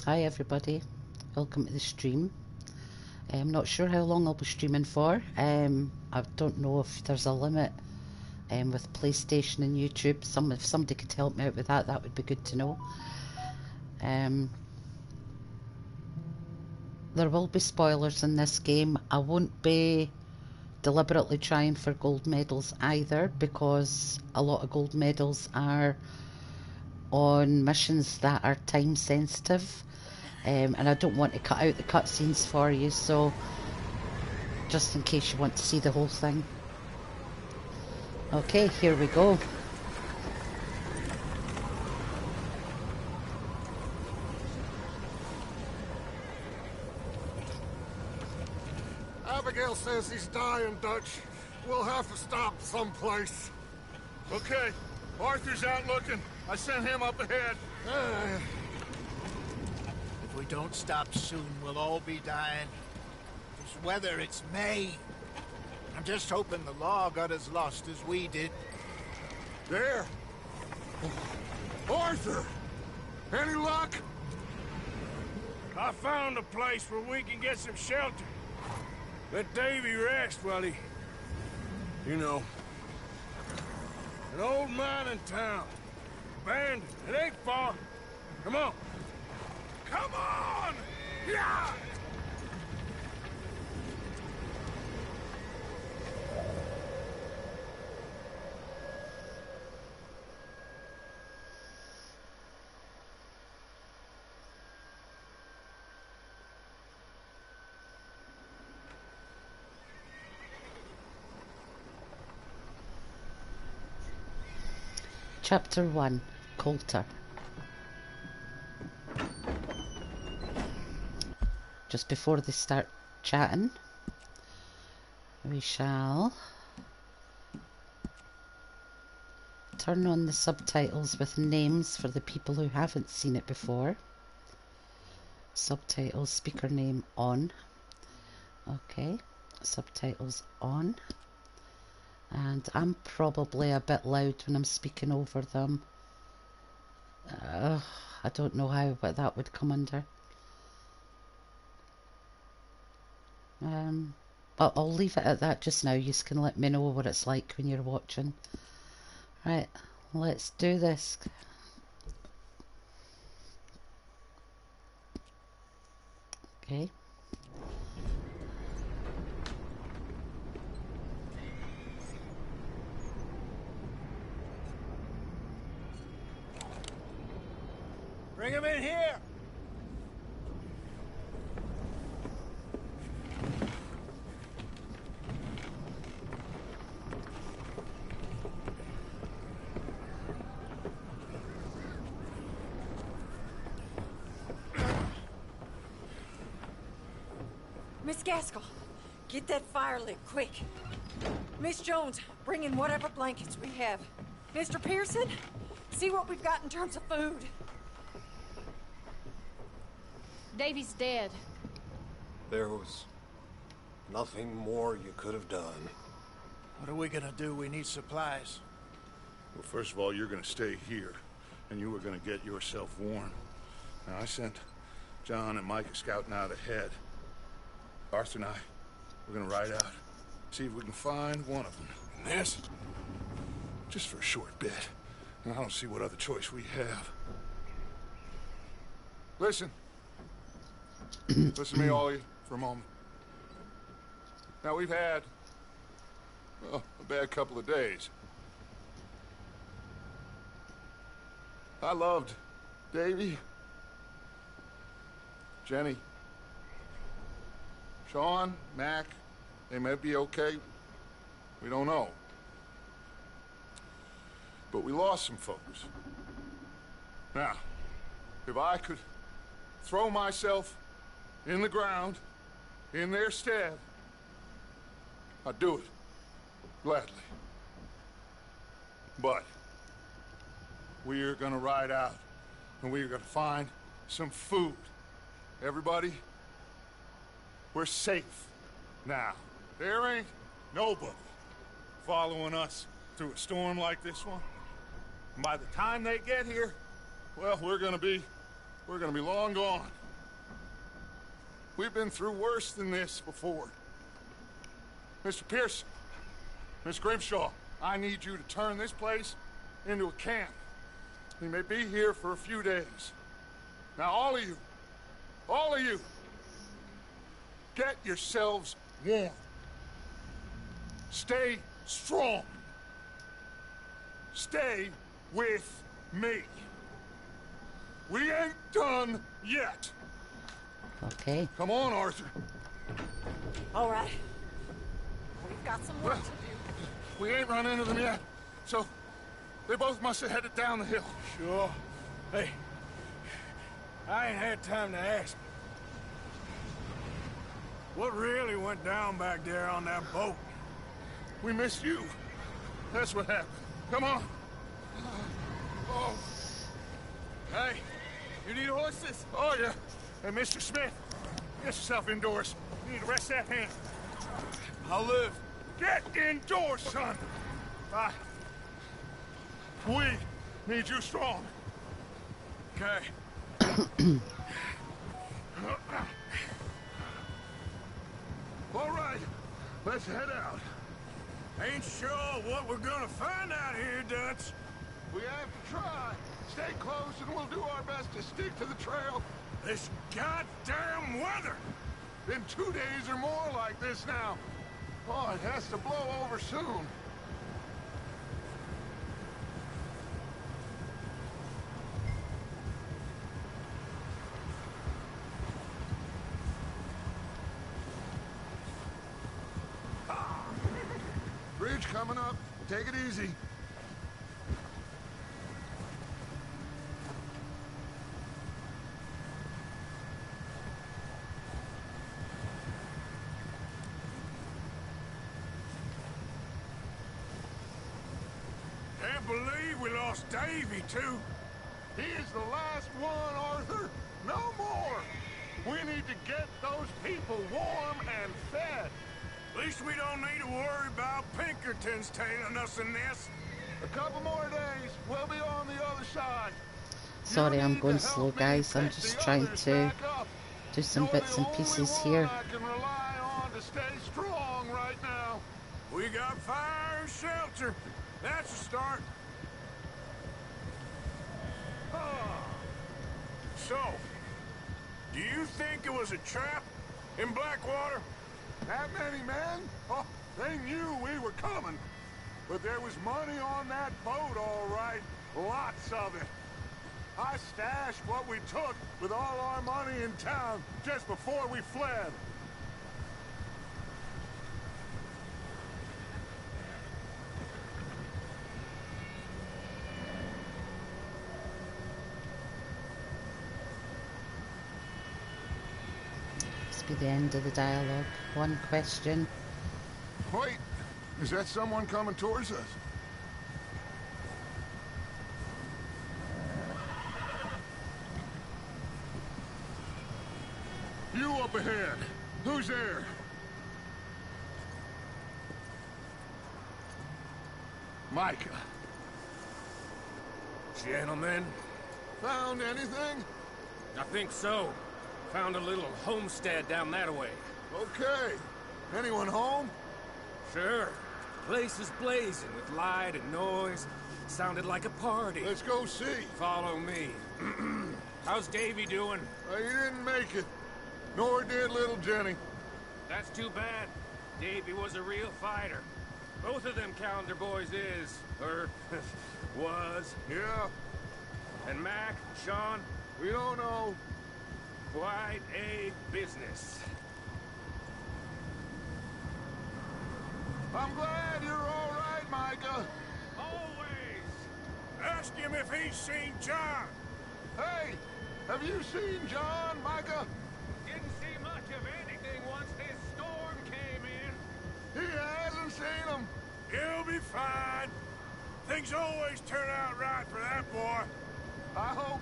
Hi everybody, welcome to the stream. I'm not sure how long I'll be streaming for. I don't know if there's a limit with PlayStation and YouTube. If somebody could help me out with that, that would be good to know. There will be spoilers in this game. I won't be deliberately trying for gold medals either, because a lot of gold medals are on missions that are time sensitive. And I don't want to cut out the cutscenes for you, so just in case you want to see the whole thing. Okay, here we go. Abigail says he's dying, Dutch. We'll have to stop someplace. Okay, Arthur's out looking. I sent him up ahead. If we don't stop soon, we'll all be dying. This weather, it's May. I'm just hoping the law got as lost as we did. There! Arthur! Any luck? I found a place where we can get some shelter. Let Davy rest while he... You know. An old mining town. Abandoned. It ain't far. Come on. Come on! Yeah! Chapter 1, Coulter. Just before they start chatting, we shall turn on the subtitles with names for the people who haven't seen it before. Subtitles, speaker name on. Okay, subtitles on. And I'm probably a bit loud when I'm speaking over them. I don't know how, but that would come under. I'll leave it at that just now. You can let me know what it's like when you're watching. Right, let's do this. Okay. Bring him in here! Miss Gaskell, get that fire lit, quick. Miss Jones, bring in whatever blankets we have. Mr. Pearson, see what we've got in terms of food. Davy's dead. There was nothing more you could have done. What are we gonna do? We need supplies. Well, first of all, you're gonna stay here, and you were gonna get yourself warm. Now, I sent John and Micah scouting out ahead. Arthur and I, we're gonna ride out, see if we can find one of them. And this, just for a short bit. And I don't see what other choice we have. Listen. Listen to me, all of you, for a moment. Now, we've had, well, a bad couple of days. I loved Davy, Jenny, Sean, Mac. They may be okay. We don't know. But we lost some folks. Now, if I could throw myself in the ground, in their stead, I'd do it, gladly. But we're gonna ride out, and we're gonna find some food. Everybody, we're safe now. There ain't nobody following us through a storm like this one. And by the time they get here, well, we're gonna be we're gonna be long gone. We've been through worse than this before. Mr. Pearson, Miss Grimshaw, I need you to turn this place into a camp. We may be here for a few days. Now, all of you, get yourselves warm. Stay strong. Stay with me. We ain't done yet. Okay. Come on, Arthur. All right. We've got some work to do. We ain't run into them yet, so they both must have headed down the hill. Sure. Hey, I ain't had time to ask. What really went down back there on that boat? We missed you. That's what happened. Come on. Oh. Hey, you need horses? Oh, yeah. Hey, Mr. Smith, get yourself indoors. You need to rest that hand. I'll live. Get indoors, son. We need you strong. Okay. All right, let's head out. Ain't sure what we're gonna find out here, Dutch. We have to try. Stay close and we'll do our best to stick to the trail. This goddamn weather! Been 2 days or more like this now. Oh, it has to blow over soon. Bridge coming up. Take it easy. Can't believe we lost Davy, too. He is the last one, Arthur. No more. We need to get those people warm and fed. At least we don't need to worry about Pinkertons tailing us in this. A couple more days, we'll be on the other side. Sorry, I'm going slow, guys. I'm just trying to do some bits and pieces here. I can rely on to stay strong right now. We got fire and shelter. That's a start. So, do you think it was a trap in Blackwater? That many men? Oh, they knew we were coming. But there was money on that boat, all right. Lots of it. I stashed what we took with all our money in town just before we fled. Be the end of the dialogue. One question. Wait, is that someone coming towards us? You up ahead. Who's there? Micah. Gentlemen, Found anything? I think so. Found a little homestead down that way. Okay. Anyone home? Sure. Place is blazing with light and noise. Sounded like a party. Let's go see. Follow me. How's Davy doing? He didn't make it. Nor did little Jenny. That's too bad. Davy was a real fighter. Both of them calendar boys is, or was. Yeah, And Mac, Sean, we don't know. quite a business. I'm glad you're all right, Micah. Always. Ask him if he's seen John. Hey, have you seen John, Micah? Didn't see much of anything once this storm came in. He hasn't seen him. He'll be fine. Things always turn out right for that boy. I hope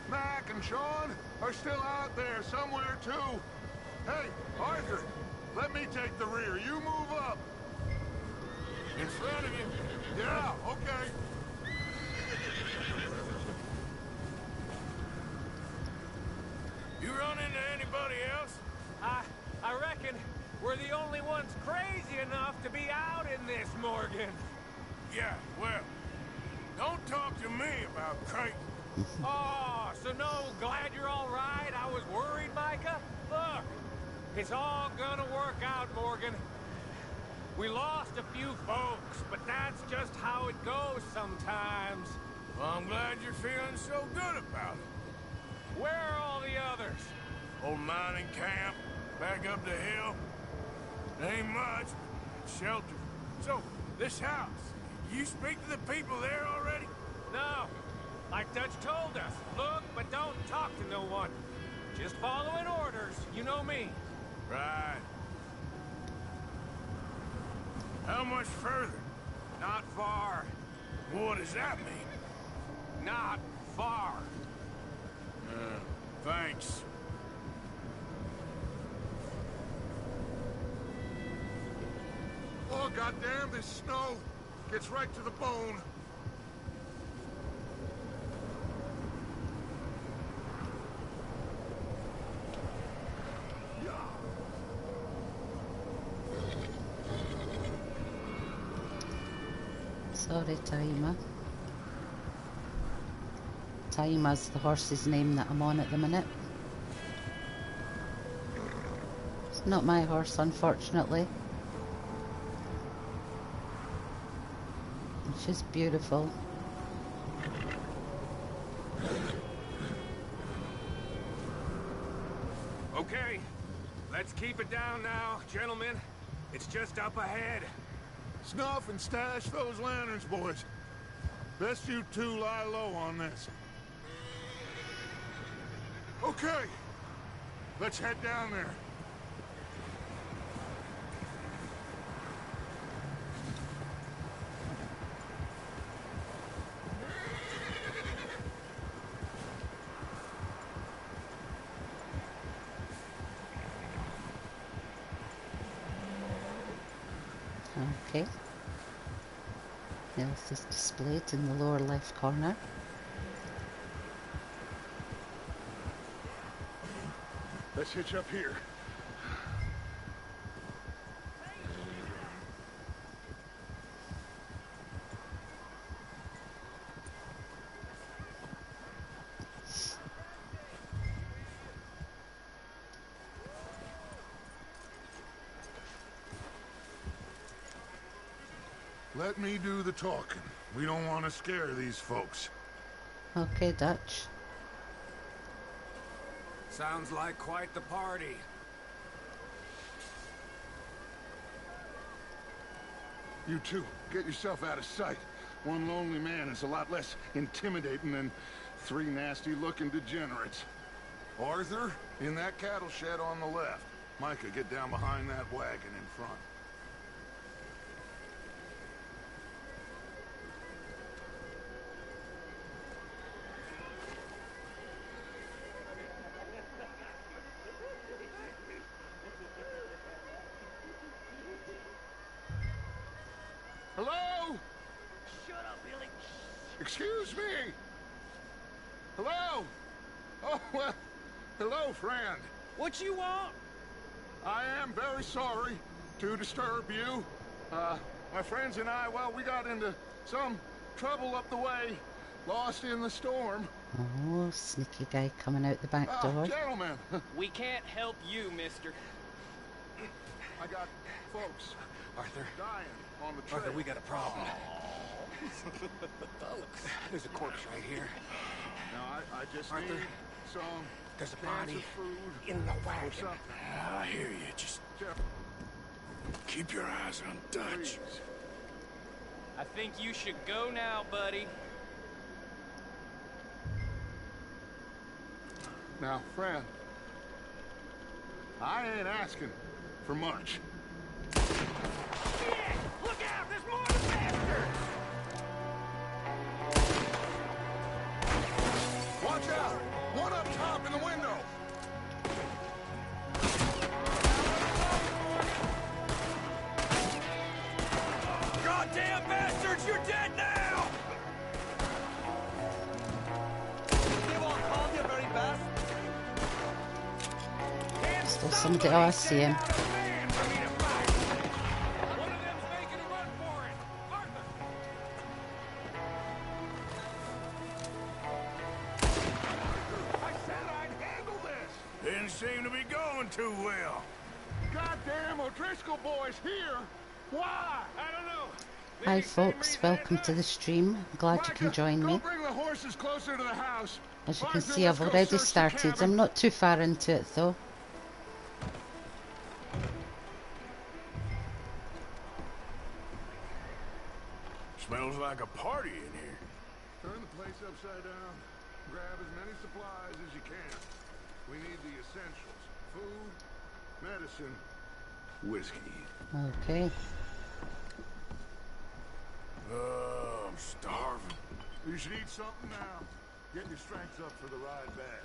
Mac and Sean are still out there somewhere, too. Hey, Arthur, let me take the rear. You move up. In front of you. Yeah, okay. run into anybody else? I reckon we're the only ones crazy enough to be out in this, Morgan. Yeah, well, don't talk to me about crazy. Oh, so no, glad you're all right? I was worried, Micah. Look, it's all gonna work out, Morgan. We lost a few folks, but that's just how it goes sometimes. Well, I'm glad you're feeling so good about it. Where are all the others? Old mining camp, back up the hill. Ain't much, but shelter. So, this house, you speak to the people there already? No, like Dutch told us. Look, but don't talk to no one. Just following orders, you know me. Right. How much further? Not far. What does that mean? Not far. Thanks. Oh, goddamn, this snow gets right to the bone. Sorry, Taima. Taima's the horse's name that I'm on at the minute. It's not my horse, unfortunately. She's beautiful. Okay, let's keep it down now, gentlemen. It's just up ahead. Snuff and stash those lanterns, boys. Best you two lie low on this. Okay, let's head down there. Okay. Health is displayed in the lower left corner. Let's hitch up here. Let me do the talking. We don't want to scare these folks. Okay, Dutch. Sounds like quite the party. You two, get yourself out of sight. One lonely man is a lot less intimidating than three nasty-looking degenerates. Arthur, in that cattle shed on the left. Micah, get down behind that wagon in front. Hello? Shut up, Billy. Excuse me? Hello? Oh, well, hello, friend. What you want? I am very sorry to disturb you. My friends and I, well, we got into some trouble up the way, lost in the storm. Oh, sneaky guy coming out the back door. Gentlemen, We can't help you, mister. I got folks Arthur, dying on the trail. Arthur, we got a problem. Folks, there's a corpse right here. Now, I just Arthur, need some there's a cans body of food in the or wagon. something. I hear you. Just keep your eyes on Dutch. Please. I think you should go now, buddy. Now, friend, I ain't asking for much. Yeah, look out! There's more of the bastards! Watch out! One up top in the window! Goddamn bastards! You're dead now! They won't harm you very best. Still somebody. Oh, I see him. Didn't seem to be going too well. Goddamn O'Driscoll boys here! Why? I don't know. Hi folks, welcome to the stream. Glad you can join me. Bring the horses closer to the house. As you can see, I've already started. I'm not too far into it though. Smells like a party in here. Turn the place upside down. Grab as many supplies as you can. We need the essentials. Food, medicine, whiskey. Okay. I'm starving. You should eat something now. Get your strength up for the ride back.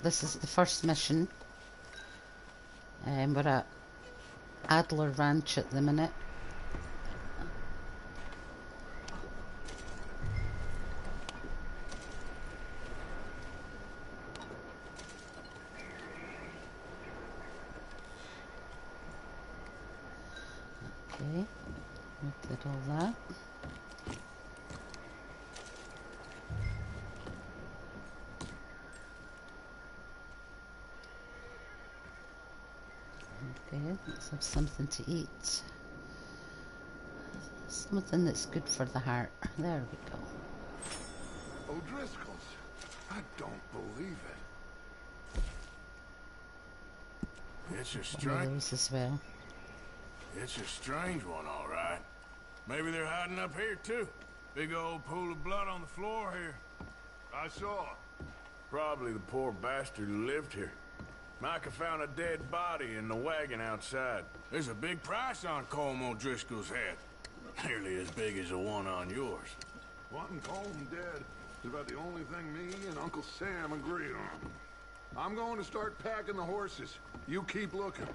This is the first mission. We're at Adler Ranch at the minute. Okay, we did all that. Okay, let's have something to eat. Something that's good for the heart. There we go. O'Driscoll's. I don't believe it. It's a One of strange. those as well. It's a strange one, all right. Maybe they're hiding up here too. Big old pool of blood on the floor here. I saw. Probably the poor bastard who lived here. Micah found a dead body in the wagon outside. There's a big price on Colm O'Driscoll's head. Nearly as big as the one on yours. Wanting Colm dead is about the only thing me and Uncle Sam agree on. I'm going to start packing the horses. You keep looking.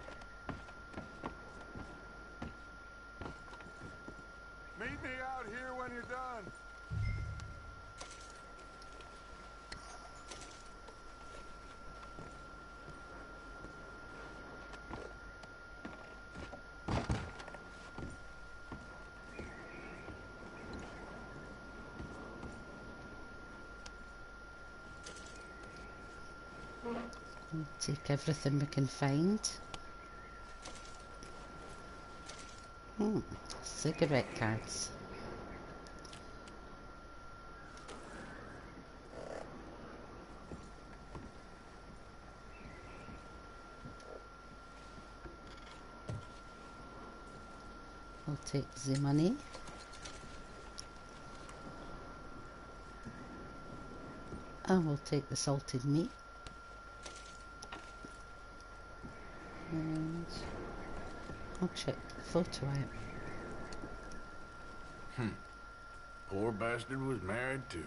Meet me out here when you're done. We'll take everything we can find. Cigarette cards. We'll take the money. And we'll take the salted meat. And I'll check the photo out. Poor bastard was married too.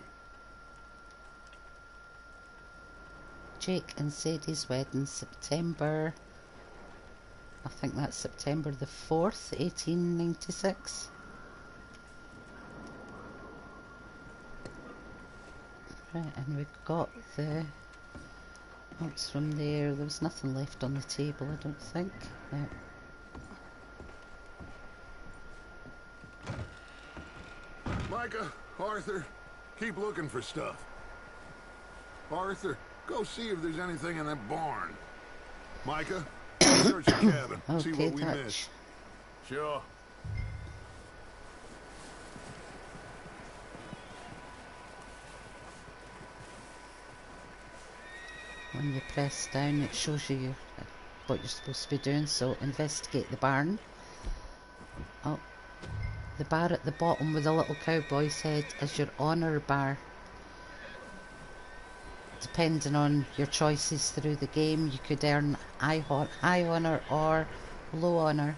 Jake and Sadie's wedding, September. I think that's September the 4th, 1896. Right, and we've got the notes from there. There was nothing left on the table, I don't think. No. Micah, Arthur, keep looking for stuff. Arthur, go see if there's anything in that barn. Micah, search the cabin, see Okay, what we Dutch. missed. Sure. When you press down, it shows you what you're supposed to be doing. So investigate the barn. Oh, the bar at the bottom with the little cowboy's head is your honour bar. Depending on your choices through the game, you could earn high honour or low honour.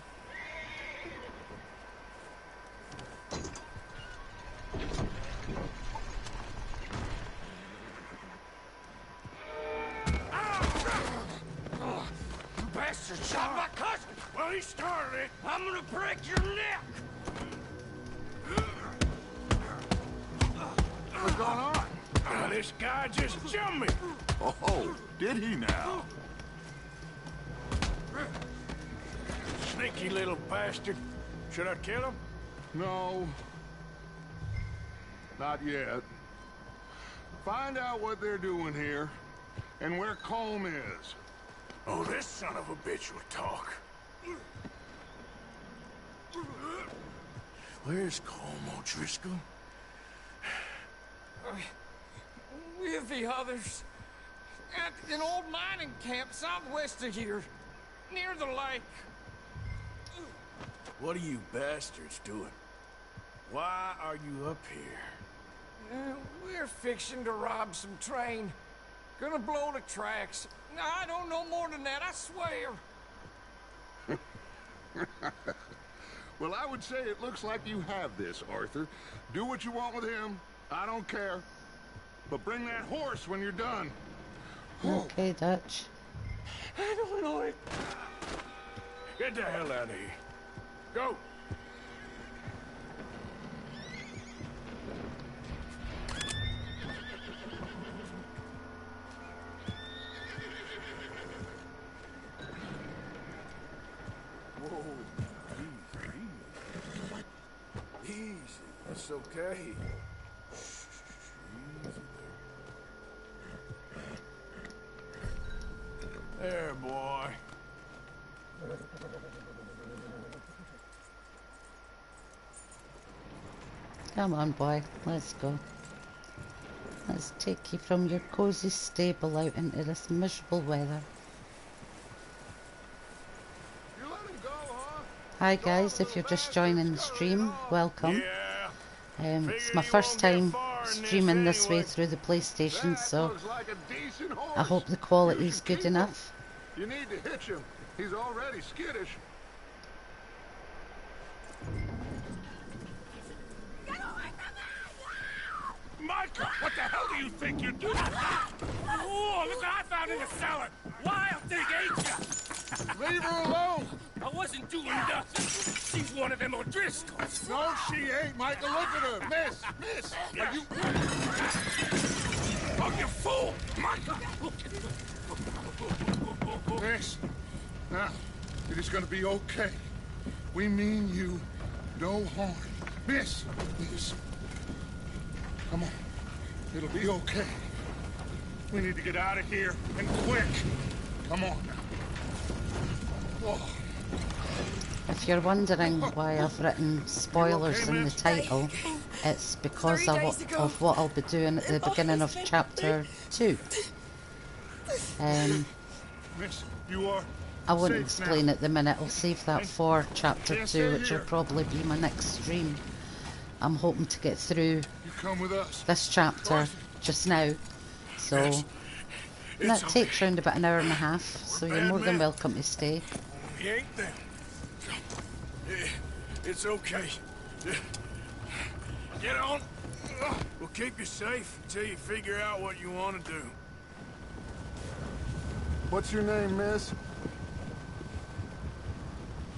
Bastard shot my cousin! Well, he started it! I'm gonna break your neck! What's going on? This guy just jumped me. Oh, did he now? Sneaky little bastard. Should I kill him? No. Not yet. Find out what they're doing here, and where Colm is. Oh, this son of a bitch will talk. Where's Colm O'Driscoll? With the others. At an old mining camp southwest of here. Near the lake. What are you bastards doing? Why are you up here? We're fixing to rob some train. Gonna blow the tracks. I don't know more than that, I swear. Well, I would say it looks like you have this, Arthur. Do what you want with him. I don't care. But bring that horse when you're done. Okay, Dutch. I don't know it. Get the hell out of here. Go. Whoa. Easy. It's okay. There, boy. Come on, boy. Let's go. Let's take you from your cozy stable out into this miserable weather. You let him go, huh? Hi guys, if you're just joining the stream, welcome. Yeah. It's my first time streaming this way through the PlayStation, so Looks like a decent horse. I hope the quality is good enough. You need to hitch him. He's already skittish. Micah, what the hell do you think you're doing? Oh, look what I found in the cellar. Wild thing, ain't ya? Leave her alone. I wasn't doing nothing. She's one of them O'Driscolls. No, she ain't, Micah. Look at her. Miss. Are you... Oh, you fool! Micah! Miss. Now, it is going to be okay. We mean you no harm. Miss. Come on. It'll be okay. We need to get out of here, and quick. Come on now. Oh. If you're wondering why I've written spoilers in the title, it's because of what I'll be doing at the beginning of chapter 2. Miss, you are I won't safe explain now. at the minute. I'll save that for chapter 2, which will probably be my next stream. I'm hoping to get through You come with us. this chapter just now, so Yes. and that It's takes around about an hour and a half, so you're bad more than men. welcome to stay. You ain't them. It's okay. Get on. We'll keep you safe until you figure out what you want to do. What's your name, miss?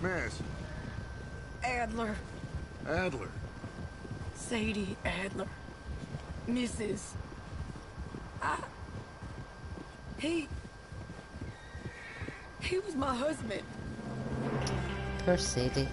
Miss. Adler. Adler. Sadie Adler. Mrs. He was my husband. Poor Sadie.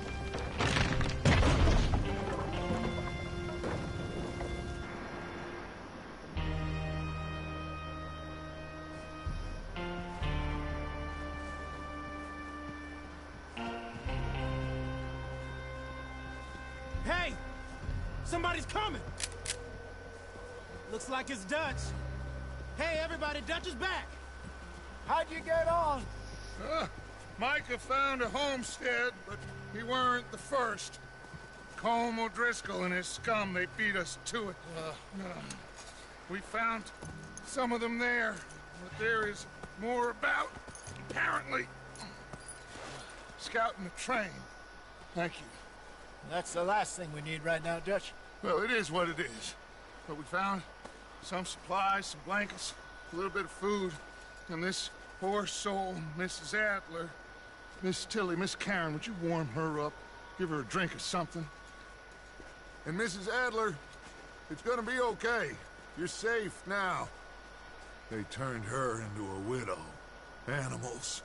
Hey! Somebody's coming! Looks like it's Dutch. Hey, everybody, Dutch is back! How'd you get on? Micah found a homestead, but he weren't the first. Colm O'Driscoll and his scum, they beat us to it. We found some of them there, but there is more about, apparently. Scouting the train. Thank you. That's the last thing we need right now, Dutch. Well, it is what it is. But we found some supplies, some blankets, a little bit of food, and this poor soul, Mrs. Adler, Miss Tilly, Miss Karen, would you warm her up? Give her a drink or something? And Mrs. Adler, It's gonna be okay. You're safe now. They turned her into a widow. Animals.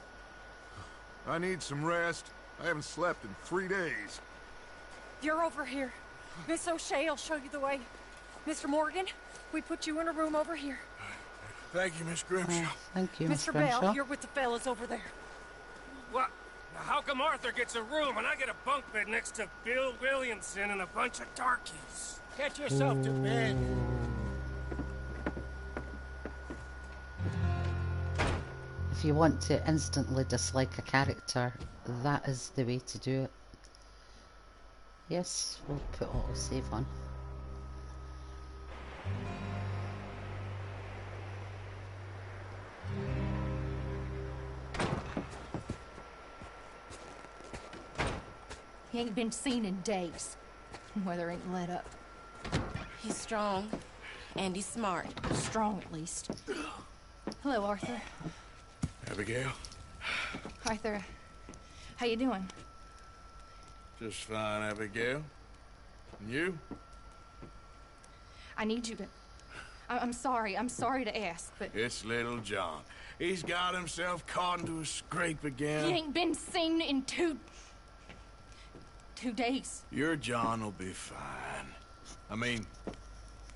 I need some rest. I haven't slept in 3 days. You're over here. Miss O'Shea will show you the way. Mr. Morgan, we put you in a room over here. Thank you, Miss Grimshaw. Thank you, Mr. Grimshaw. Bell, you're with the fellas over there. What? How come Arthur gets a room and I get a bunk bed next to Bill Williamson and a bunch of darkies? Get yourself to bed. If you want to instantly dislike a character, that is the way to do it. Yes, we'll put autosave on. He ain't been seen in days. Weather ain't let up. He's strong, and he's smart. Strong, at least. Hello, Arthur. Abigail? Arthur, how you doing? Just fine, Abigail. And you? I need you to... I'm sorry to ask, but... It's little John. He's got himself caught into a scrape again. He ain't been seen in 2 days. Your John will be fine. I mean,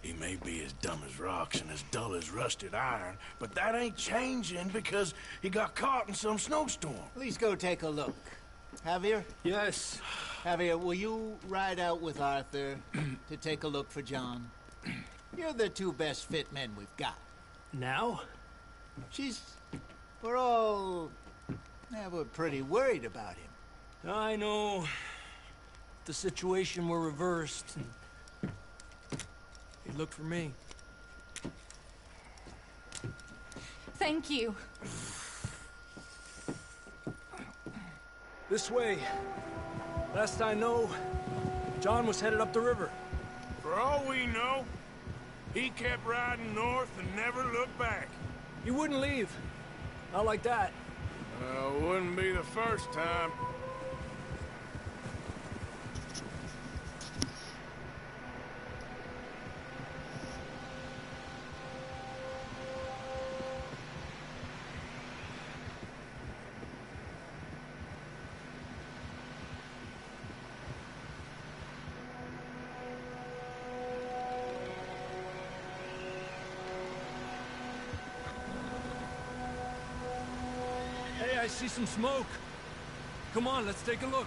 he may be as dumb as rocks and as dull as rusted iron, but that ain't changing because he got caught in some snowstorm. Please go take a look. Javier? Yes. Javier, will you ride out with Arthur to take a look for John? You're the 2 best fit men we've got. Now? We're pretty worried about him. I know. The situation were reversed. He looked for me. Thank you. This way. Last I know, John was headed up the river. For all we know, he kept riding north and never looked back. He wouldn't leave. Not like that. Wouldn't be the first time. Hey, I see some smoke. Come on, let's take a look.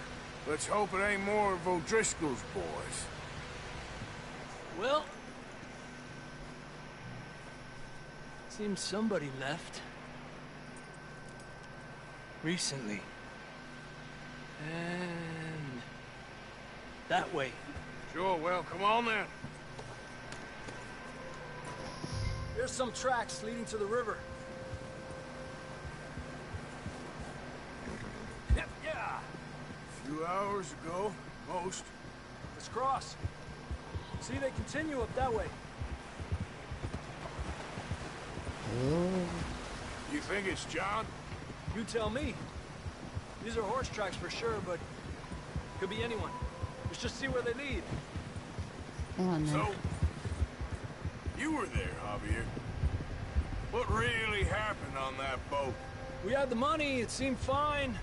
Let's hope it ain't more of O'Driscoll's boys. Well... seems somebody left. Recently. And... that way. Sure, well, come on then. There's some tracks leading to the river. Yeah. A few hours ago, most. Let's cross. See, they continue up that way. You think it's John? You tell me. These are horse tracks for sure, but could be anyone. Let's just see where they lead. Come on, then. So, you were there, Javier. What really happened on that boat? We had the money, it seemed fine.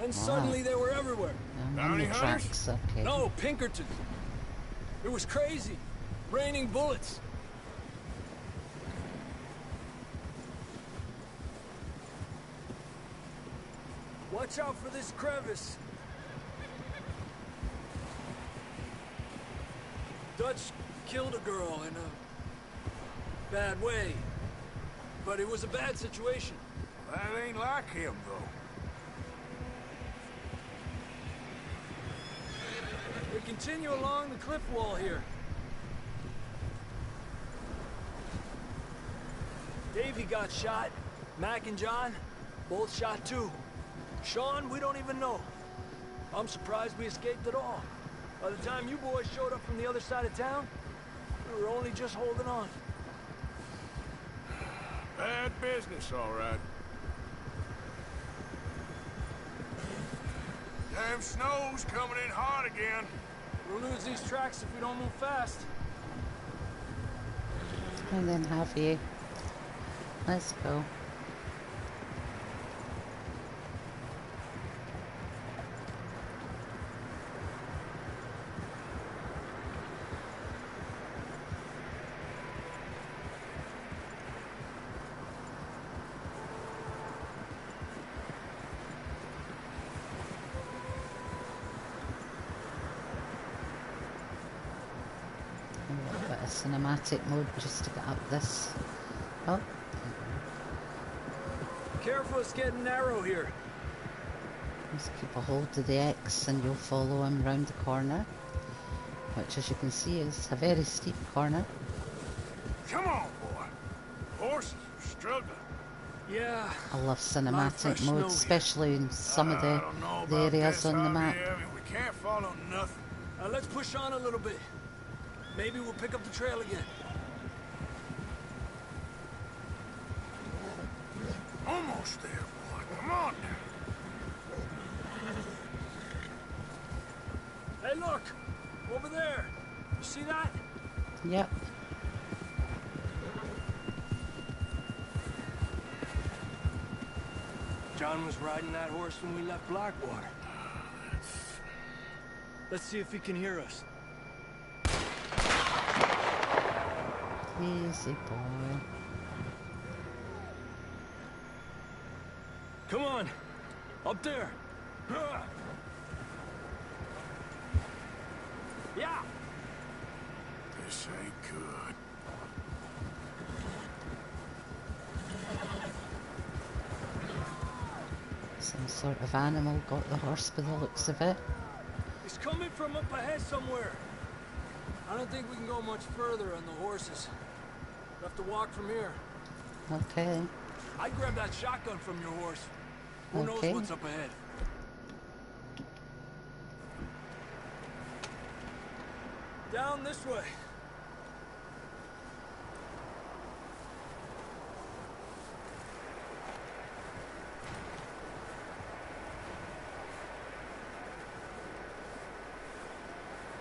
Then suddenly they were everywhere. Bounty the hunters? tracks, okay. No, Pinkertons. It was crazy. Raining bullets. Watch out for this crevice. Dutch killed a girl in a bad way. But it was a bad situation. That ain't like him, though. We continue along the cliff wall here. Davey got shot. Mac and John, both shot too. Sean, we don't even know. I'm surprised we escaped at all. By the time you boys showed up from the other side of town, we were only just holding on. Bad business, all right. Damn snow's coming in hot again. We'll lose these tracks if we don't move fast. And then have you. Let's go. A little bit of cinematic mode just to get up this. Oh. Careful, it's getting narrow here. Just keep a hold of the X and you'll follow him round the corner, which as you can see is a very steep corner. Come on, boy. Horses are struggling. Yeah. I love fresh cinematic snow mode, here. especially in some of I don't know the about areas this, on the map. Javier. I mean, we can't follow nothing. Let's push on a little bit. Maybe we'll pick up the trail again. Almost there, boy. Come on now. Hey, look! Over there! You see that? Yep. John was riding that horse when we left Blackwater. Let's see if he can hear us. Easy boy. Come on! Up there! Yeah! This ain't good. Some sort of animal got the horse by the looks of it. He's coming from up ahead somewhere. I don't think we can go much further on the horses. We'll have to walk from here. Okay. I'd grab that shotgun from your horse. Who Okay. knows what's up ahead? Down this way.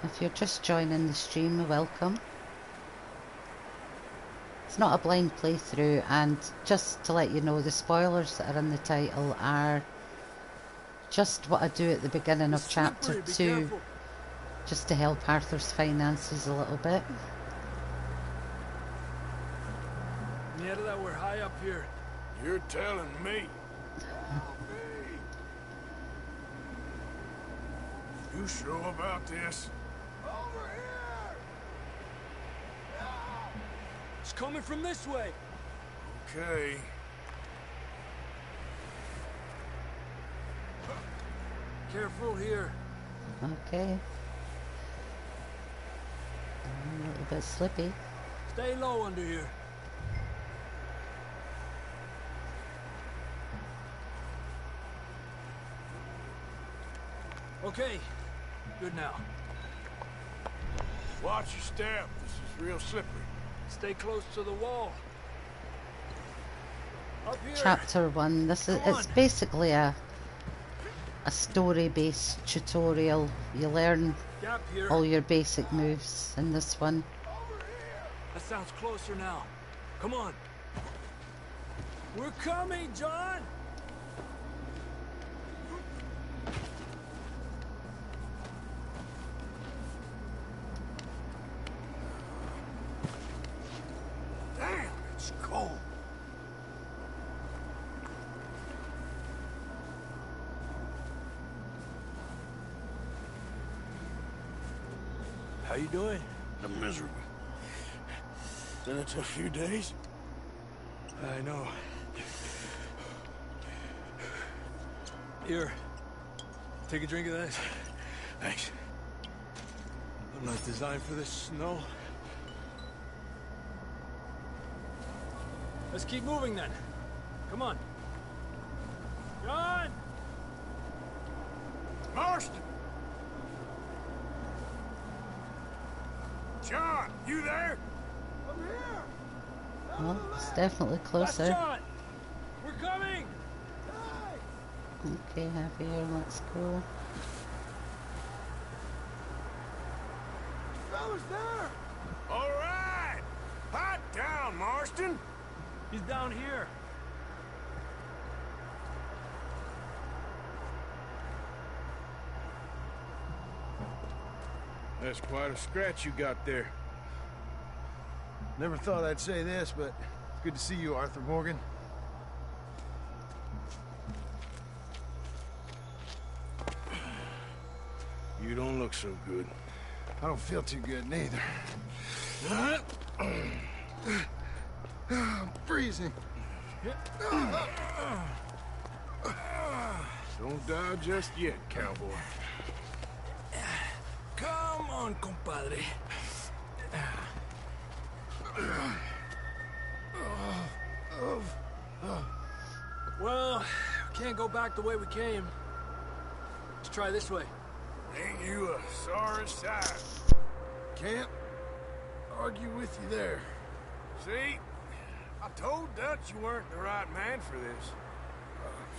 If you're just joining the stream, welcome. It's not a blind playthrough, and just to let you know, the spoilers that are in the title are just what I do at the beginning of chapter 2, just to help Arthur's finances a little bit. Yeah, that we're high up here. You're telling me. You sure about this? Over here! It's coming from this way. Okay. Careful here. Okay. A little bit slippy. Stay low under here. Okay. Good now. Watch your step. This is real slippery. Stay close to the wall. Up here. Chapter 1. This is it's basically a story-based tutorial. You learn Gap here. all your basic moves in this one. That sounds closer now. Come on. We're coming, John! Damn, it's cold. How you doing? I'm miserable. Then it's a few days. I know. Here. Take a drink of this. Thanks. I'm not designed for this snow. Let's keep moving then. Come on. John! Marston! John, you there? I'm here! Well, it's definitely That's closer. John! We're coming! Okay, Javier, let's go. Fellas there! All right! Hot down, Marston. He's down here. That's quite a scratch you got there. Never thought I'd say this, but it's good to see you, Arthur Morgan. You don't look so good. I don't feel too good, neither. I'm freezing. Don't die just yet, cowboy. Come on, compadre. Well, can't go back the way we came. Let's try this way. Ain't you a sorry sight? Can't argue with you there. See? I told Dutch you weren't the right man for this.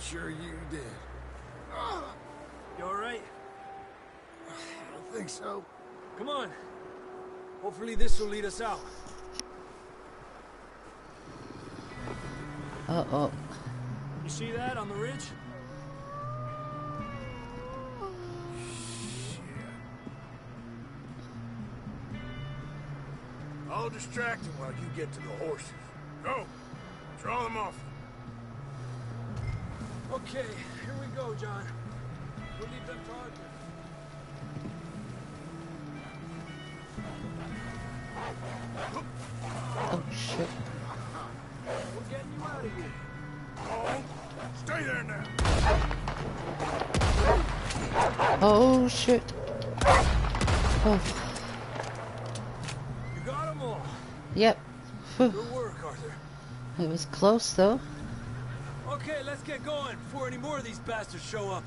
Sure you did. You all right? I don't think so. Come on. Hopefully this will lead us out. Uh-oh. You see that on the ridge? I'll distract him while you get to the horses. Go! Draw them off. Okay, here we go, John. We'll leave them to Arthur. Oh, shit. We're getting you out of here. Oh, stay there now. Oh, shit. Oh. You got them all. Yep. Whew. Good work, Arthur. It was close, though. Okay, let's get going before any more of these bastards show up.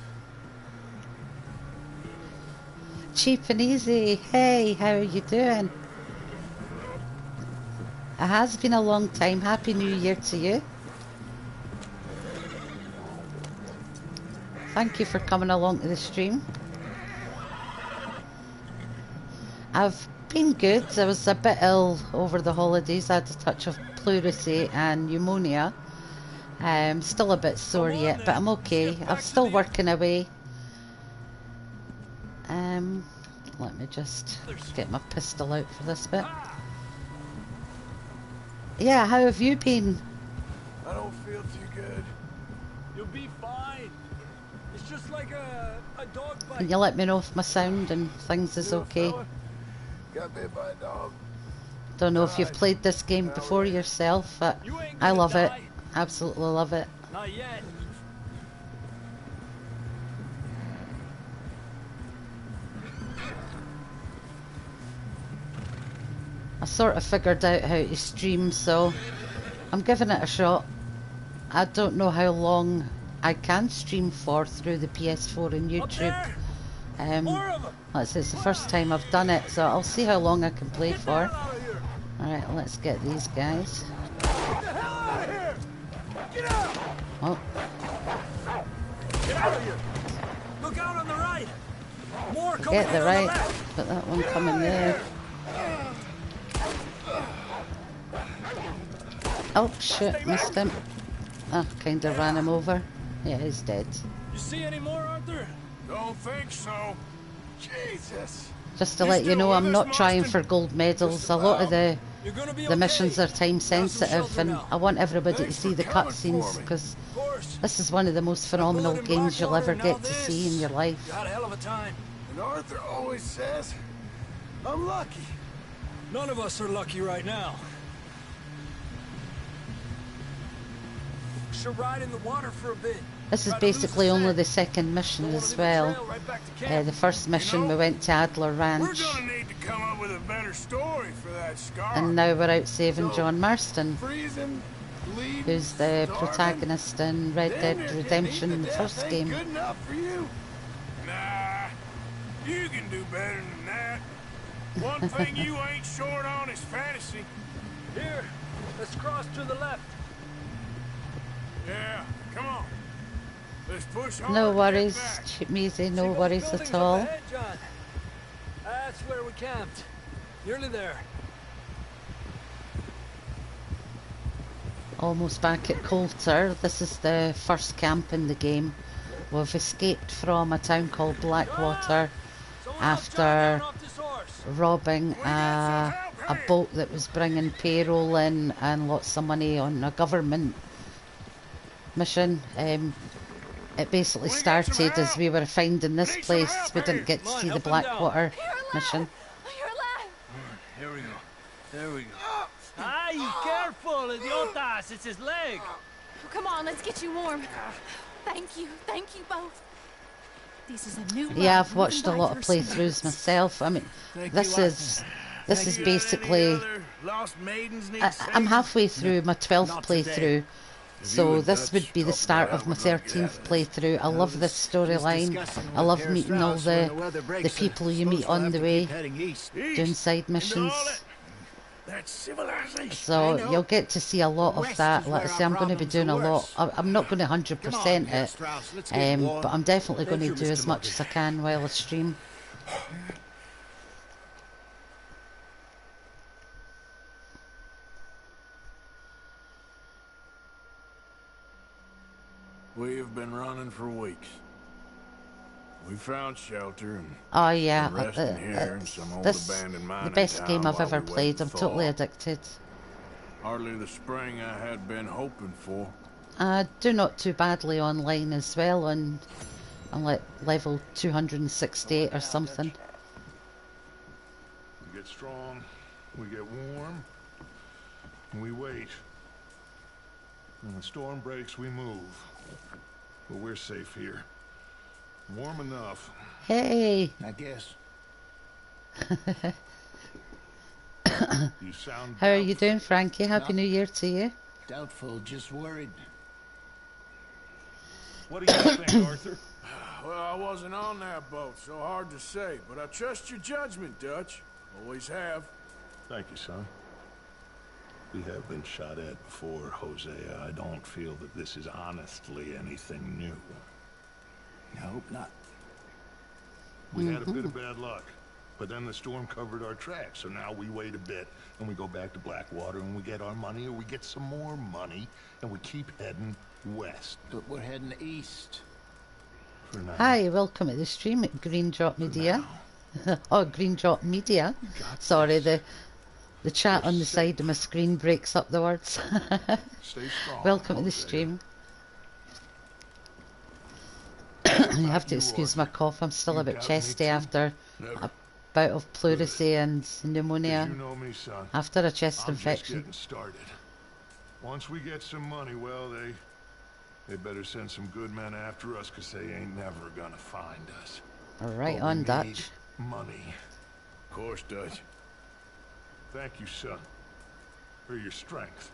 Cheap and easy. Hey, how are you doing? It has been a long time. Happy New Year to you. Thank you for coming along to the stream. I've been good. I was a bit ill over the holidays. I had a touch of pleurisy and pneumonia. I'm still a bit sore yet, but I'm okay. I'm still working away. Let me just get my pistol out for this bit. Yeah, how have you been? I don't feel too good. You'll be fine. It's just like a dog bite. Can you let me know if my sound and things is okay? Got bit by a dog. Don't know if you've played this game before yourself, but I love it. Absolutely love it. Not yet. I sort of figured out how to stream, so I'm giving it a shot. I don't know how long I can stream for through the PS4 and YouTube. Let's say it's the first time I've done it, so I'll see how long I can play for. Alright, let's get these guys. Oh. Get out of here! Look out on the right! More coming Get the on right, left. but that one coming there. Oh shit, missed him. Oh, kinda ran him over. Yeah, he's dead. You see any more, Arthur? Don't think so. Jesus. Just to let you know, I'm not trying for gold medals. A lot of the missions are time sensitive, and I want everybody to see the cutscenes because this is one of the most phenomenal games you'll ever get to see in your life. Got a hell of a time. And Arthur always says, I'm lucky. None of us are lucky right now. Should ride in the water for a bit. This is basically only the second mission as well. The first mission we went to Adler Ranch. We're gonna need to come up with a better story for that scar. And now we're out saving John Marston, Freezing, bleeding, who's the starving. protagonist in Red Dead Redemption, the first game. Good enough for you. Nah, you can do better than that. One thing you ain't short on is fantasy. Here, let's cross to the left. Yeah, come on. Let's push hard. No and get worries, back. cheap easy, no See worries those at buildings all. up ahead, John? That's where we camped. Nearly there. Almost back at Coulter. This is the first camp in the game. We've escaped from a town called Blackwater after robbing a boat that was bringing payroll in and lots of money on a government mission. It basically started as we were finding this place. We didn't get to see the Blackwater mission. You're alive! Here we go. There we go. Ay, careful, idiotas! It's his leg! Come on, let's get you warm. Thank you both. This is a new Yeah, I've watched a lot of playthroughs myself. I mean, this is basically... I'm halfway through my 12th playthrough, so this would be the start of my 13th playthrough. I love this storyline. I love meeting all the people you meet on the way, doing side missions. So you'll get to see a lot of that. Like I say, I'm going to be doing a lot. I'm not going to 100% it, but I'm definitely going to do as much as I can while I stream. We've been running for weeks. We found shelter and Oh yeah, resting here in some old abandoned the mining best town game I've while ever we wait played. to I'm thaw. totally addicted. Hardly the spring I had been hoping for. I do not too badly online as well. I'm like level 268 or something. We get strong, we get warm, and we wait. When the storm breaks, we move. But we're safe here. Warm enough. Hey! I guess. You sound How are you doing, Frankie? Happy New Year to you. Doubtful, just worried. What do you think, Arthur? Well, I wasn't on that boat, so hard to say. But I trust your judgment, Dutch. Always have. Thank you, son. We have been shot at before, Hosea. I don't feel that this is honestly anything new. I hope not. We had a bit of bad luck, but then the storm covered our tracks, so now we wait a bit, and we go back to Blackwater, and we get our money, or we get some more money, and we keep heading west. But we're heading east. For now. Hi, welcome to the stream at Green Drop Media. Oh, Green Drop Media. Sorry, the chat on the side of my screen breaks up the words. Stay strong, Welcome to the Hosea. stream. You have to excuse my cough. I'm still a bit chesty after a bout of pleurisy and pneumonia. You know me, son. After a chest I'm just infection. getting started. Once we get some money, well, they better send some good men after us, because they ain't never gonna find us. Right But we on, need Dutch. money. Of course, Dutch. Thank you, son, for your strength.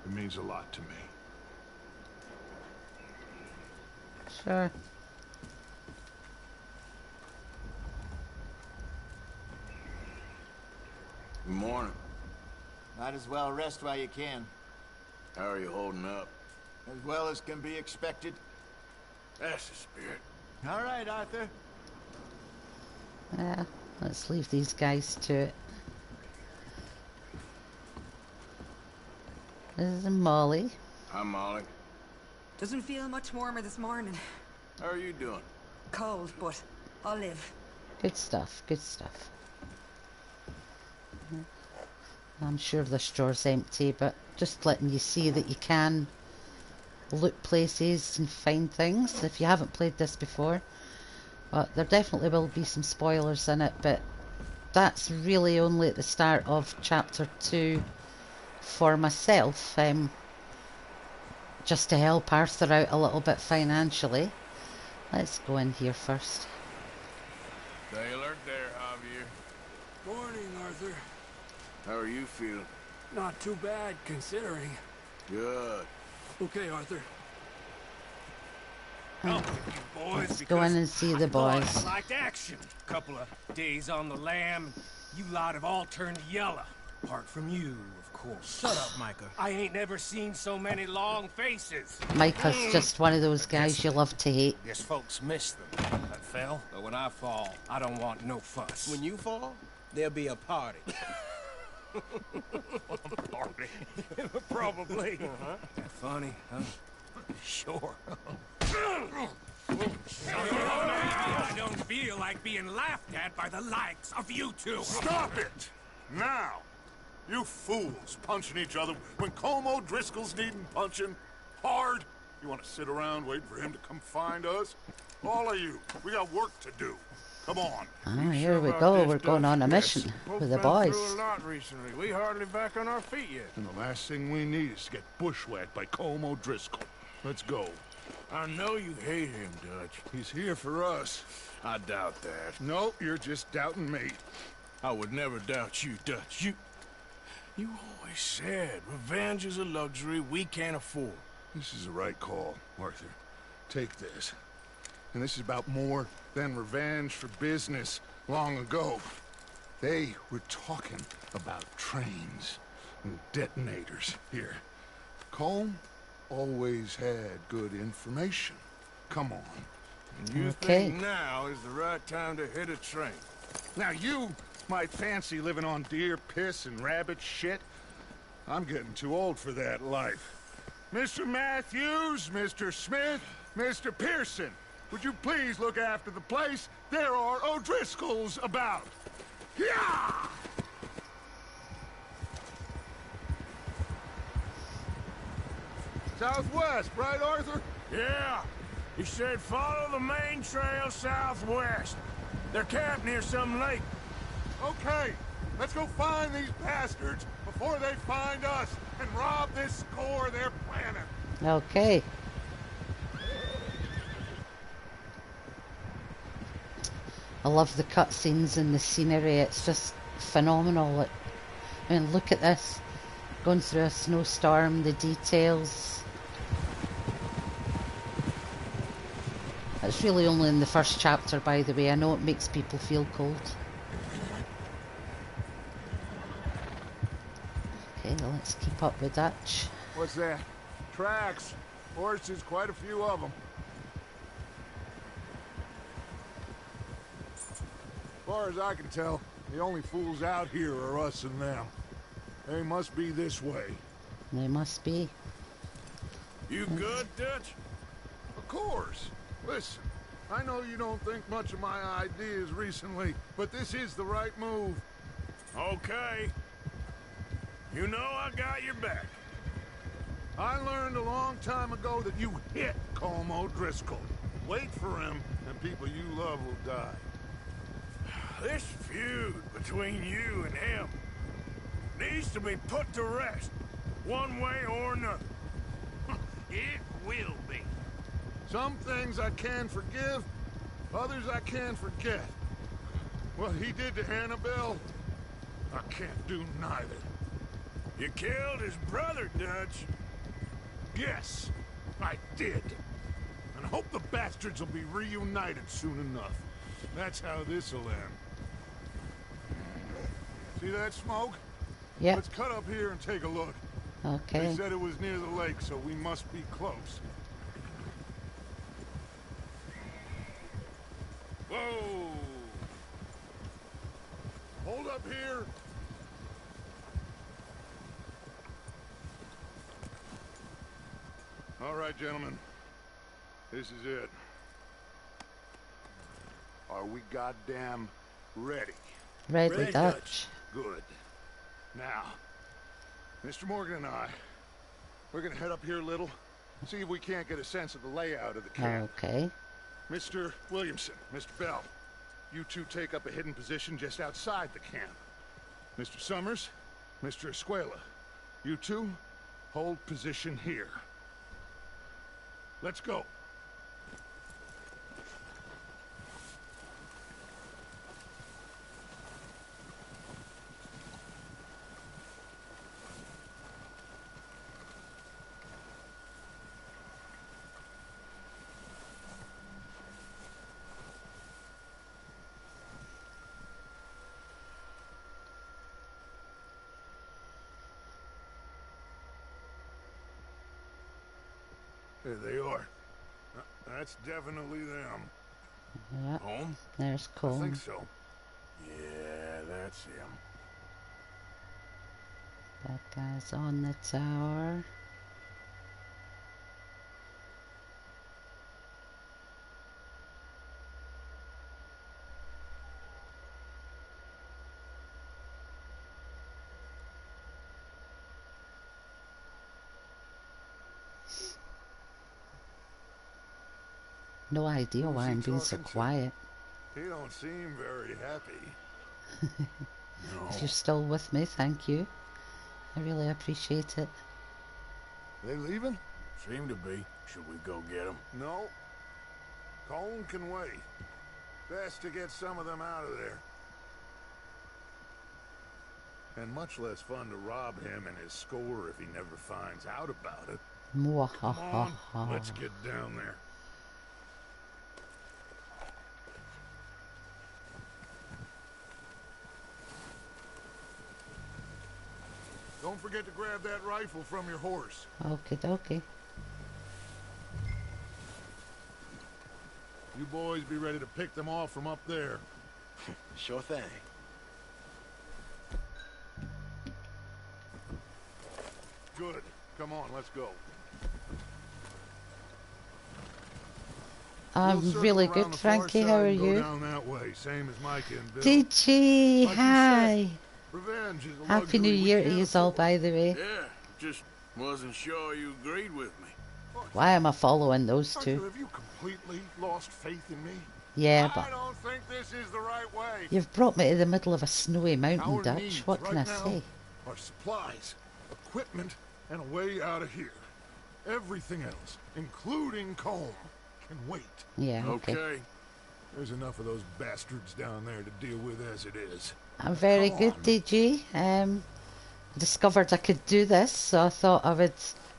It means a lot to me. Sure. Good morning. Might as well rest while you can. How are you holding up? As well as can be expected. That's the spirit. All right, Arthur. Yeah, let's leave these guys to it. This is Molly. Hi, Molly. Doesn't feel much warmer this morning. How are you doing? Cold, but I'll live. Good stuff, good stuff. I'm sure the store's empty, but just letting you see that you can loot places and find things if you haven't played this before. But there definitely will be some spoilers in it, but that's really only at the start of chapter 2 for myself, just to help Arthur out a little bit financially. Let's go in here first. Stay alert there, Javier. Morning, Arthur. How are you feeling? Not too bad, considering. Good. Okay, Arthur. Let's go in and see the boys. I liked action. Couple of days on the lam, you lot have all turned yellow. Apart from you, of course. Shut up, Micah. I ain't never seen so many long faces. Micah's just one of those guys you love to hate. Guess folks miss them. I fell, but when I fall, I don't want no fuss. When you fall, there'll be a party. Party. Probably. Funny, huh? Sure. I don't feel like being laughed at by the likes of you two. Stop it! Now! You fools punching each other when Colm O'Driscoll's needing punching hard. You want to sit around waiting for him to come find us? All of you, we got work to do. Come on. Ah, here we go. We're going on a mission with the boys. Through a lot recently. We hardly back on our feet yet. And the last thing we need is to get bushwhacked by Colm O'Driscoll. Let's go. I know you hate him, Dutch. He's here for us. I doubt that. No, you're just doubting me. I would never doubt you, Dutch. You always said revenge is a luxury we can't afford. This is the right call, Arthur. Take this. And this is about more than revenge for business long ago. They were talking about trains and detonators here. Colm always had good information. Come on. And you think now is the right time to hit a train? Now you might fancy living on deer piss and rabbit shit. I'm getting too old for that life. Mr. Matthews, Mr. Smith, Mr. Pearson, would you please look after the place? There are O'Driscolls about. Yeah! Southwest, right, Arthur? Yeah. He said follow the main trail southwest. They're camped near some lake. Okay, let's go find these bastards before they find us and rob this score they're planning. Okay. I love the cutscenes and the scenery. It's just phenomenal. I mean, look at this. Going through a snowstorm, the details. It's really only in the first chapter, by the way. I know it makes people feel cold. Okay, well, let's keep up with Dutch. What's that? Tracks. Horses, quite a few of them. As far as I can tell, the only fools out here are us and them. They must be this way. They must be. You good, Dutch? Of course. Listen, I know you don't think much of my ideas recently, but this is the right move. Okay. You know I got your back. I learned a long time ago that you hit Colm O'Driscoll. Wait for him, and people you love will die. This feud between you and him needs to be put to rest, one way or another. It will be. Some things I can forgive, others I can forget. What he did to Annabelle, I can't do neither. You killed his brother, Dutch. Yes, I did. And I hope the bastards will be reunited soon enough. That's how this'll end. See that smoke? Yeah. Let's cut up here and take a look. Okay. They said it was near the lake, so we must be close. Whoa! Hold up here. All right, gentlemen. This is it. Are we goddamn ready? Ready, Dutch. Good. Now, Mr. Morgan and I, we're gonna head up here a little, see if we can't get a sense of the layout of the camp. Okay. Mr. Williamson, Mr. Bell, you two take up a hidden position just outside the camp. Mr. Summers, Mr. Escuela, you two hold position here. Let's go. There they are. That's definitely them. Yeah. Home? There's I Colm. think so. Yeah, that's him. That guy's on the tower. No idea Who's why he I'm being so talking to? quiet. He don't seem very happy. If you're still with me, thank you. I really appreciate it. They leaving? Seem to be. Should we go get them? No. Colin can wait. Best to get some of them out of there. And much less fun to rob him and his score if he never finds out about it. Come on, let's get down there. Don't forget to grab that rifle from your horse. Okie dokie. You boys be ready to pick them off from up there. Sure thing. Good. Come on, let's go. I'm really good, Frankie. How are you? Go down that way, same as Micah and Bill. DG, Like hi. Revenge is a Happy New luxury we Year to can't you all, afford. by the way. Yeah, just wasn't sure you agreed with me. Why am I following those Arthur, two? have you completely lost faith in me? Yeah, I but don't think this is the right way. you've brought me to the middle of a snowy mountain, Our Dutch. needs What can I right now say? are supplies, equipment, and a way out of here. Everything else, including Colm, can wait. Yeah, okay. There's enough of those bastards down there to deal with as it is. I'm very Come good, on. DG. Discovered I could do this, so I thought I would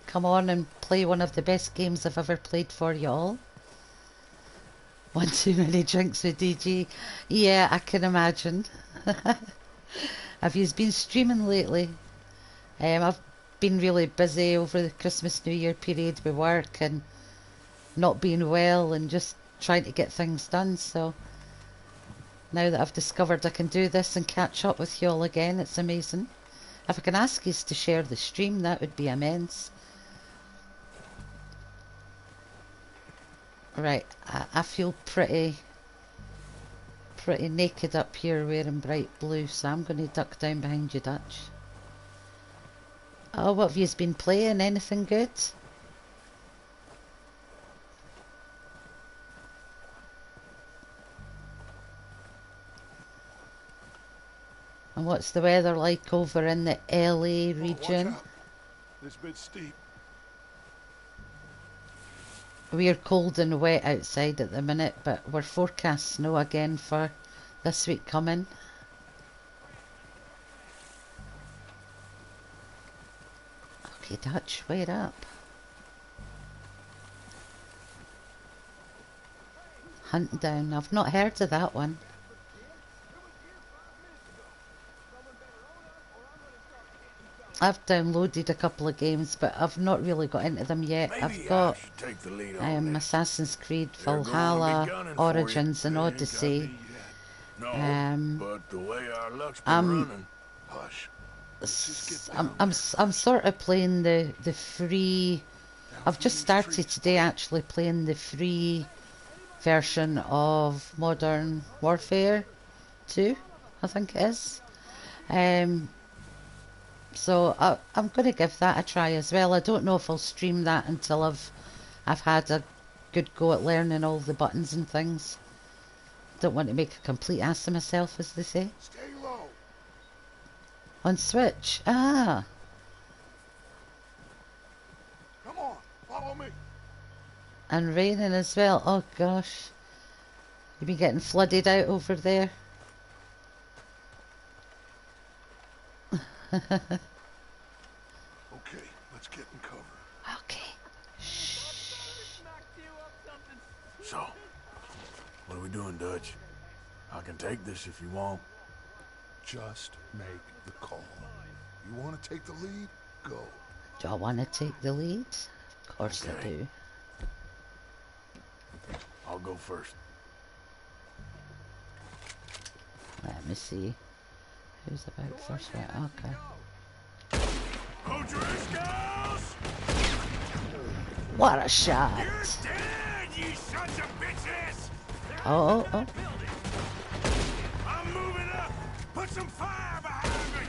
come on and play one of the best games I've ever played for y'all. One too many drinks with DG. Yeah, I can imagine. Have you been streaming lately? I've been really busy over the Christmas New Year period with work and not being well and just trying to get things done, so now that I've discovered I can do this and catch up with you all again, it's amazing. If I can ask you to share the stream, that would be immense. Right, I feel pretty naked up here wearing bright blue, so I'm going to duck down behind you, Dutch. Oh, what have you been playing? Anything good? And what's the weather like over in the LA region? Watch out. This bit's steep. We're cold and wet outside at the minute, but we're forecast snow again for this week coming. Okay, Dutch, wait up. Hunt down. I've not heard of that one. I've downloaded a couple of games, but I've not really got into them yet. I've got Take the lead on this. Assassin's Creed They're gonna be Valhalla, gunning for you. Origins, and They ain't got Odyssey. me yet. No, but the way our luck's been I'm running. Hush. I'm sort of playing the free. I've just started today actually playing the free version of Modern Warfare 2, I think it is. So I'm going to give that a try as well. I don't know if I'll stream that until I've had a good go at learning all the buttons and things. Don't want to make a complete ass of myself, as they say. Stay low. On Switch. Ah. Come on, follow me. And raining as well. Oh gosh. You've been getting flooded out over there. Okay, let's get in cover. Okay. So, what are we doing, Dutch? I can take this if you want. Just make the call. You want to take the lead? Go. Do I want to take the lead? Of course I do. I'll go first. Let me see. Who's about first? Right, okay. O'Driscolls! What a shot! You're dead, you sons of bitches! Oh, oh, I'm moving up! Put some fire behind me!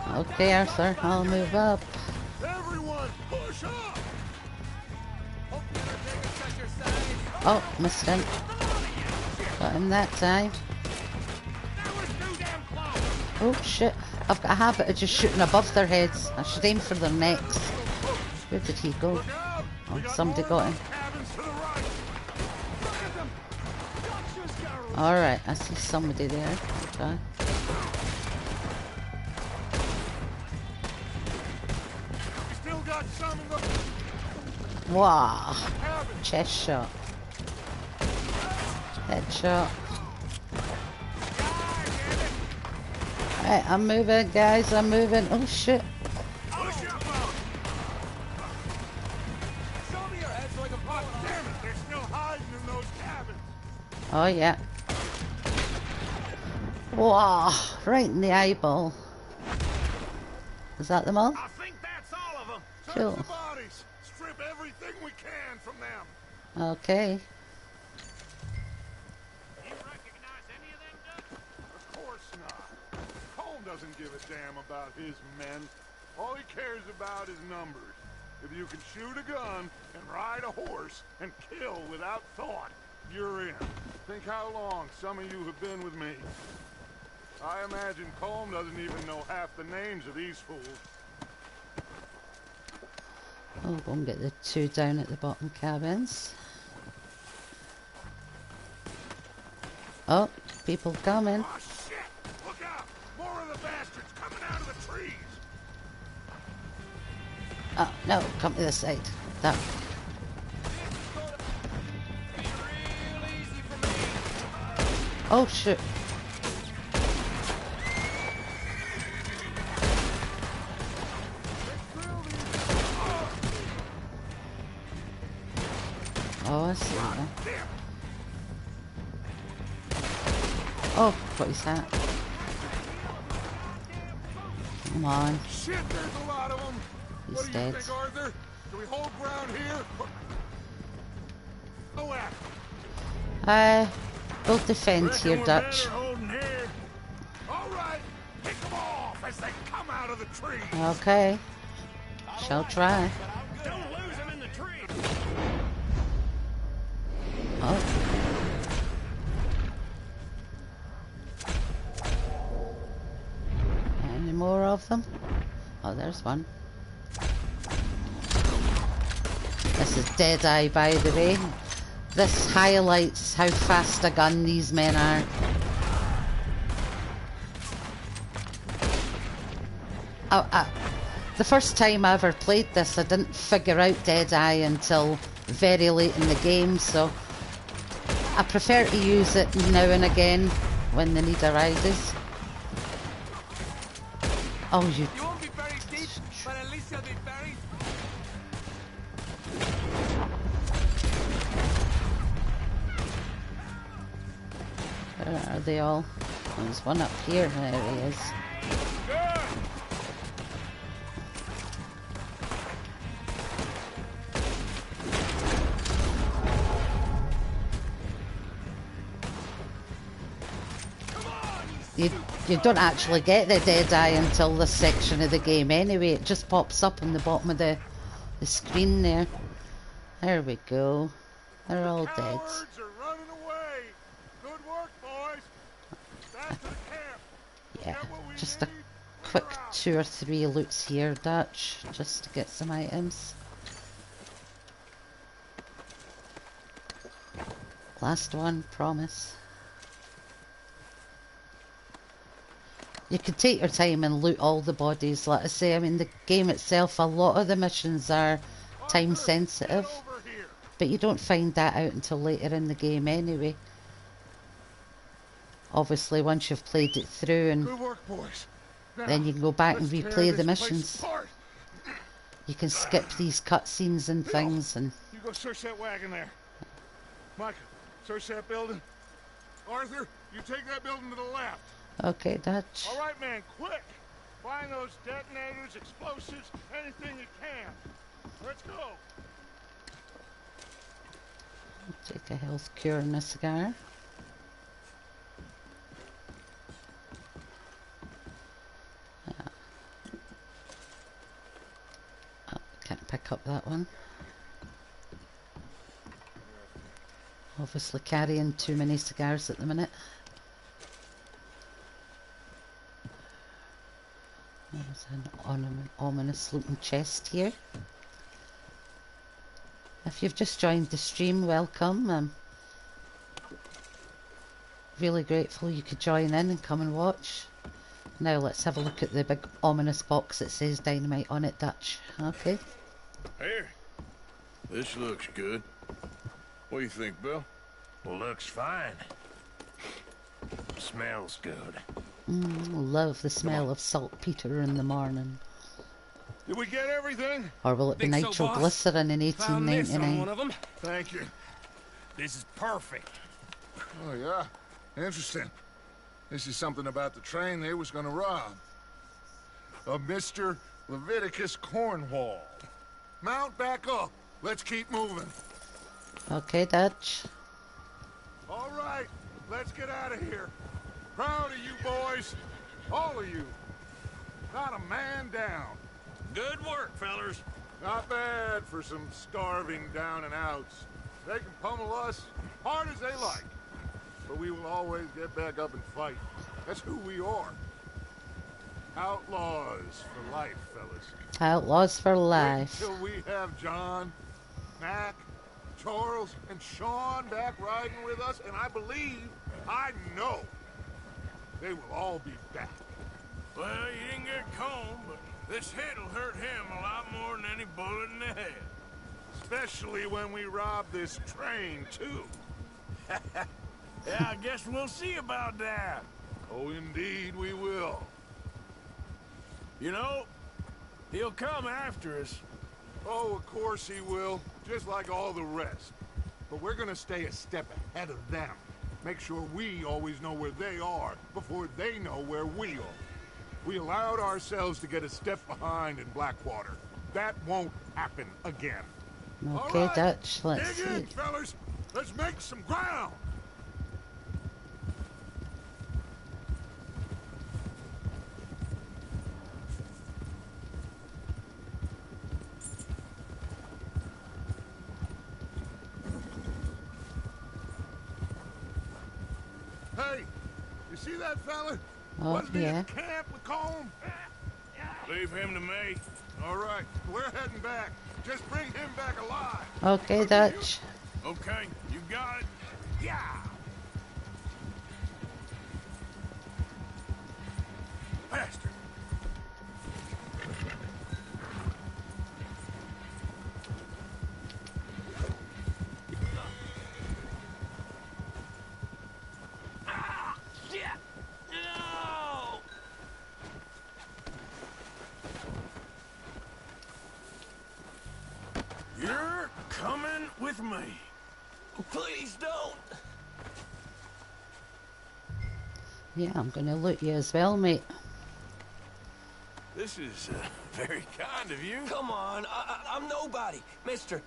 oh. Okay, Arthur, I'll move up. Everyone, push up! Oh, missed him. Got him that time. Oh shit, I've got a habit of just shooting above their heads. I should aim for their necks. Where did he go? Oh, somebody got him. Alright, I see somebody there. Okay. Still got some in the... Wow. Chest shot. Headshot. Alright, I'm moving, guys. I'm moving. Oh shit. Oh yeah. Wow. Right in the eyeball. Is that them all? I think that's all of them. Cool. Search the bodies. Strip everything we can from them. Okay. Of course not. Colm doesn't give a damn about his men. All he cares about is numbers. If you can shoot a gun and ride a horse and kill without thought, you're in. Think how long some of you have been with me. I imagine Colm doesn't even know half the names of these fools. Oh, go and get the two down at the bottom cabins. Oh, people coming. Oh, shit! Look out! More of the bastards coming out of the trees! Oh, no, come to this side. That. Oh, shit. Oh, I see that. Oh, got his hat. Come on. Shit, there's a lot of them! He's What do dead. you think, Arthur? Do we hold ground here? Go at We'll defend here, Dutch. All right, pick them off as they come out of the trees. Okay. Shall try. Don't lose them in the trees. Oh. Any more of them? Oh, there's one. This is Deadeye, by the way. This highlights how fast a gun these men are. The first time I ever played this, I didn't figure out Deadeye until very late in the game, so I prefer to use it now and again when the need arises. Oh, you won't be buried deep, but at least you'll be buried. Where are they all? There's one up here. There he is. You don't actually get the Deadeye until this section of the game anyway. It just pops up on the bottom of the screen there. There we go. They're all dead. Cowards are running away. Good work, boys. Back to the camp. Yeah, just a quick 2 or 3 loots here, Dutch, just to get some items. Last one, promise. You can take your time and loot all the bodies, like I say. I mean, the game itself, a lot of the missions are time sensitive, but you don't find that out until later in the game anyway. Obviously, once you've played it through, and Good work, boys. Now, then you can go back and let's tear replay the this place missions. apart. You can skip these cutscenes and things, and You go search that wagon there. Micah, search that building. Arthur, you take that building to the left. okay, Dutch. All right, man, quick. Find those detonators, explosives, anything you can. Let's go. Take a health cure and a cigar. Oh, can't pick up that one. Obviously carrying too many cigars at the minute. There's an ominous looking chest here. If you've just joined the stream, welcome. I'm really grateful you could join in and come and watch. Now let's have a look at the big ominous box that says dynamite on it, Dutch. Okay. Here. This looks good. What do you think, Bill? Looks fine. Smells good. Love the smell of saltpeter in the morning. Did we get everything? Or will it be nitroglycerin in Found this on 1899? one of them. Thank you. This is perfect. Oh, yeah? Interesting. This is something about the train they was gonna rob. Of Mr. Leviticus Cornwall. Mount back up. Let's keep moving. Okay, Dutch. All right, let's get out of here. Proud of you boys. All of you. Not a man down. Good work, fellers. Not bad for some starving down and outs. They can pummel us hard as they like. But we will always get back up and fight. That's who we are. Outlaws for life, fellas. Outlaws for life. Wait till we have John, Mac, Charles, and Sean back riding with us, and I believe, I know, they will all be back. Well, you didn't get Combe, but this hit'll hurt him a lot more than any bullet in the head. Especially when we rob this train, too. Yeah, I guess we'll see about that. Oh, indeed we will. You know, he'll come after us. Oh, of course he will, just like all the rest. But we're gonna stay a step ahead of them. Make sure we always know where they are before they know where we are. We allowed ourselves to get a step behind in Blackwater. That won't happen again. Okay, all right, Dutch, let's dig in, see. fellas. Let's make some ground. Hey, you see that fella? Oh, Wasn't he yeah. at camp with Combe? Leave him to me. All right, we're heading back. Just bring him back alive. Okay, Dutch. Okay, you got it. Yeah. Faster. No! You're coming with me. Please don't. Yeah, I'm gonna loot you as well, mate. This is very kind of you. Come on, I'm nobody, mister.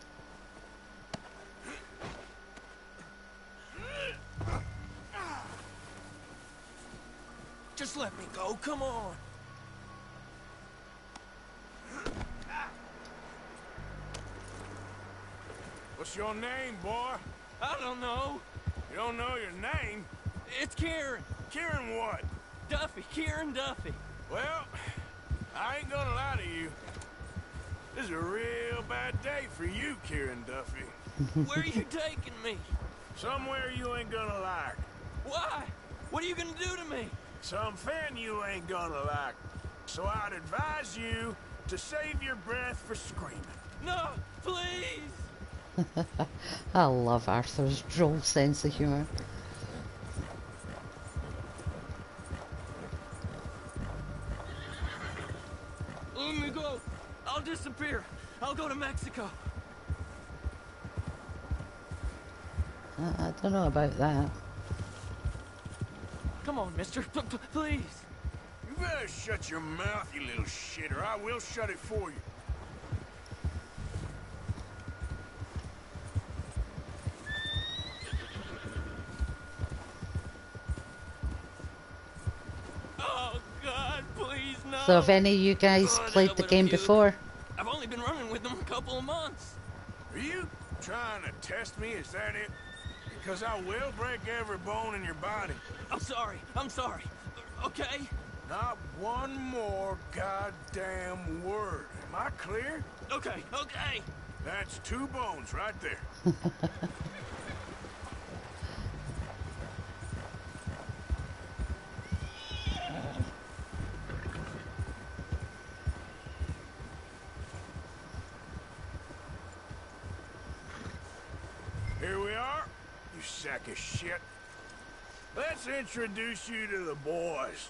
Just let me go, come on. What's your name, boy? I don't know. You don't know your name? It's Kieran. Kieran what? Duffy. Kieran Duffy. Well, I ain't gonna lie to you. This is a real bad day for you, Kieran Duffy. Where are you taking me? Somewhere you ain't gonna like. Why? What are you gonna do to me? Something you ain't gonna like. So I'd advise you to save your breath for screaming. No, please. I love Arthur's droll sense of humour. Let me go. I'll disappear. I'll go to Mexico. I don't know about that. Come on, mister. Please. You better shut your mouth, you little shit, or I will shut it for you. Oh, God, please, no. So have any of you guys played the game before? I've only been running with them a couple of months. Are you trying to test me? Is that it? Because I will break every bone in your body. I'm sorry. Okay? Not one more goddamn word. Am I clear? Okay. That's 2 bones right there. Here we are, you sack of shit. Let's introduce you to the boys.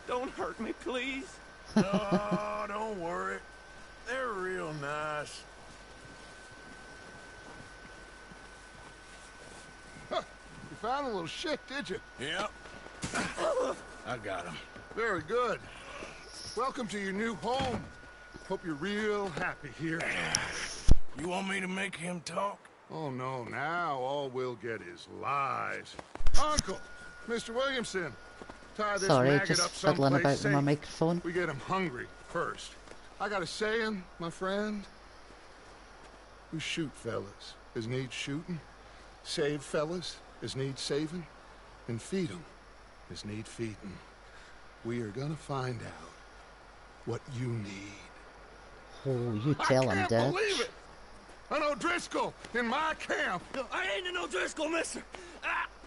Don't hurt me, please. Oh, don't worry. They're real nice. Huh. You found a little shit, did you? Yep. I got him. Very good. Welcome to your new home. Hope you're real happy here. You want me to make him talk? Oh, no, now all we'll get is lies. Uncle, Mr. Williamson, tie this Sorry, maggot just up fiddling someplace about with my safe. microphone. We get him hungry first. I got a saying, my friend. We shoot fellas as need shooting, save fellas as need saving, and feed them as need feeding. We are gonna find out what you need. Oh, you tell him, I Dad. can't believe it! An O'Driscoll in my camp! I ain't an O'Driscoll, mister.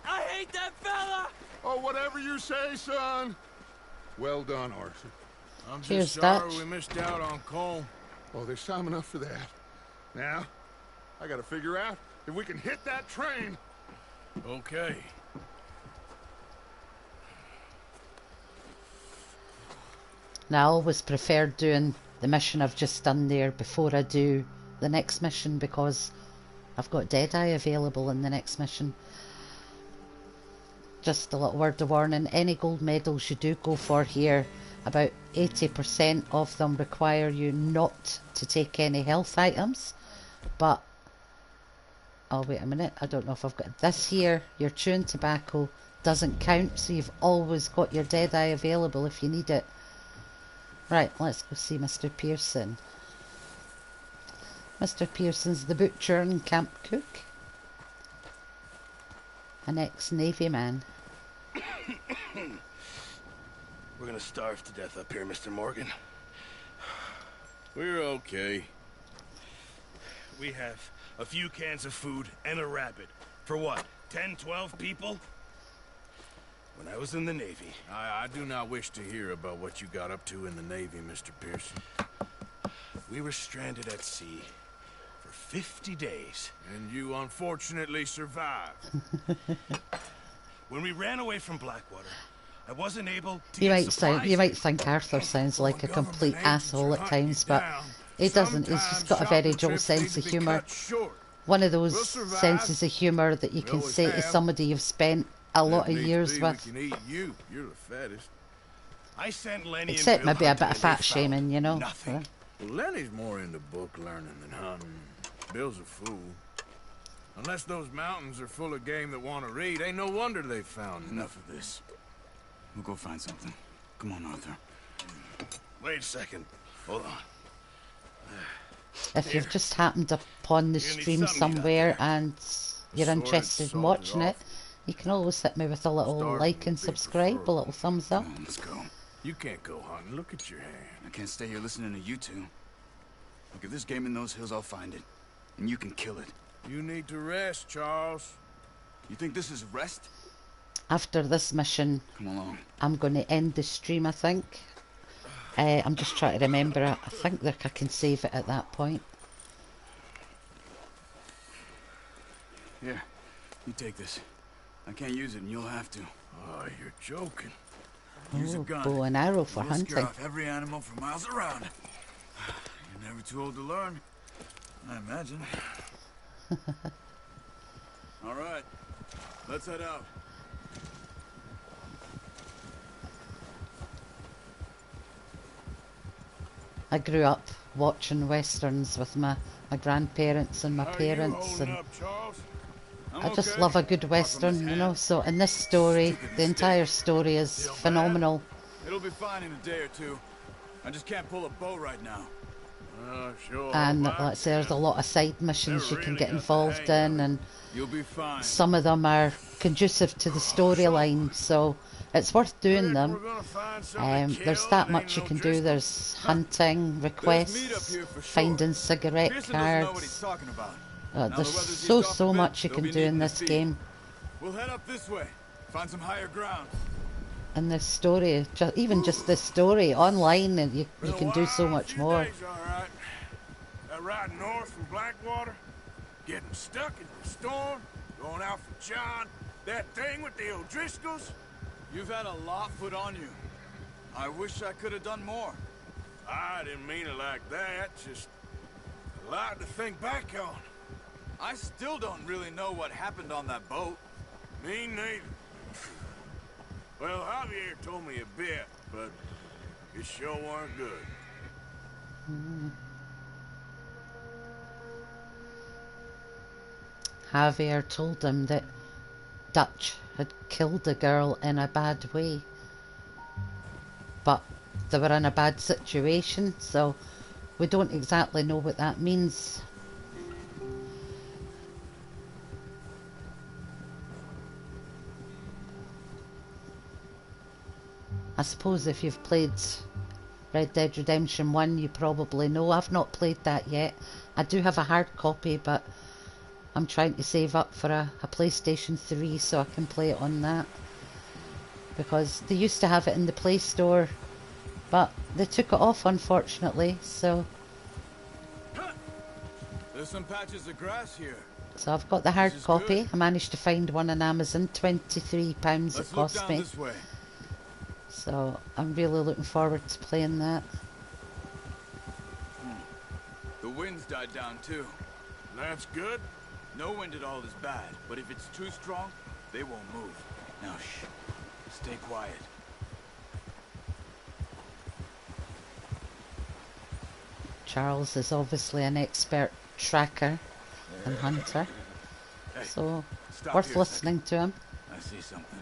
I hate that fella. Oh, whatever you say, son. Well done, Arthur. I'm just Cheers, sorry Dutch. we missed out on Cole. Oh, there's time enough for that. Now, I gotta figure out if we can hit that train. Okay. Now, I always prefer doing the mission I've just done there before I do the next mission because I've got Deadeye available in the next mission. Just a little word of warning, any gold medals you do go for here, about 80% of them require you not to take any health items. But, oh wait a minute, I don't know if I've got this here. Your chewing tobacco doesn't count, so you've always got your Deadeye available if you need it. Right, let's go see Mr. Pearson. Mr. Pearson's the butcher and camp cook. An ex-Navy man. We're gonna starve to death up here, Mr. Morgan. We're okay. We have a few cans of food and a rabbit. For what, 10, 12 people? When I was in the Navy... I do not wish to hear about what you got up to in the Navy, Mr. Pearson. We were stranded at sea for 50 days. And you unfortunately survived. When we ran away from Blackwater, I wasn't able to You get might supplies. think Arthur sounds like a complete asshole at times, but he doesn't. He's just got a very dull sense of humour. One of those senses of humour that you can say to somebody you've spent a lot of years with. We can eat you. You're the fattest. I sent Lenny Except and Bill maybe a bit hunting of and fat they shaming, found you know. nothing. Well, Lenny's more into book learning than hunting. Bill's a fool. Unless those mountains are full of game that want to read, ain't no wonder they found Enough of this. We'll go find something. Come on, Arthur. Wait a second. Hold on. If you've just happened upon the stream somewhere and you're interested in watching it, you can always hit me with a little like and subscribe, a little thumbs up. Let's go. You can't go hunting. Look at your hand. I can't stay here listening to you two. Look, if there's game in those hills, I'll find it. And you can kill it. You need to rest, Charles. You think this is rest? After this mission, Come along. I'm going to end the stream, I think. I'm just trying to remember. I think that I can save it at that point. Here, you take this. I can't use it, and you'll have to. Oh, you're joking. Use a Oh, gun. bow and arrow for We'll hunting. scare off every animal for miles around. You're never too old to learn, I imagine. All right. Let's head out. I grew up watching westerns with my grandparents and my How are you parents, holding and up, Charles? I just love a good western, you know. So in this story, the entire story is phenomenal. It'll be fine in a day or two. I just can't pull a bow right now. Sure. And let's say there's a lot of side missions you can get involved in, and You'll be fine. some of them are conducive to the storyline, so it's worth doing them. There's that much you can do. There's hunting, requests, finding cigarette cards. There's so much you can do in this game. We'll head up this way. Find some higher ground. And this story, even just this story online, and you can do so much more. That ride north from Blackwater, getting stuck in the storm, going out for John, that thing with the O'Driscolls. You've had a lot put on you. I wish I could have done more. I didn't mean it like that, just a lot to think back on. I still don't really know what happened on that boat. Me neither. Well, Javier told me a bit, but it sure weren't good. Javier told him that Dutch had killed a girl in a bad way, but they were in a bad situation, so we don't exactly know what that means. I suppose if you've played Red Dead Redemption 1, you probably know. I've not played that yet. I do have a hard copy, but I'm trying to save up for a PlayStation 3 so I can play it on that. Because they used to have it in the Play Store, but they took it off, unfortunately, so... There's some patches of grass here. So I've got the hard copy. Good. I managed to find one on Amazon, £23 it cost me. This way. So I'm really looking forward to playing that. The wind's died down too. That's good. No wind at all is bad, but if it's too strong, they won't move. Now shh. Stay quiet. Charles is obviously an expert tracker and hunter. Hey, so worth listening to him. I see something.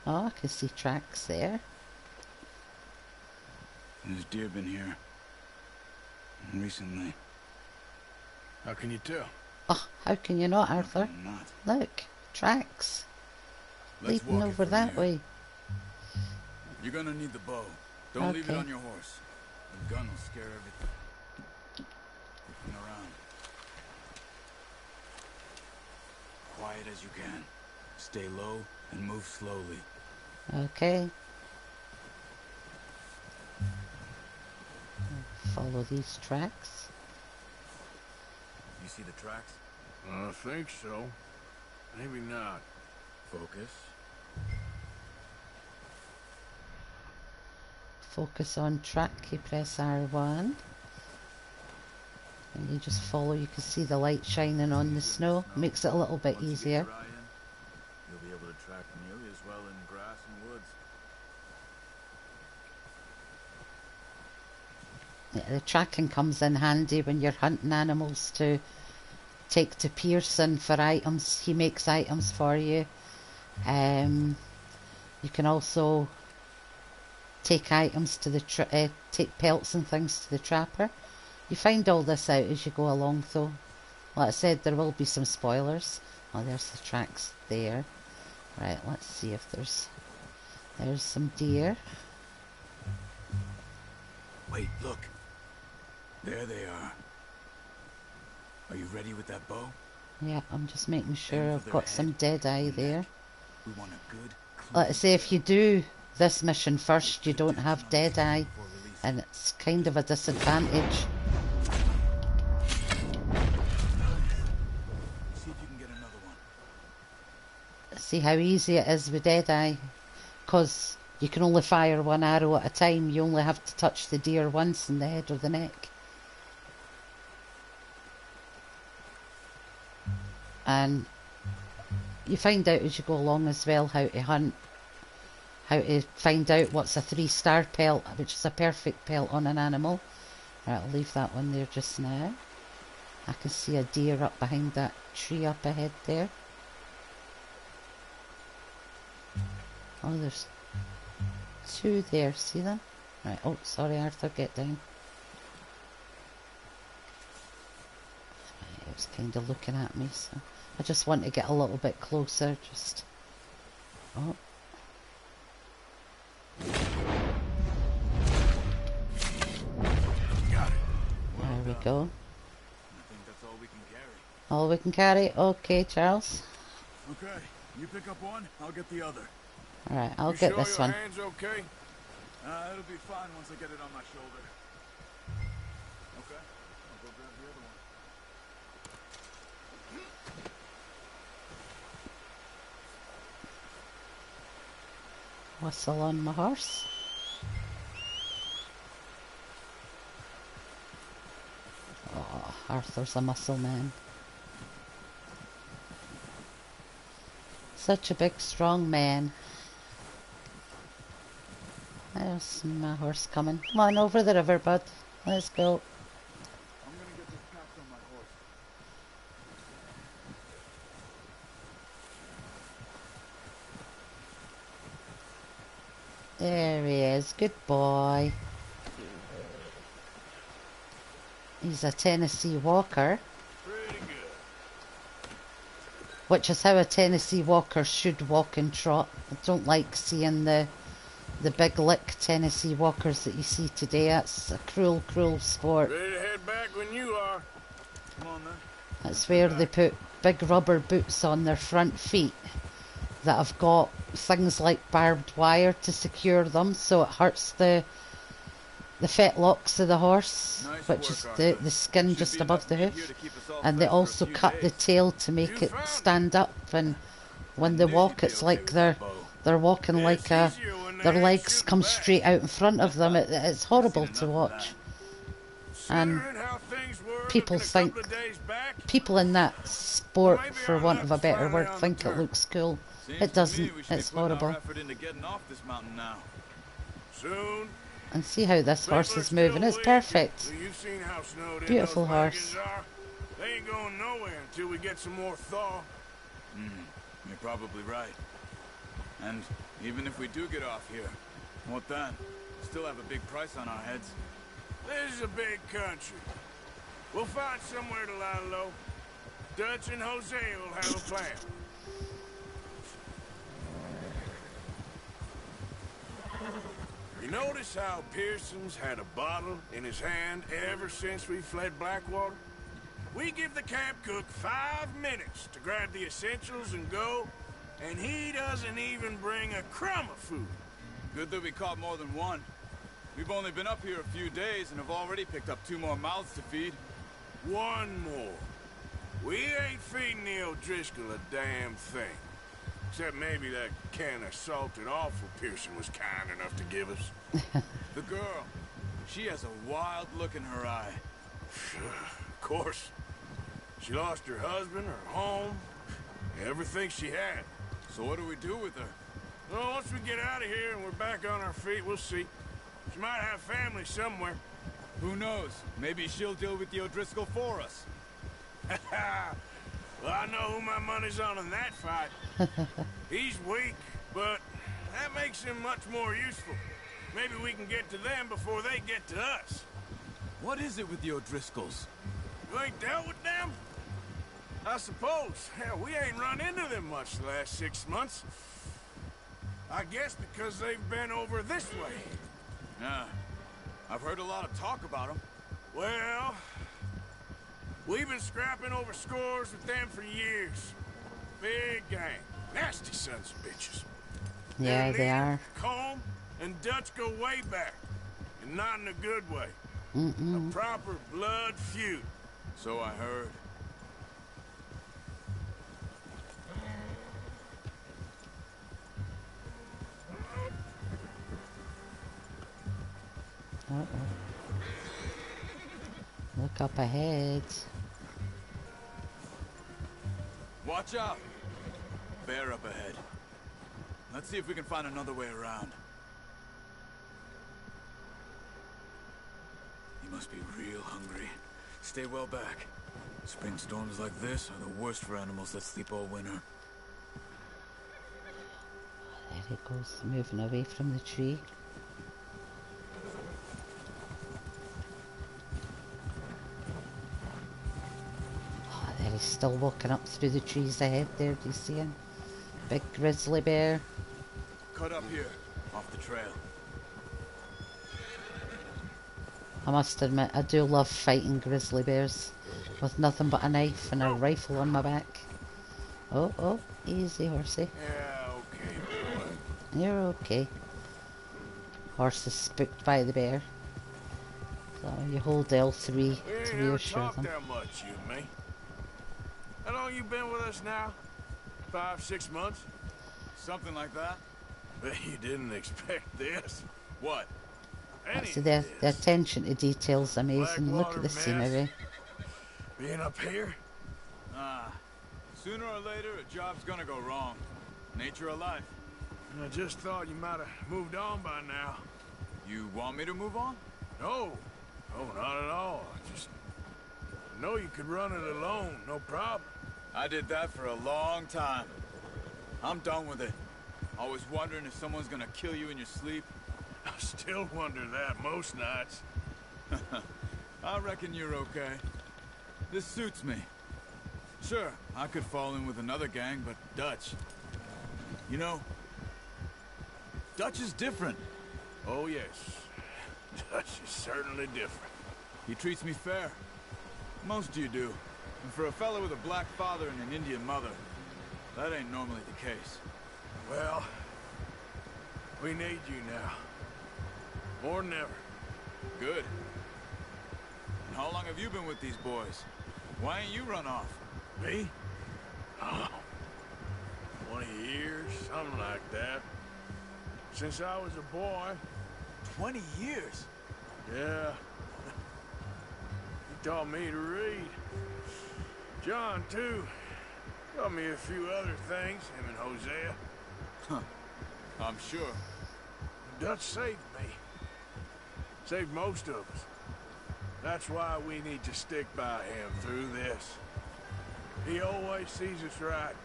Oh, I can see tracks there. There's deer been here recently. How can you tell? Oh, how can you not, Arthur? Look, tracks. Leading over that way. You're gonna need the bow. Don't leave it on your horse. The gun will scare everything around. Quiet as you can. Stay low and move slowly. Okay. Follow these tracks. You see the tracks? I think so. Maybe not. Focus. Focus on track, you press R1. And you just follow, you can see the light shining on the snow. Makes it a little bit easier. You'll be able to track nearly as well in grass and woods. Yeah, the tracking comes in handy when you're hunting animals to take to Pearson for items. He makes items for you. You can also take items to the take pelts and things to the trapper. You find all this out as you go along, though. Like I said, there will be some spoilers. Oh, there's the tracks there. Right, let's see if there's some deer. Wait, look. There they are. Are you ready with that bow? Yeah, I'm just making sure I've got some dead eye there. We want a good, like I say, if you do this mission first, you don't have dead eye, and it's kind of a disadvantage. See if you can get another one. See how easy it is with dead eye, because you can only fire one arrow at a time. You only have to touch the deer once in the head or the neck. And you find out as you go along as well how to hunt, how to find out what's a 3-star pelt, which is a perfect pelt on an animal. Right, I'll leave that one there just now. I can see a deer up behind that tree up ahead there. Oh, there's 2 there, see them? Right, oh, sorry Arthur, get down. Right, it was kind of looking at me, so I just want to get a little bit closer, just... Oh. Got it. There we go. I think that's all we can carry. All we can carry? Okay, Charles. Okay, you pick up one, I'll get the other. Alright, I'll get this one. Hands okay? It'll be fine once I get it on my shoulder. Okay, I'll go grab the other one. Whistle on my horse. Oh, Arthur's a muscle man. Such a big, strong man. There's my horse coming. Come on over the river, bud. Let's go. I'm gonna get this packed on my horse. There he is. Good boy. He's a Tennessee Walker. Pretty good. Which is how a Tennessee Walker should walk and trot. I don't like seeing the big lick Tennessee Walkers that you see today. That's a cruel, cruel sport. Ready to head back when you are. Come on then. That's where they put big rubber boots on their front feet that have got things like barbed wire to secure them, so it hurts the fetlocks of the horse, Nice which work, is the skin Should just be above the enough meat hoof. here to keep us all And they fed for a also few cut the days. tail to make it stand up, and when they walk it's like they're walking like their legs come straight out in front of them. It's horrible to watch. And people think, people in that sport, for want of a better word, think it looks cool. It doesn't. It's horrible. Soon. And see how this horse is moving. It's perfect. You've seen how snowed in Beautiful those horse. wagons are. They ain't going nowhere until we get some more thaw. You're probably right. And even if we do get off here, what then? Still have a big price on our heads. This is a big country. We'll find somewhere to lie low. Dutch and Jose will have a plan. You notice how Pearson's had a bottle in his hand ever since we fled Blackwater? We give the camp cook 5 minutes to grab the essentials and go, and he doesn't even bring a crumb of food. Good that we caught more than one. We've only been up here a few days and have already picked up 2 more mouths to feed. 1 more. We ain't feeding the O'Driscoll a damn thing. Except maybe that can of salted offal Pearson was kind enough to give us. The girl, she has a wild look in her eye. Of course. She lost her husband, her home, everything she had. So what do we do with her? Well, once we get out of here and we're back on our feet, we'll see. She might have family somewhere. Who knows? Maybe she'll deal with the O'Driscoll for us. Well, I know who my money's on in that fight. He's weak, but that makes him much more useful. Maybe we can get to them before they get to us. What is it with the O'Driscolls? You ain't dealt with them? I suppose. Hell, we ain't run into them much the last 6 months. I guess because they've been over this way. Yeah, I've heard a lot of talk about them. Well, we've been scrapping over scores with them for years. Big gang. Nasty sons of bitches. Yeah, they are. Combe and Dutch go way back. And not in a good way. A proper blood feud. So I heard. Uh-oh. Look up ahead. Watch out! Bear up ahead. Let's see if we can find another way around. You must be real hungry. Stay well back. Spring storms like this are the worst for animals that sleep all winter. There it goes, moving away from the tree. Oh, there he's still walking up through the trees ahead there, do you see him? Big grizzly bear. Cut up here, off the trail. I must admit, I do love fighting grizzly bears with nothing but a knife and a rifle on my back. Oh, oh, easy, horsey. Yeah, okay, boy. You're okay. Horse is spooked by the bear. So you hold L3 We to ain't ever reassure talked them. that much, you and me. How long you been with us now? 5, 6 months? Something like that. Bet you didn't expect this. What? See, the attention to detail is amazing. Look at the scenery. Being up here? Sooner or later, a job's gonna go wrong. Nature of life. I just thought you might have moved on by now. You want me to move on? No. No, not at all. I just know you could run it alone, no problem. I did that for a long time. I'm done with it. Always wondering if someone's gonna kill you in your sleep. I still wonder that most nights. I reckon you're okay. This suits me. Sure, I could fall in with another gang, but Dutch... You know, Dutch is different. Oh, yes. Dutch is certainly different. He treats me fair. Most of you do. And for a fellow with a black father and an Indian mother, that ain't normally the case. Well, we need you now. More than ever. Good. And how long have you been with these boys? Why ain't you run off? Me? Oh, 20 years, something like that. Since I was a boy. 20 years? Yeah. He taught me to read. John, too. Taught me a few other things, him and Hosea. Huh. I'm sure. Dutch saved me. Saved most of us. That's why we need to stick by him through this. He always sees us right.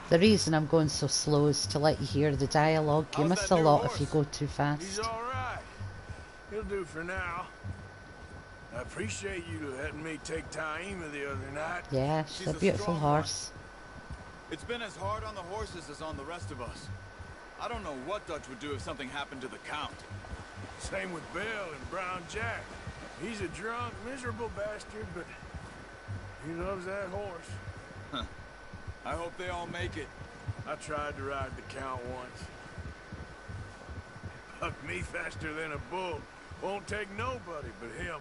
The reason I'm going so slow is to let you hear the dialogue. You miss a lot if you go too fast. He's all right. He'll do for now. I appreciate you letting me take Taima the other night. Yeah, she's a beautiful horse. It's been as hard on the horses as on the rest of us. I don't know what Dutch would do if something happened to the Count. Same with Bill and Brown Jack. He's a drunk, miserable bastard, but he loves that horse. Huh. I hope they all make it. I tried to ride the Count once. Bucked me faster than a bull. Won't take nobody but him.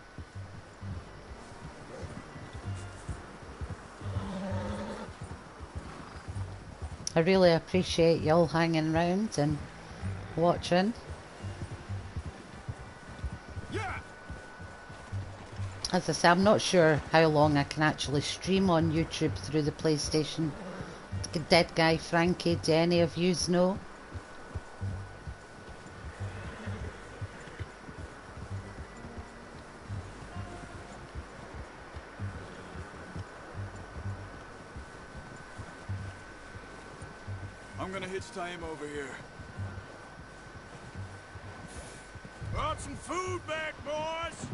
I really appreciate y'all hanging around and watching. Yeah. As I say, I'm not sure how long I can actually stream on YouTube through the PlayStation. Dead Guy Frankie, do any of yous know? I'm gonna hitch Taima over here. Brought some food back, boys!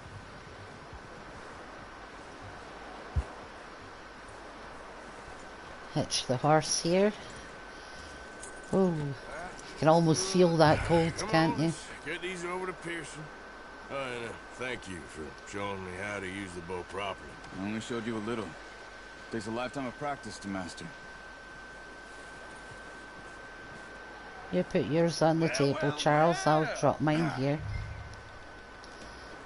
Hitch the horse here. Oh, you can almost feel that cold, can't you? Get these over to Pearson. Oh, and thank you for showing me how to use the bow properly. I only showed you a little. Takes a lifetime of practice to master. You put yours on the table, Charles. I'll drop mine here.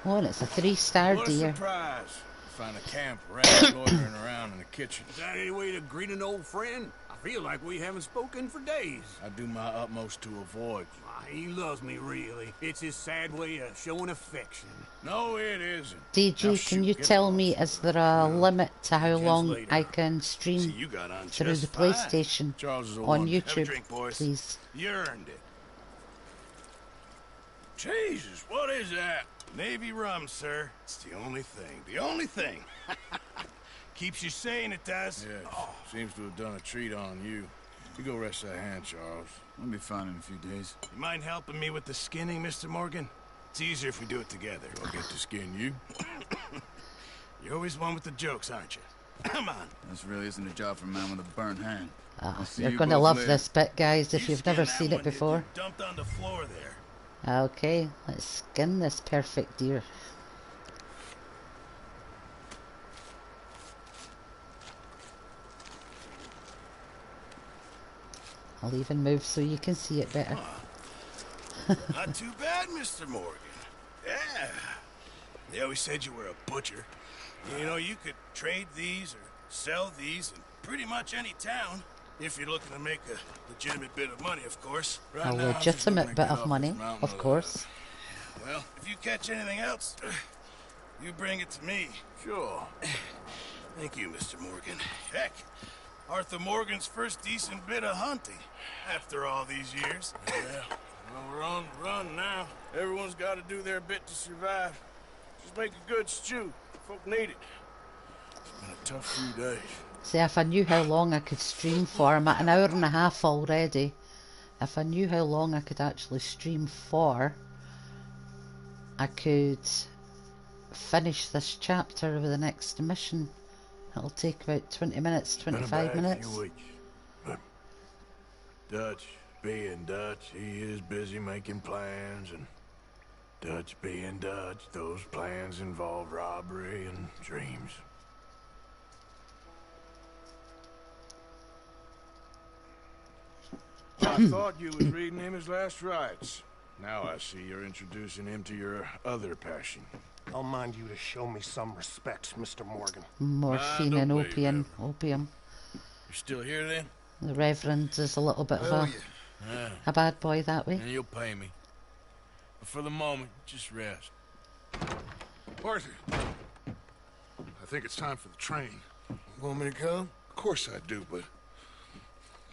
Oh, and it's a 3-star What a deer. surprise. Find a camp rat loitering around in the kitchen. Is that any way to greet an old friend? I feel like we haven't spoken for days. I do my utmost to avoid you. He loves me, really. It's his sad way of showing affection. No, it isn't. DG, can you tell me, is there a limit to how long I can stream You got on through the just fine. PlayStation Charles is a on wonder. Have a YouTube, drink, boys. please? You earned it. Jesus, what is that? Navy rum, sir. It's the only thing. The only thing. Keeps you sane, it does. Yeah, seems to have done a treat on you. You go rest that hand, Charles. I'll be fine in a few days. You mind helping me with the skinning, Mr. Morgan? It's easier if we do it together. I'll get to skin you. You're always one with the jokes, aren't you? Come on. This really isn't a job for a man with a burnt hand. You're going to love this bit, guys, if you've never seen it before. Dumped on the floor there. Okay, let's skin this perfect deer. I'll even move so you can see it better. Not too bad, Mr. Morgan. Yeah. They always said you were a butcher. You know, you could trade these or sell these in pretty much any town. If you're looking to make a legitimate bit of money, of course. A legitimate bit of money, of course. Well, if you catch anything else, you bring it to me. Sure. Thank you, Mr. Morgan. Heck, Arthur Morgan's first decent bit of hunting after all these years. Yeah. Well, we're on the run now. Everyone's got to do their bit to survive. Just make a good stew. Folk need it. It's been a tough few days. See, if I knew how long I could stream for, I'm at an hour and a half already. If I knew how long I could actually stream for, I could finish this chapter of the next mission. It'll take about 20 minutes, 25 minutes. Few weeks. But Dutch being Dutch, he is busy making plans, and Dutch being Dutch, those plans involve robbery and dreams. I thought you was reading him his last rites. Now I see you're introducing him to your other passion. I'll mind you to show me some respect, Mr. Morgan. Morphine and opium. You're still here then? The Reverend is a little bit of a bad boy that way. And you'll pay me. But for the moment, just rest. Arthur, I think it's time for the train. Want me to come? Of course I do, but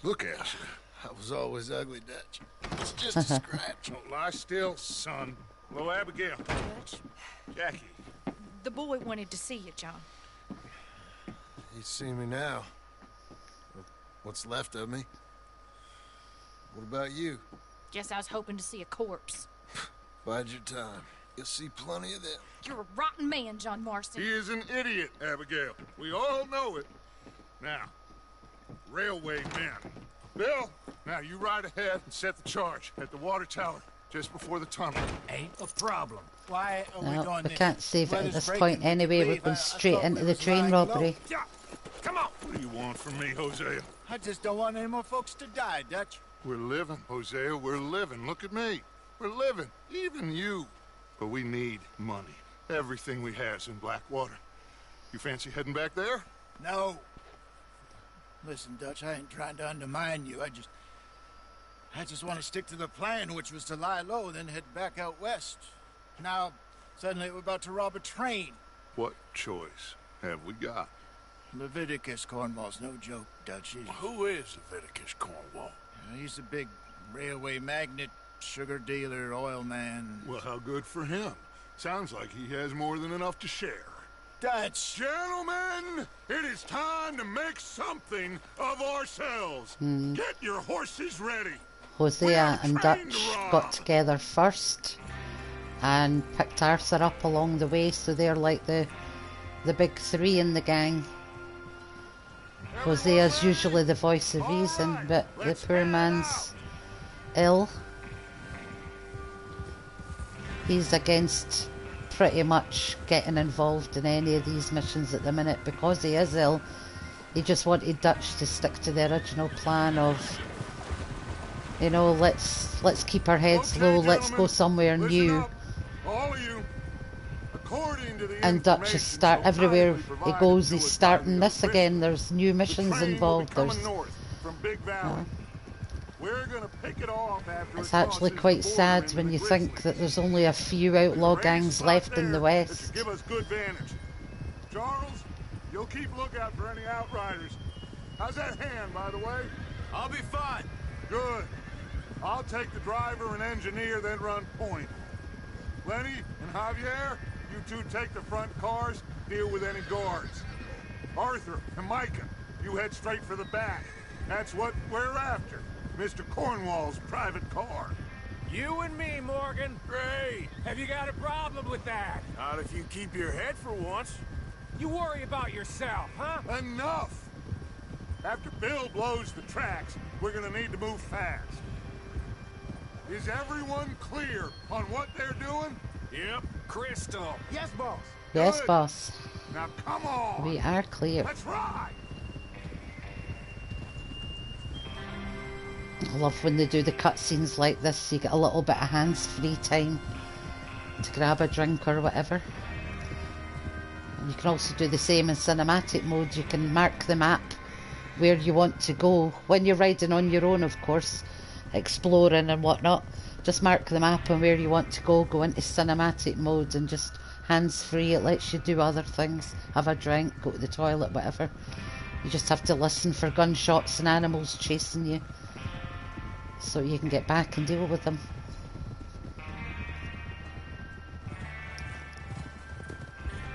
look at you. I was always ugly, Dutch. It's just a scratch. Don't lie still, son. Hello, Abigail. Jackie. The boy wanted to see you, John. He's seen me now. What's left of me? What about you? Guess I was hoping to see a corpse. Bide your time. You'll see plenty of them. You're a rotten man, John Marston. He is an idiot, Abigail. We all know it. Now, railway men. Bill, now you ride ahead and set the charge at the water tower just before the tunnel. Ain't a problem. Why are we No, doing we this? can't save it at Weather's this breaking. point anyway. We're going straight into the train robbery. Yeah. Come on. What do you want from me, Hosea? I just don't want any more folks to die, Dutch. We're living, Hosea. We're living. Look at me. We're living. Even you. But we need money. Everything we have's in Blackwater. You fancy heading back there? No. Listen, Dutch, I ain't trying to undermine you. I just want to stick to the plan, which was to lie low, then head back out west. Now, suddenly we're about to rob a train. What choice have we got? Leviticus Cornwall's no joke, Dutch. Who is Leviticus Cornwall? He's a big railway magnate, sugar dealer, oil man. Well, how good for him. Sounds like he has more than enough to share. Dutch! Gentlemen, it is time to make something of ourselves. Get your horses ready. Hosea and Dutch got together first and picked Arthur up along the way, so they're like the big three in the gang. Hosea's usually the voice of reason, but the poor man's ill. He's against pretty much getting involved in any of these missions at the minute because he is ill. He just wanted Dutch to stick to the original plan of, you know, let's keep our heads low, let's go somewhere new. All of you, according to the And Dutch is everywhere he goes, he's starting this again. There's new missions involved. There's from Big Valley. We're gonna pick it off after It's it actually crosses quite the border sad into when the you Grizzlies. think that there's only a few outlaw gangs left in the That should West. give us good vantage. Charles, you'll keep lookout for any outriders. How's that hand, by the way? I'll be fine. Good. I'll take the driver and engineer, then run point. Lenny and Javier, you two take the front cars, deal with any guards. Arthur and Micah, you head straight for the back. That's what we're after. Mr. Cornwall's private car. You and me, Morgan. Great. Have you got a problem with that? Not if you keep your head for once. You worry about yourself, huh? Enough! After Bill blows the tracks, we're gonna need to move fast. Is everyone clear on what they're doing? Yep. Crystal. Yes, boss. Yes, Good. boss. Now come on! We are clear. Let's ride! I love when they do the cutscenes like this. You get a little bit of hands-free time to grab a drink or whatever. And you can also do the same in cinematic mode. You can mark the map where you want to go when you're riding on your own, of course, exploring and whatnot. Just mark the map and where you want to go into cinematic mode, and just hands-free. It lets you do other things, have a drink, go to the toilet, whatever. You just have to listen for gunshots and animals chasing you, so you can get back and deal with them.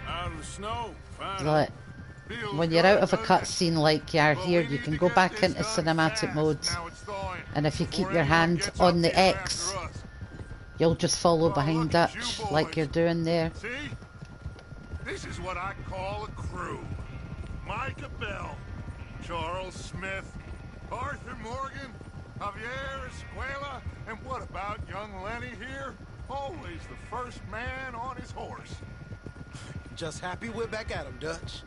Out of the snow. Fine. Like, when you're out of a cutscene like you are here, you can go back into cinematic mode, and if you keep your hand on the X, you'll just follow behind Dutch like you're doing there. See? This is what I call a crew. Micah Bell, Charles Smith, Arthur Morgan, Javier Escuela, and what about young Lenny here? Always the first man on his horse. Just happy we're back at him, Dutch.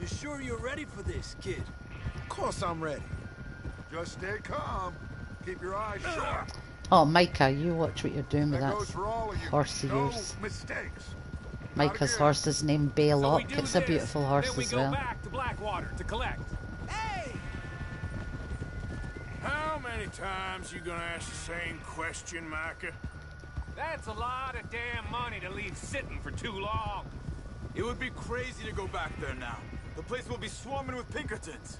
You sure you're ready for this, kid? Of course I'm ready. Just stay calm. Keep your eyes sharp. Oh, Micah, you watch what you're doing with That that goes for all of you. horse of No yours. mistakes. Micah's horse is named Baylock. So we It's do a this, beautiful horse then we as go well. back to Blackwater to collect. Hey! How many times you gonna ask the same question, Micah? That's a lot of damn money to leave sitting for too long. It would be crazy to go back there now. The place will be swarming with Pinkertons.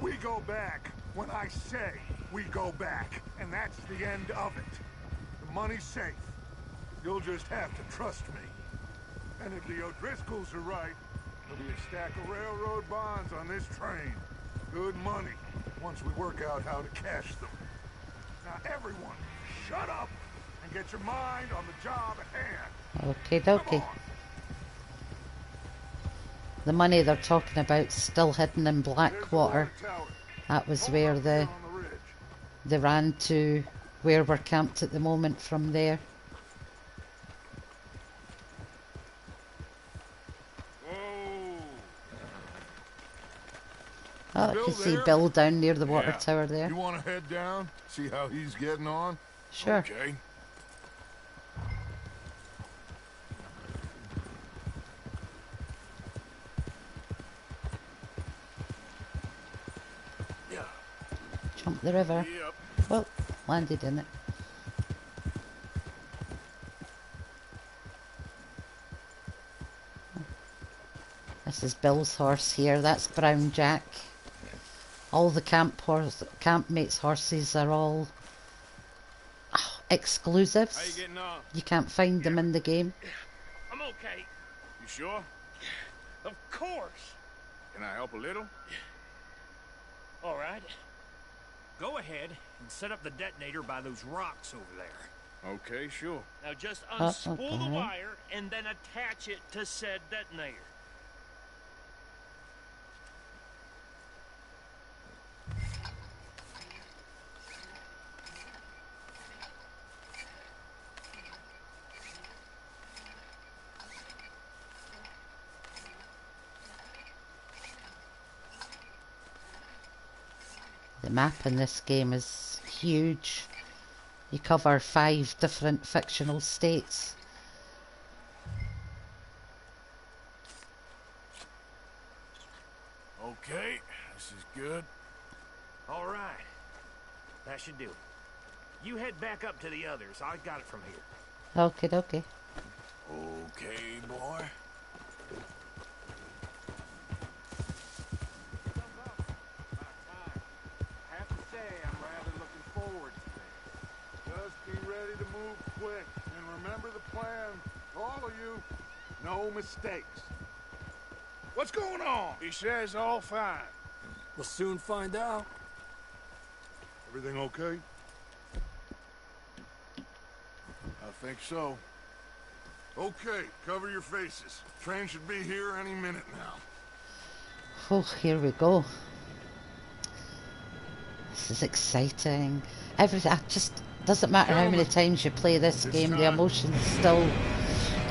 We go back when I say we go back, and that's the end of it. The money's safe. You'll just have to trust me. And if the O'Driscolls are right, there'll be a stack of railroad bonds on this train. Good money, once we work out how to cash them. Now everyone, shut up and get your mind on the job at hand. Okay, dokie. The money they're talking about still hidden in Blackwater. That was where they ran to, where we're camped at the moment from there. Oh, I can see Bill down near the water tower there. You want to head down, see how he's getting on? Sure. Okay. Jump the river. Yep. Well, landed in it. This is Bill's horse here. That's Brown Jack. All the campmates' horses are all exclusives. How you getting on? You can't find them in the game. I'm okay. You sure? Of course. Can I help a little? All right. Go ahead and set up the detonator by those rocks over there. Okay, sure. Now just unspool the okay. wire and then attach it to said detonator. The map in this game is huge. You cover 5 different fictional states. Okay, this is good. All right. That should do it. You head back up to the others. I got it from here. Okay, okay. Okay, boy. I have to say, I'm rather looking forward to this. Just be ready to move quick, and remember the plan. All of you, no mistakes. What's going on? He says all fine. We'll soon find out. Everything okay? I think so. Okay, cover your faces. Train should be here any minute now. Oh, here we go. This is exciting. Just doesn't matter how many times you play this game, the emotions still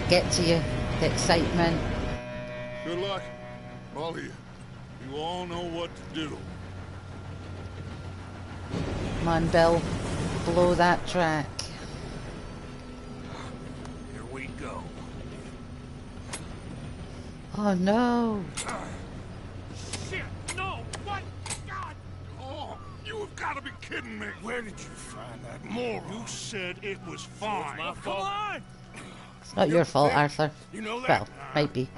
get to you. The excitement. Good luck, all of you. You all know what to do. Come on, Bill. Blow that track. Here we go. Oh no. Shit, no! What? God! Oh, you have got to be kidding me. Where did you find that moron? You said it was fine. My fault. Come on! It's not your fault, Arthur. You know that? Well, might be.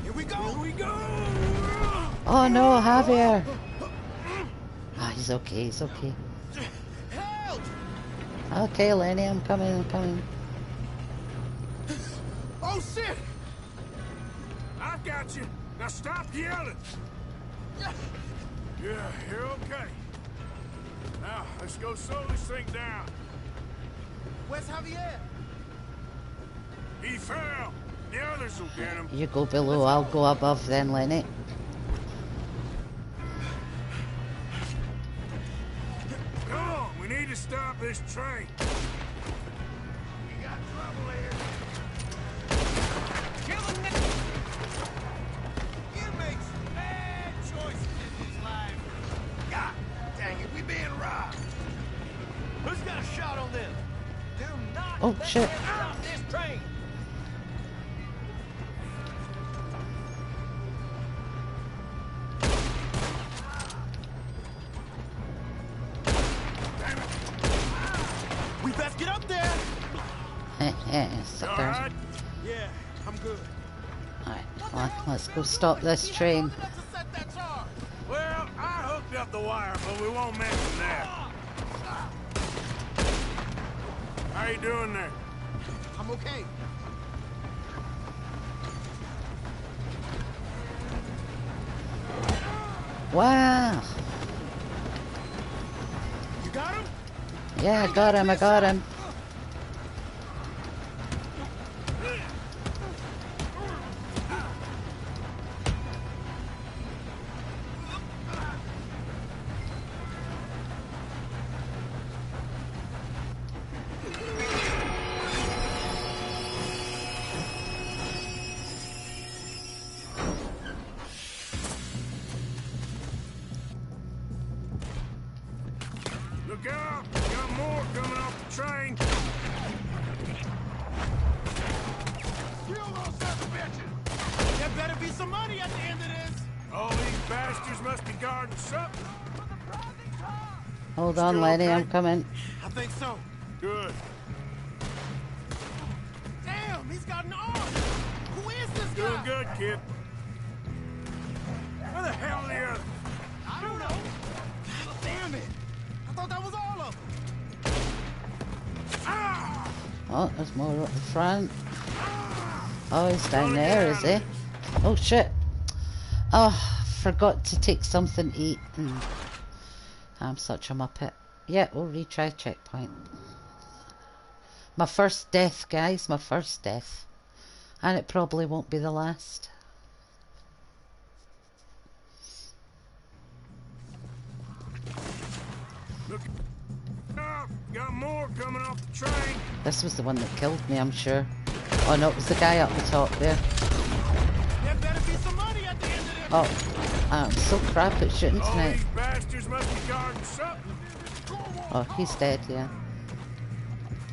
Here we go! Here we go! Oh no, Javier. Ah, he's okay, he's okay. Help! Okay, Lenny, I'm coming, I'm coming. Oh, shit! I've got you. Now stop yelling. Yeah, you're okay. Now, let's go slow this thing down. Where's Javier? He fell. The others will get him. You go below, I'll go above then, Lenny. Come on, we need to stop this train. We got trouble here. Killing it! You make some bad choices in this life. God dang it, we being robbed. Who's got a shot on them? Do not Oh, let shit. them stop this train. We best get up there. Suckers. Alright? Yeah, I'm good. Alright, come on, let's go stop this train. Well, I hooked up the wire, but we won't mention that. How you doing there? I'm okay. Wow. You got him? Yeah, I got him, I got him. Look out! Got more coming off the train. Steal those sons of bitches. There better be some money at the end of this. All these bastards must be guarding something. Hold on, Still Lenny, okay? I'm coming. I think so. Good. Damn, he's got an arm. Who is this Doing guy? good, kid. Where the hell are the others? I don't know. God damn it. I thought that was all of them. Ah! Oh, there's more up the front. Oh, he's down there, is he? Oh, shit. Oh, forgot to take something to eat. I'm such a muppet. Yeah, we'll retry checkpoint. My first death, guys. My first death. And it probably won't be the last. Look out! Got more coming off the train. This was the one that killed me, I'm sure. Oh no, it was the guy up the top there. There better be some money at the end of this. Oh, I'm so crap at shooting All tonight. these bastards must be guarding something. Oh, he's dead, yeah.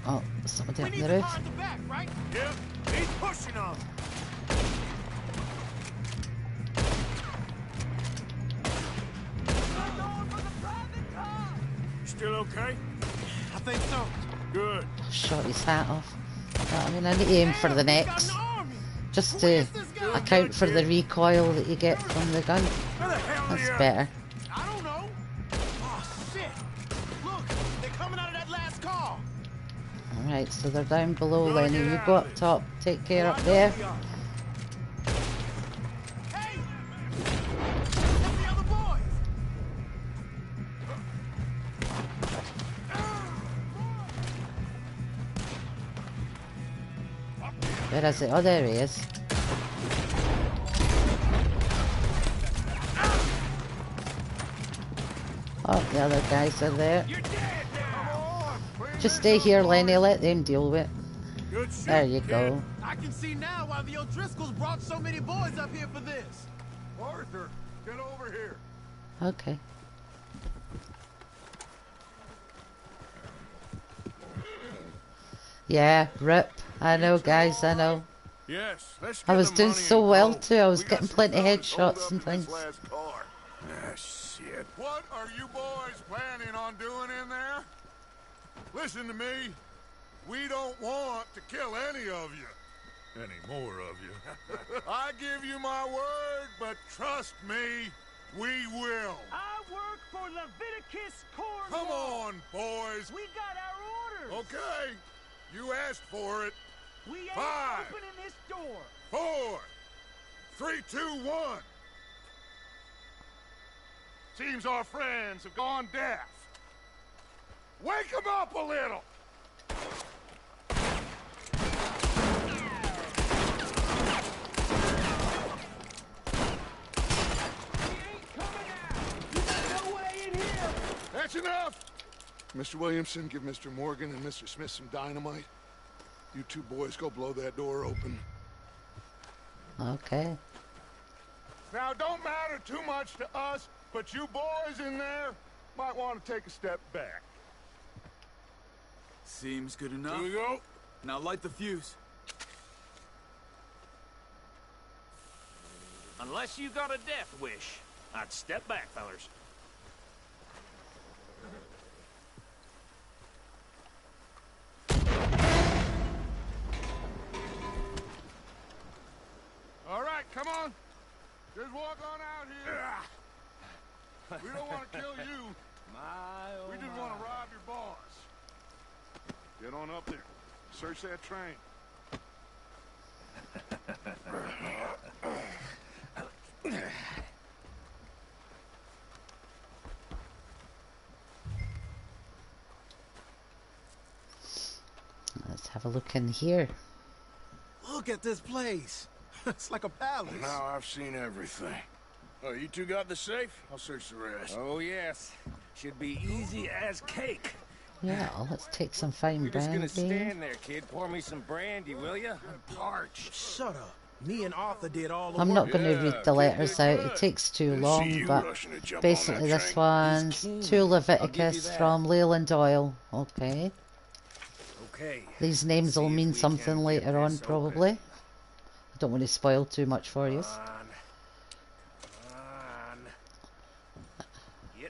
Oh, somebody We up need the the roof. car at the back, right? Yep. He's pushing on. You still okay? I think so. Good. Shot his hat off. I mean, I need to aim for the necks. Just to account for the recoil that you get from the gun. Where the hell are That's you? better. I don't know. Oh, shit. Look, they're coming out of that last car. Alright, so they're down below, Lenny. You go up top. Take care up there. Hey! That's the other boys! Where is it? Oh, there he is. Oh, the other guys are there. Just stay here, Lenny. Let them deal with it. There you go. I can see now why the O'Driscolls brought so many boys up here for this. Arthur, get over here. Okay. Yeah, rip. I know, guys, I know. Yes, let's I get was the doing money so and well go. too. I was We got getting some plenty fellas holed headshots up and in this things. last car. Ah, shit. What are you boys planning on doing in there? Listen to me. We don't want to kill any of you. Any more of you. I give you my word, but trust me, we will. I work for Leviticus Cornwall. Come on, boys. We got our orders. Okay. You asked for it. We ain't 5, opening this door. 4, 3, 2, 1. Seems our friends have gone deaf. Wake them up a little. That's enough! Mr. Williamson, give Mr. Morgan and Mr. Smith some dynamite. You two boys go blow that door open. Okay. Now, it don't matter too much to us, but you boys in there might want to take a step back. Seems good enough. Here we go. Now light the fuse. Unless you got a death wish, I'd step back, fellers. All right, come on. Just walk on out here. We don't want to kill you. We just want to rob your boss. Get on up there. Search that train. Let's have a look in here. Look at this place. It's like a palace. Now I've seen everything. Oh, you two got the safe? I'll search the rest. Oh, yes. Should be easy as cake. Yeah, let's take some fine You're just gonna brandy. stand there, kid. Pour me some brandy, will you? I'm parched. Shut up. Me and Arthur did all the I'm work. not going to read the letters out. It takes too long, but basically this one's to Leviticus from Leyland Oil. Okay. Okay. These names will mean something later on, probably. I don't want to spoil too much for you.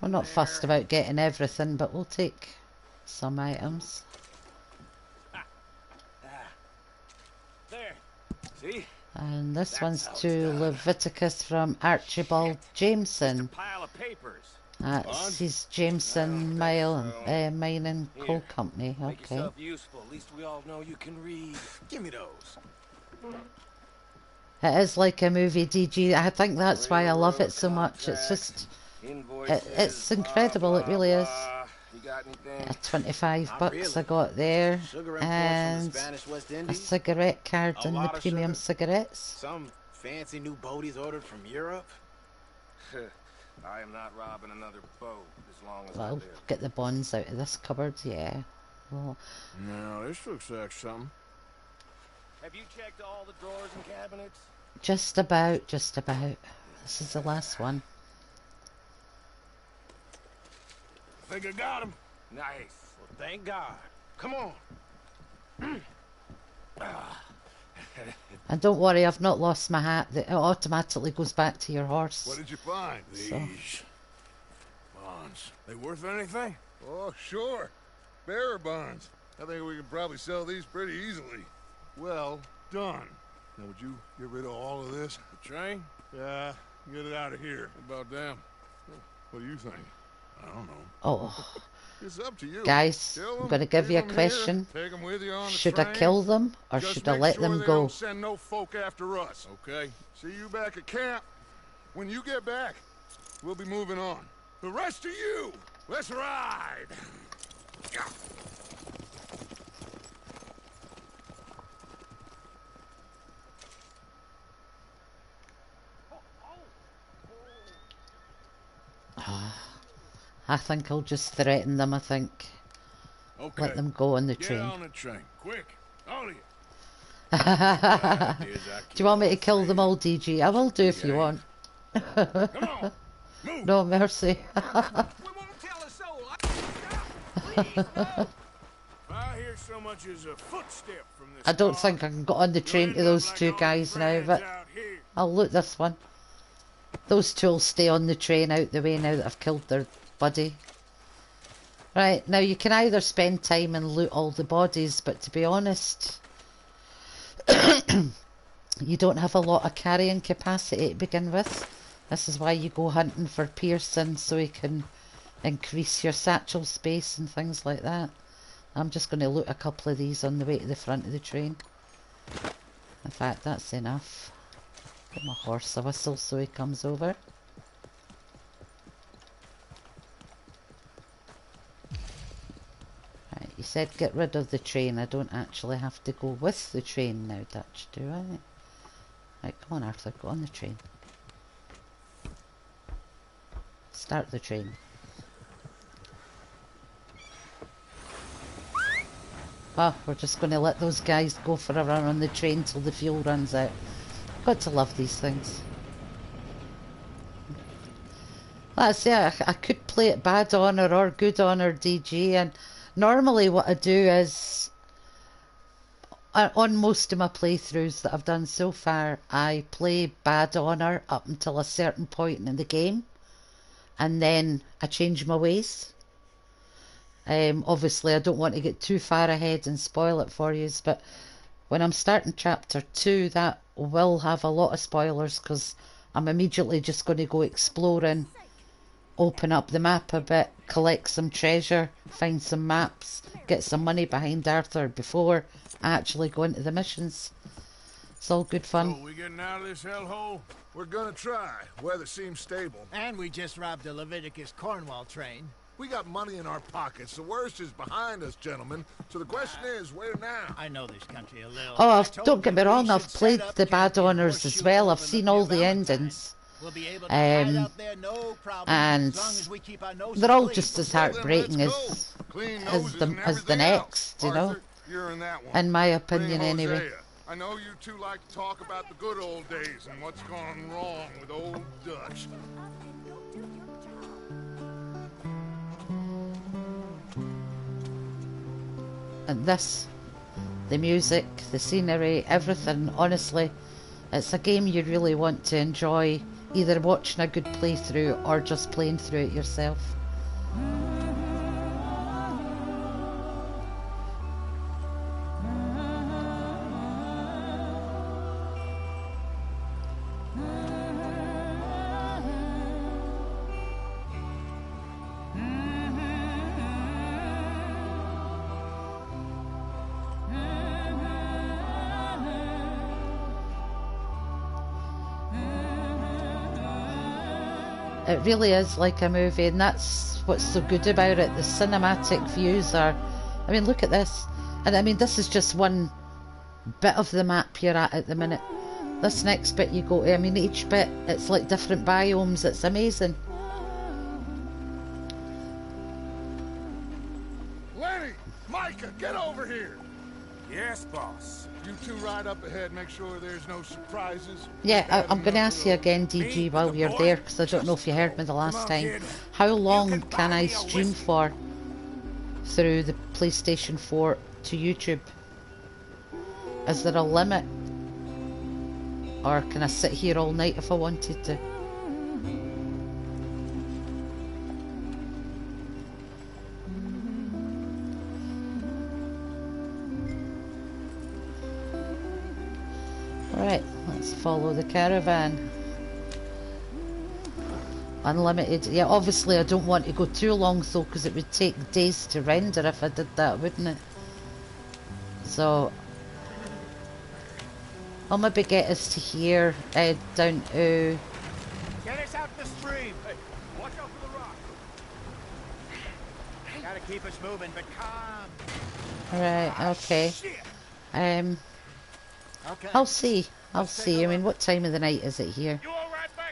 We're not fussed about getting everything, but we'll take some items. There. See? And this one's to Leviticus from Archibald Jameson. Pile of papers. That's his Jameson Mining Coal Company. Make Okay. yourself useful. At least we all know you can read. Give me those. It is like a movie, DG. I think that's why I love it so much. It's just... It's incredible, it really is. You got anything? 25 bucks I got there, and a cigarette card and the premium cigarettes. Some fancy new boat he's ordered from Europe. I am not robbing another boat as long as I Well, live. get the bonds out of this cupboard, yeah. Well, No, this looks like something. Have you checked all the drawers and cabinets? just about, just about. This is the last one. I think I got him. Nice. Well, thank God. Come on. And don't worry, I've not lost my hat. It automatically goes back to your horse. What did you find? These bonds. They worth anything? Oh, sure. Bearer bonds. I think we can probably sell these pretty easily. Well done. Now, would you get rid of all of this? The train? Yeah, get it out of here. What about them? What do you think? I don't know. Oh. It's up to you. Guys, I'm going to give you a question. Should I kill them or should I let them go? Don't send no folk after us. Okay. See you back at camp. When you get back, we'll be moving on. The rest of you, let's ride. I think I'll just threaten them, I think. Okay. Let them go on the Get train. on the train. Quick. All of you. Do you want me to kill them all, DG? I will do if you want. Come on. Move. No mercy. We won't tell a soul. Please, no. I hear so much as a footstep from this I don't car, think I can get on the train to those two guys now, but I'll loot this one. Those two will stay on the train out the way now that I've killed their buddy. Right, now you can either spend time and loot all the bodies, but to be honest, you don't have a lot of carrying capacity to begin with. This is why you go hunting for Pearson, so he can increase your satchel space and things like that. I'm just going to loot a couple of these on the way to the front of the train. In fact, that's enough. Give my horse a whistle so he comes over. Right, you said get rid of the train. I don't actually have to go with the train now, Dutch, do I? Right, come on Arthur, go on the train. Start the train. Oh, we're just going to let those guys go for a run on the train till the fuel runs out. Got to love these things. That's it. I could play it bad honor or good honor, DG, and normally what I do is on most of my playthroughs that I've done so far, I play bad honor up until a certain point in the game, and then I change my ways. Obviously I don't want to get too far ahead and spoil it for you, but when I'm starting chapter 2, that will have a lot of spoilers because I'm immediately just going to go exploring, open up the map a bit, collect some treasure, find some maps, get some money behind Arthur before I actually go into the missions. It's all good fun. So we getting out of this hellhole? We're gonna try. Weather seems stable. And we just robbed a Leviticus Cornwall train. We got money in our pockets. The worst is behind us, gentlemen. So the question is, where now? I know this country a little. Oh, don't get me wrong, I've played the bad honors as well. I've seen all the endings. And they're all just as heartbreaking as the next, you know, in my opinion anyway. I know you two like to talk about the good old days and what's gone wrong with old Dutch. And this, the music, the scenery, everything, honestly, it's a game you really want to enjoy, either watching a good playthrough or just playing through it yourself. It really is like a movie, and that's what's so good about it. The cinematic views are, I mean, look at this. And I mean, this is just one bit of the map you're at the minute. This next bit you go to, I mean, each bit, it's like different biomes. It's amazing. Lenny! Micah, get over here! Yes, boss. You two ride up ahead, make sure there's no surprises. Yeah, I'm going to ask you again, DG, while you're there, because I don't know if you heard me the last time. How long can I stream for through the PlayStation 4 to YouTube? Is there a limit? Or can I sit here all night if I wanted to? Right, let's follow the caravan. Unlimited. Yeah, obviously I don't want to go too long though, because it would take days to render if I did that, wouldn't it? So I'll maybe get us to here, down to... Get us out the stream. Hey, watch out for the rock. Gotta keep us moving, but calm. Right, okay. Okay. I'll see. I'll see. I mean, what time of the night is it here? I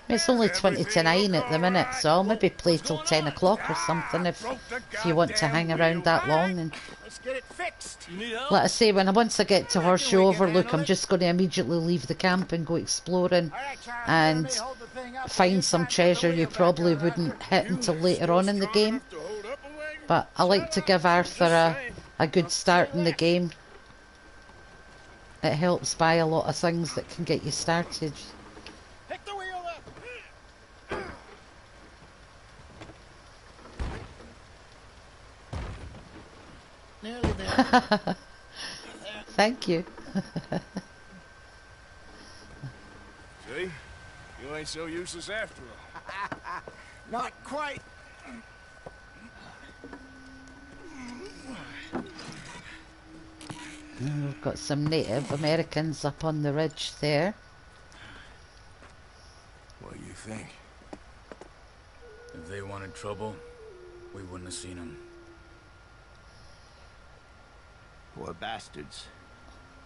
mean, it's only 20 to 9 at the minute, so I'll maybe play till 10 o'clock or something if you want to hang around that long. And Let's get it fixed. like I say, once I get to Horseshoe Overlook, I'm just going to immediately leave the camp and go exploring and find some treasure you probably wouldn't hit until later on in the game. But I like to give Arthur a good start in the game. It helps buy a lot of things that can get you started. Pick the wheel up. Nearly there. Thank you. See? You ain't so useless after all. Not quite. We've got some Native Americans up on the ridge there. What do you think? If they wanted trouble, we wouldn't have seen them. Poor bastards.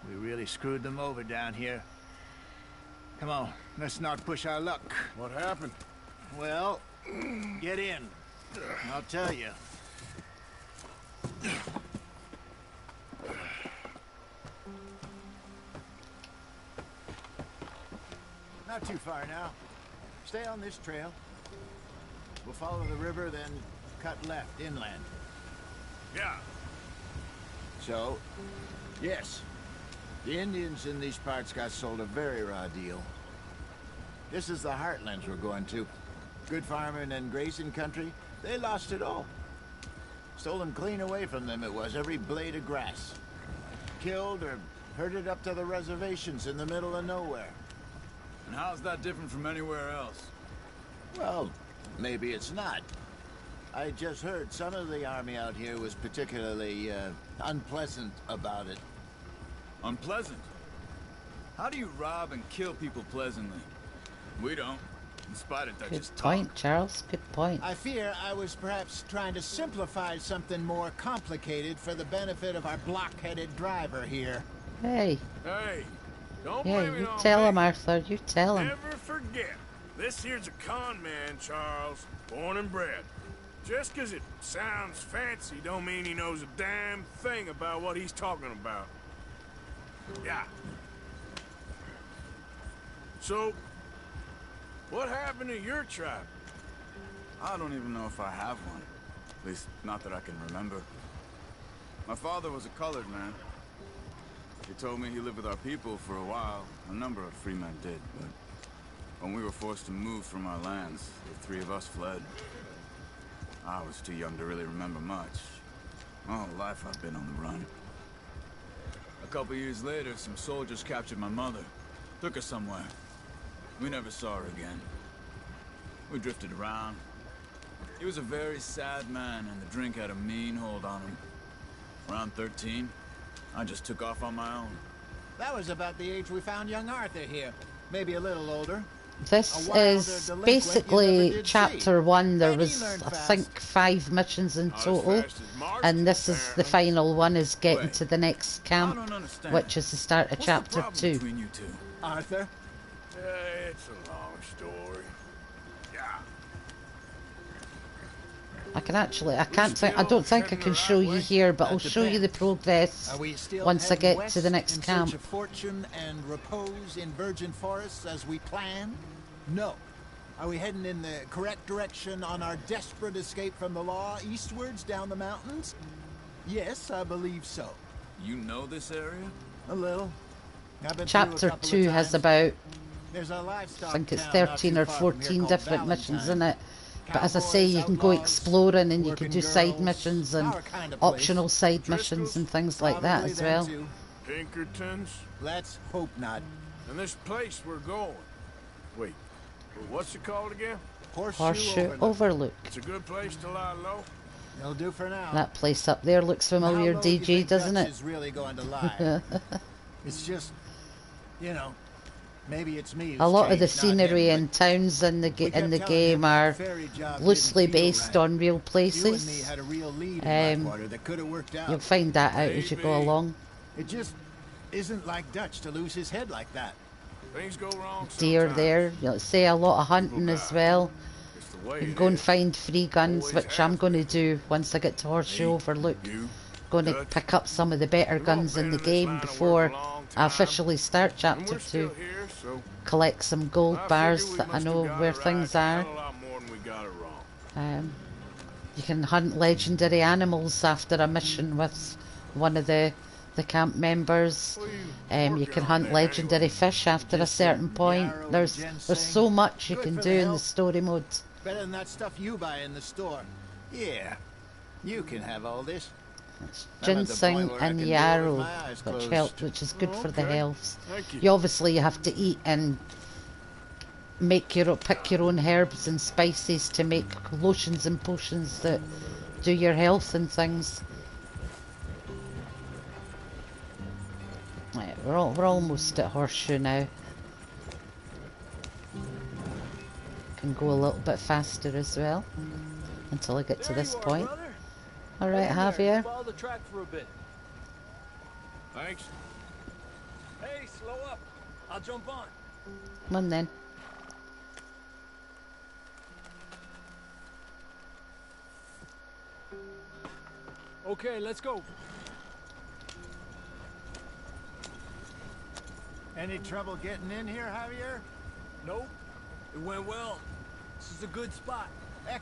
We really screwed them over down here. Come on, let's not push our luck. What happened? Well, get in. I'll tell you. Not too far now. Stay on this trail. We'll follow the river, then cut left inland. Yeah. So, yes, the Indians in these parts got sold a very raw deal. This is the heartlands we're going to. Good farming and grazing country, they lost it all. Stolen clean away from them it was, every blade of grass. Killed or herded up to the reservations in the middle of nowhere. And how's that different from anywhere else? Well, maybe it's not. I just heard some of the army out here was particularly, unpleasant about it. Unpleasant? How do you rob and kill people pleasantly? We don't, in spite of Dutch's Good point, talk. Charles. Good point. I fear I was perhaps trying to simplify something more complicated for the benefit of our block-headed driver here. Hey. Hey, don't Yeah, blame it you on tell me. him, Arthur. You tell him. Never forget, this here's a con man, Charles, born and bred. Just 'cause it sounds fancy don't mean he knows a damn thing about what he's talking about. Yeah. So, what happened to your tribe? I don't even know if I have one. At least, not that I can remember. My father was a colored man. He told me he lived with our people for a while. A number of free men did, but when we were forced to move from our lands, the three of us fled. I was too young to really remember much. My whole life I've been on the run. A couple years later, some soldiers captured my mother. Took her somewhere. We never saw her again. We drifted around. He was a very sad man, and the drink had a mean hold on him. Around 13, I just took off on my own. That was about the age we found young Arthur here. Maybe a little older. This is basically chapter 1. There was, I think, 5 missions in total, and this is the final one, is getting to the next camp, which is the start of chapter 2. Arthur? It's a long story. Yeah. I don't think I can show you here, but I'll show you the progress once I get to the next camp. Of fortune and repose in virgin forests as we planned? No. Are we heading in the correct direction on our desperate escape from the law eastwards down the mountains? Yes, I believe so. You know this area? A little. Chapter 2 has about, There's a I livestock think it's town not 13 too or far from here 14 called different missions in it. Valentine. But as I say, you can go Cowboys, exploring and you can working do side girls, missions and our kind of place. optional side Driscoll's? missions and things like that Probably as them well. too. Pinkertons? Let's hope not. And this place we're going. Wait, what's it called again? Horseshoe Overlook. It's a good place to lie low. It'll do for now. That place up there looks familiar, How low do you DG, think doesn't Dutch it? is really going to lie? It's just, you know, maybe it's me. A lot of the who's changed, not scenery him, and towns in the kept telling game him are the ferry job loosely didn't feel based right. on real You and me places. had a real lead in Blackwater that could have worked out. You'll find that out as you go along. It just isn't like Dutch to lose his head like that. Things go wrong Deer sometimes. there, you'll say a lot of hunting as well. way You can it go and is. find free guns, Always which I'm going to do once I get to Horseshoe Overlook. Going to pick up some of the better guns in the game before I officially start Chapter 2. Collect some gold bars that I know where things are. You can hunt legendary animals after a mission with one of the camp members. You can hunt legendary fish after a certain point. There's so much you can do in the story mode. Better than that stuff you buy in the store. Yeah, you can have all this. Ginseng and yarrow, which is good for the health. You obviously have to eat and pick your own herbs and spices to make lotions and potions that do your health and things. Right, we're almost at Horseshoe now. Can go a little bit faster as well until I get to this point. All right, Javier. Follow the track for a bit. Thanks. Hey, slow up. I'll jump on. Come on then. Okay, let's go. Any trouble getting in here, Javier? Nope. It went well. This is a good spot.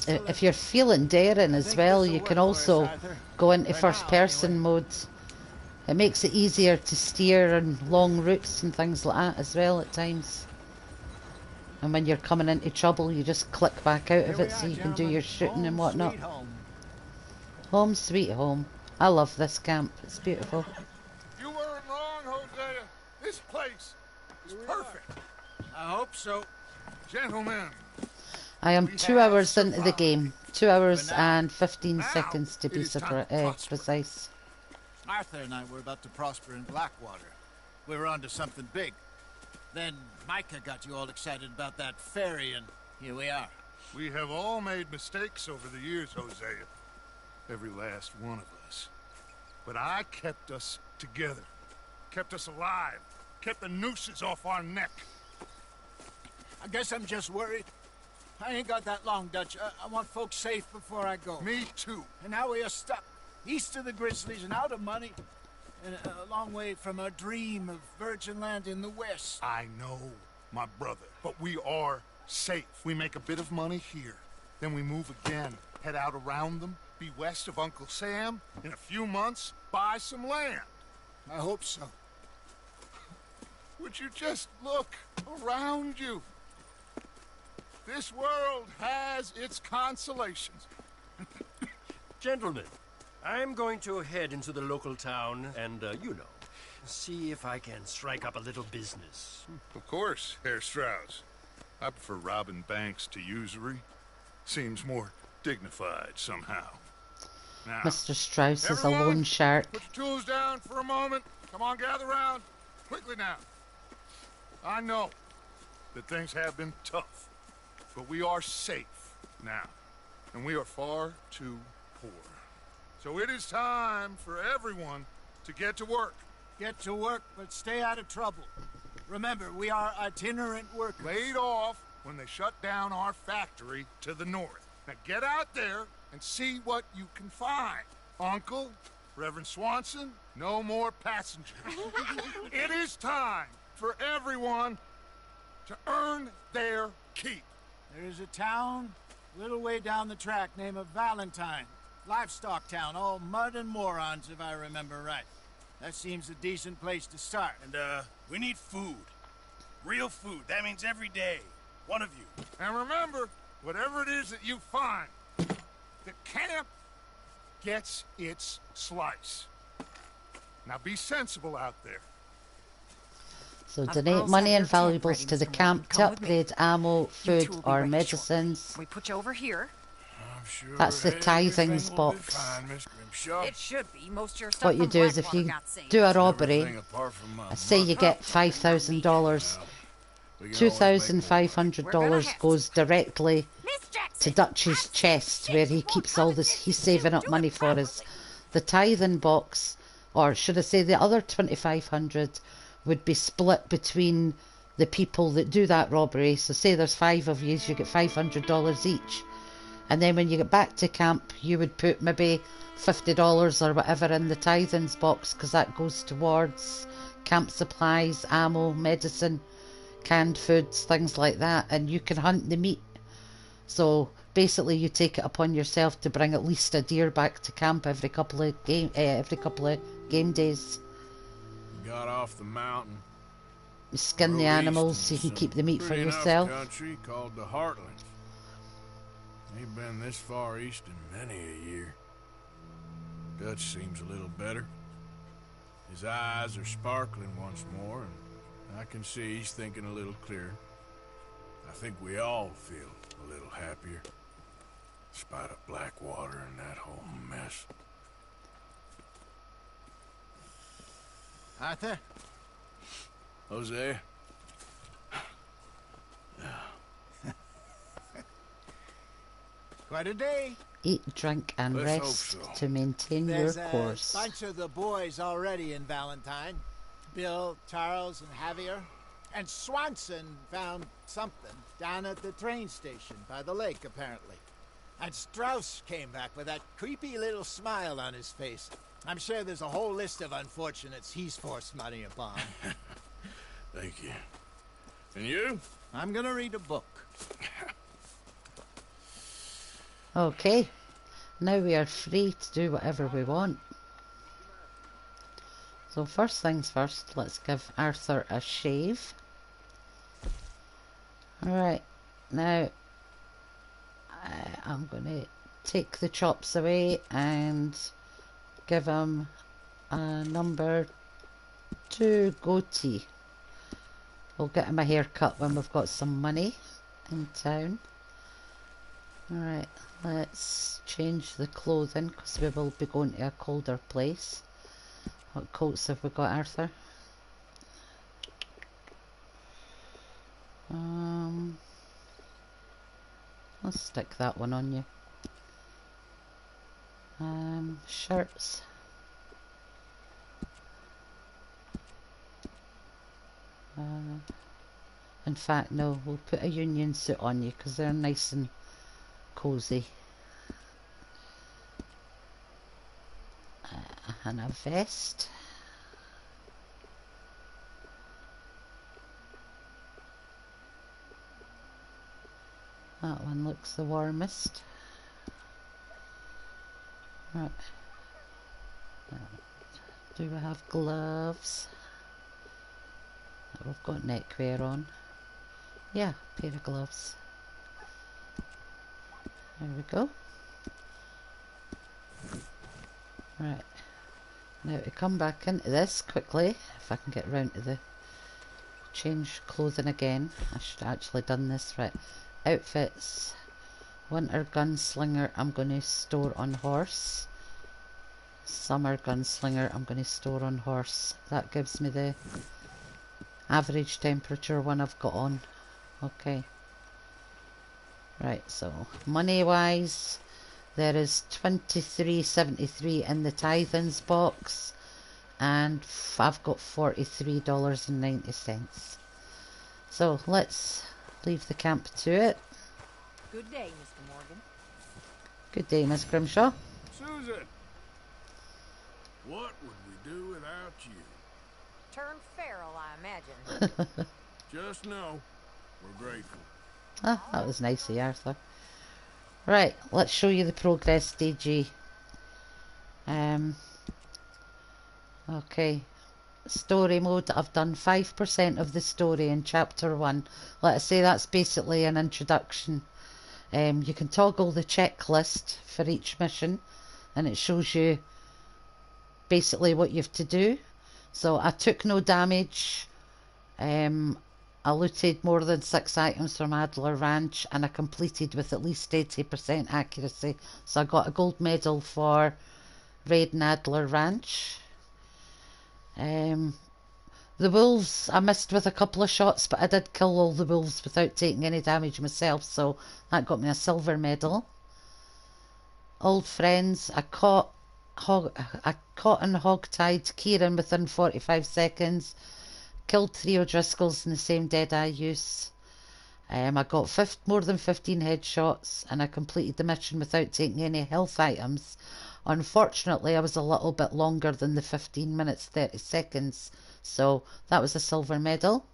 If you're feeling daring as well, you can also go into first person mode. It makes it easier to steer on long routes and things like that as well at times. And when you're coming into trouble, you just click back out of it so you can do your shooting and whatnot. Home sweet home. I love this camp. It's beautiful. You weren't wrong, Hosea. This place is perfect. I hope so. Gentlemen. I am 2 hours into the game. 2 hours and 15 seconds to be precise. Arthur and I were about to prosper in Blackwater. We were onto something big. Then Micah got you all excited about that ferry, and here we are. We have all made mistakes over the years, Hosea. Every last one of us. But I kept us together. Kept us alive. Kept the nooses off our neck. I guess I'm just worried. I ain't got that long, Dutch. I want folks safe before I go. Me too. And now we are stuck east of the Grizzlies and out of money, and a long way from our dream of virgin land in the west. I know, my brother, but we are safe. We make a bit of money here, then we move again, head out around them, be west of Uncle Sam, in a few months, buy some land. I hope so. Would you just look around you? This world has its consolations. Gentlemen, I'm going to head into the local town and, you know, see if I can strike up a little business. Of course, Herr Strauss. I prefer robbing banks to usury. Seems more dignified somehow. Now, Mr. Strauss is a everyone, loan shark. Put your tools down for a moment. Come on, gather round. Quickly now. I know that things have been tough, but we are safe now, and we are far too poor. So it is time for everyone to get to work. Get to work, but stay out of trouble. Remember, we are itinerant workers. Laid off when they shut down our factory to the north. Now get out there and see what you can find. Uncle, Reverend Swanson, no more passengers. It is time for everyone to earn their keep. There is a town a little way down the track named Valentine. Livestock town, all mud and morons, if I remember right. That seems a decent place to start. And, we need food. Real food. That means every day. One of you. And remember, whatever it is that you find, the camp gets its slice. Now be sensible out there. So donate money and valuables to the camp to upgrade ammo, food or medicines. We put you over here. Sure that's the tithings box. It should be. Most of your stuff What you from do is if Blackwater you got saved. do a robbery, say you get $5,000, $2,500 goes directly to Dutch's chest where he keeps all this, he's saving up money for us. The tithing box, or should I say the other 2,500 would be split between the people that do that robbery. So say there's 5 of you, so you get $500 each. And then when you get back to camp, you would put maybe $50 or whatever in the tithings box, because that goes towards camp supplies, ammo, medicine, canned foods, things like that. And you can hunt the meat. So basically you take it upon yourself to bring at least a deer back to camp every couple of game days. Got off the mountain. You skin the animals so you can keep the meat for yourself. Country called the Heartlands. Ain't been this far east in many a year. Dutch seems a little better. His eyes are sparkling once more, and I can see he's thinking a little clearer. I think we all feel a little happier, in spite of Blackwater and that whole mess. Arthur? Jose? Quite a day. Eat, drink and rest to maintain your course. There's a bunch of the boys already in Valentine. Bill, Charles, and Javier. And Swanson found something down at the train station by the lake, apparently. And Strauss came back with that creepy little smile on his face. I'm sure there's a whole list of unfortunates he's forced money upon. Thank you. And you? I'm gonna read a book. Okay, now we are free to do whatever we want. So first things first, let's give Arthur a shave. Alright, now I'm going to take the chops away and give him a number 2 goatee. We'll get him a haircut when we've got some money in town. Alright, let's change the clothing because we will be going to a colder place. What coats have we got, Arthur? Let's stick that one on you. Shirts. In fact, no, we'll put a union suit on you because they're nice and cozy. And a vest. That one looks the warmest. Right. Do we have gloves? We've got neckwear on. Yeah, pair of gloves. There we go. Right. Now to come back into this quickly, if I can get round to the change clothing again. I should have actually done this. Right. Outfits. Winter gunslinger I'm going to store on horse. Summer gunslinger I'm going to store on horse. That gives me the average temperature one I've got on. Okay. Right, so money wise there is $23.73 in the tithings box and I've got $43.90. So let's leave the camp to it. Good day, Mr. Morgan. Good day, Miss Grimshaw. Susan! What would we do without you? Turn feral, I imagine. Just know, we're grateful. Ah, that was nice of you, Arthur. Right, let's show you the progress, DG. Okay. Story mode. I've done 5% of the story in chapter 1. Let us say that's basically an introduction. You can toggle the checklist for each mission, and it shows you basically what you have to do. So I took no damage. I looted more than 6 items from Adler Ranch, and I completed with at least 80% accuracy. So I got a gold medal for raiding Adler Ranch. The wolves, I missed with a couple of shots, but I did kill all the wolves without taking any damage myself, so that got me a silver medal. Old friends, I caught and hog-tied Kieran within 45 seconds. Killed 3 O'Driscolls in the same Deadeye use. I got more than 15 headshots, and I completed the mission without taking any health items. Unfortunately, I was a little bit longer than the 15 minutes 30 seconds, so that was a silver medal.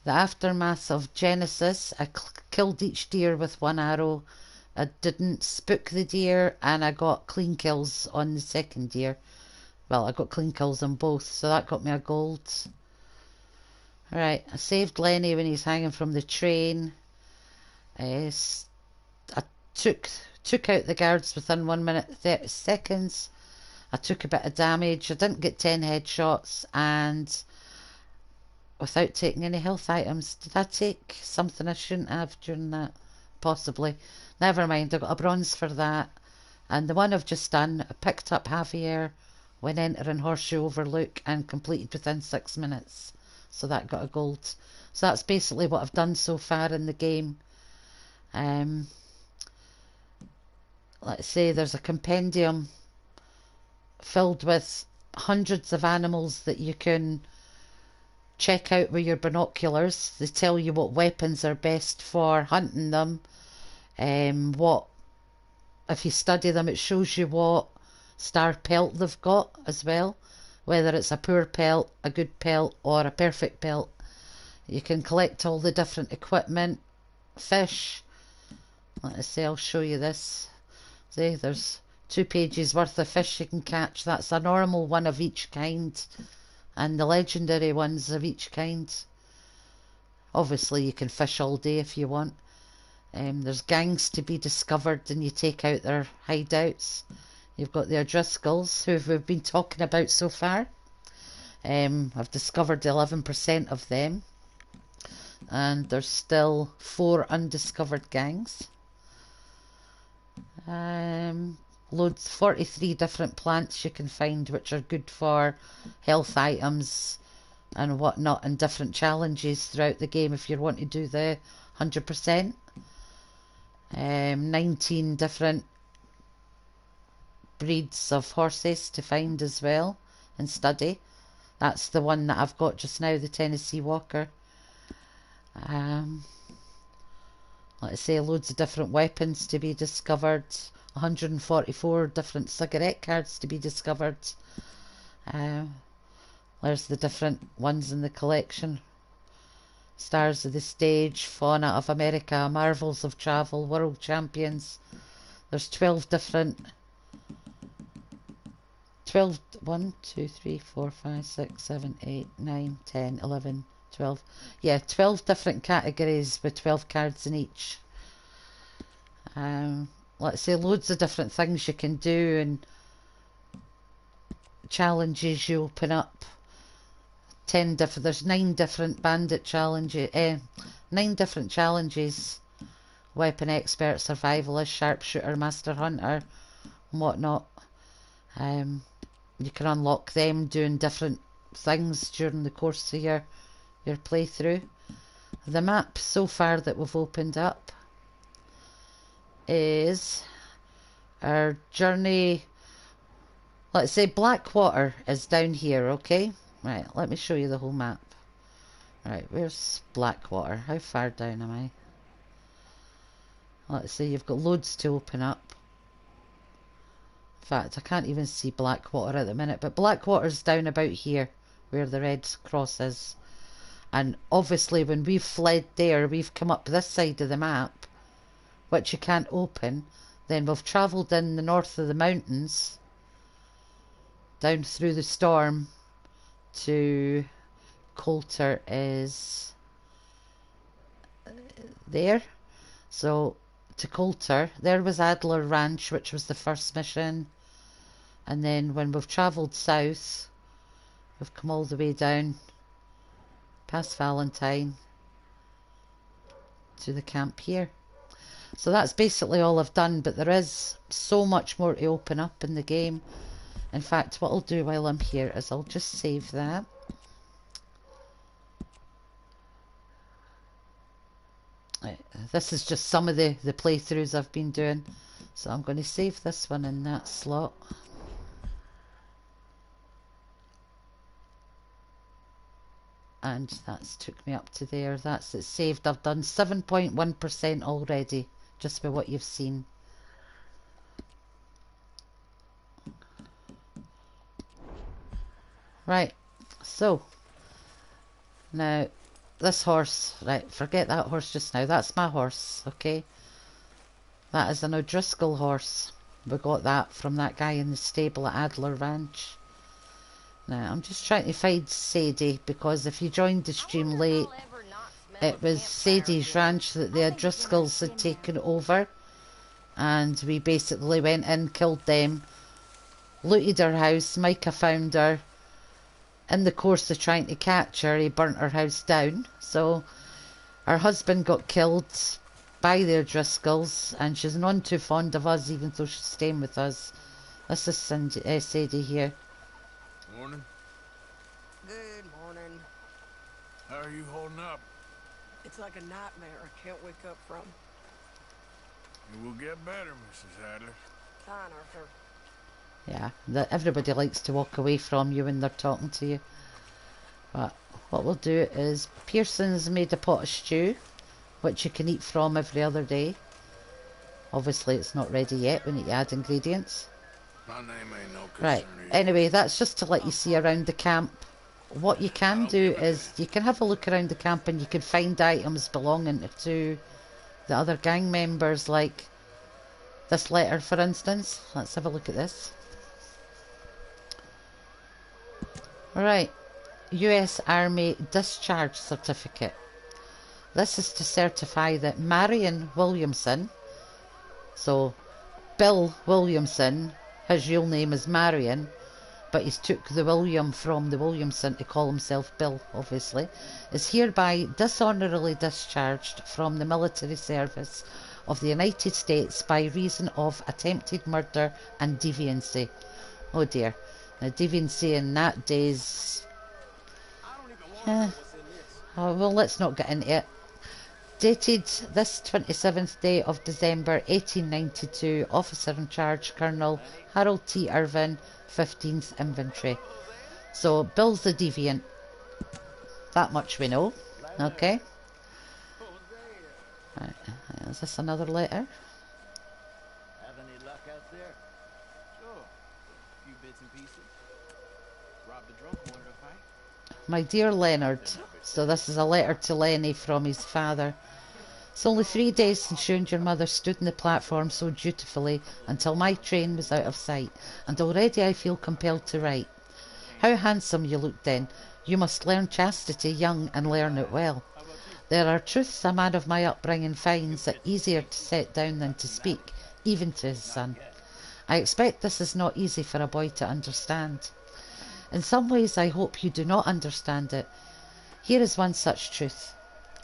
The aftermath of Genesis, I killed each deer with 1 arrow. I didn't spook the deer, and I got clean kills on the second deer. Well, I got clean kills on both, so that got me a gold. Alright, I saved Lenny when he's hanging from the train. I took out the guards within 1 minute 30 seconds. I took a bit of damage. I didn't get 10 headshots, and without taking any health items. Did I take something I shouldn't have during that? Possibly. Never mind, I got a bronze for that. And the one I've just done, I picked up Javier when entering Horseshoe Overlook and completed within 6 minutes. So that got a gold. So that's basically what I've done so far in the game. Let's say there's a compendium filled with hundreds of animals that you can check out with your binoculars. They tell you what weapons are best for hunting them. If you study them, it shows you what star pelt they've got as well, whether it's a poor pelt, a good pelt, or a perfect pelt. You can collect all the different equipment, fish. Let's say I'll show you this. See, there's 2 pages worth of fish you can catch. That's a normal one of each kind, and the legendary ones of each kind. Obviously you can fish all day if you want. There's gangs to be discovered, and you take out their hideouts. You've got the O'Driscolls, who we've been talking about so far. I've discovered 11% of them, and there's still 4 undiscovered gangs. Loads, 43 different plants you can find, which are good for health items and whatnot, and different challenges throughout the game if you want to do the 100%. 19 different breeds of horses to find as well and study. That's the one that I've got just now, the Tennessee Walker. Let's say loads of different weapons to be discovered. 144 different cigarette cards to be discovered. There's the different ones in the collection. Stars of the Stage, Fauna of America, Marvels of Travel, World Champions. There's 12 different... 1, 2, 3, 4, 5, 6, 7, 8, 9, 10, 11, 12. Yeah, 12 different categories with 12 cards in each. Let's say loads of different things you can do and challenges you open up. There's 9 different bandit challenges, 9 different challenges. Weapon expert, survivalist, sharpshooter, master hunter, and whatnot. You can unlock them doing different things during the course of your playthrough. The map so far that we've opened up is our journey. Let's say Blackwater is down here, okay? Right, let me show you the whole map. Right, where's Blackwater? How far down am I? Let's say you've got loads to open up. In fact, I can't even see Blackwater at the minute, but Blackwater's down about here, where the red cross is. And obviously when we've fled there, we've come up this side of the map, which you can't open. Then we've travelled in the north of the mountains, down through the storm to Coulter is there. So to Coulter, there was Adler Ranch, which was the first mission. And then when we've travelled south, we've come all the way down past Valentine to the camp here. So that's basically all I've done, but there is so much more to open up in the game. In fact, what I'll do while I'm here is I'll just save that. This is just some of the playthroughs I've been doing. So I'm going to save this one in that slot. And that's took me up to there. That's it saved. I've done 7.1% already, just by what you've seen. Right, so now this horse, right, forget that horse just now. That's my horse, okay? That is an O'Driscoll horse. We got that from that guy in the stable at Adler Ranch. Now, I'm just trying to find Sadie, because if you joined the stream late, it was Sadie's ranch that the O'Driscolls had taken over. And we basically went in, killed them, looted her house. Micah found her. In the course of trying to catch her, he burnt her house down. So her husband got killed by the O'Driscolls, and she's none too fond of us, even though she's staying with us. This is Sadie here. Morning. Good morning. How are you holding up? It's like a nightmare I can't wake up from. It will get better, Mrs. Adler. Fine, Arthur. Yeah, everybody likes to walk away from you when they're talking to you. But what we'll do is, Pearson's made a pot of stew, which you can eat from every other day. Obviously it's not ready yet, we need to add ingredients. My name ain't no concern. Right, anyway, that's just to let you see around the camp. What you can do is, you can have a look around the camp and you can find items belonging to the other gang members, like this letter for instance. Let's have a look at this. Right, US Army Discharge Certificate. This is to certify that Marion Williamson, so Bill Williamson, his real name is Marion, but he's took the William from the Williamson to call himself Bill, obviously, is hereby dishonorably discharged from the military service of the United States by reason of attempted murder and deviancy. Oh dear. Now, deviancy in that days... oh, well, let's not get into it. Dated this 27th day of December 1892, officer in charge, Colonel Harold T. Irvin, 15th Infantry. So, Bill's the deviant. That much we know. Okay. Right. Is this another letter? Have any luck out there? Sure. A few bits and pieces. Robbed a drunk, wanted to fight. My dear Leonard. So this is a letter to Lenny from his father. It's only 3 days since you and your mother stood on the platform so dutifully until my train was out of sight, and already I feel compelled to write. How handsome you looked then. You must learn chastity young and learn it well. There are truths a man of my upbringing finds it easier to set down than to speak, even to his son. I expect this is not easy for a boy to understand. In some ways I hope you do not understand it. Here is one such truth.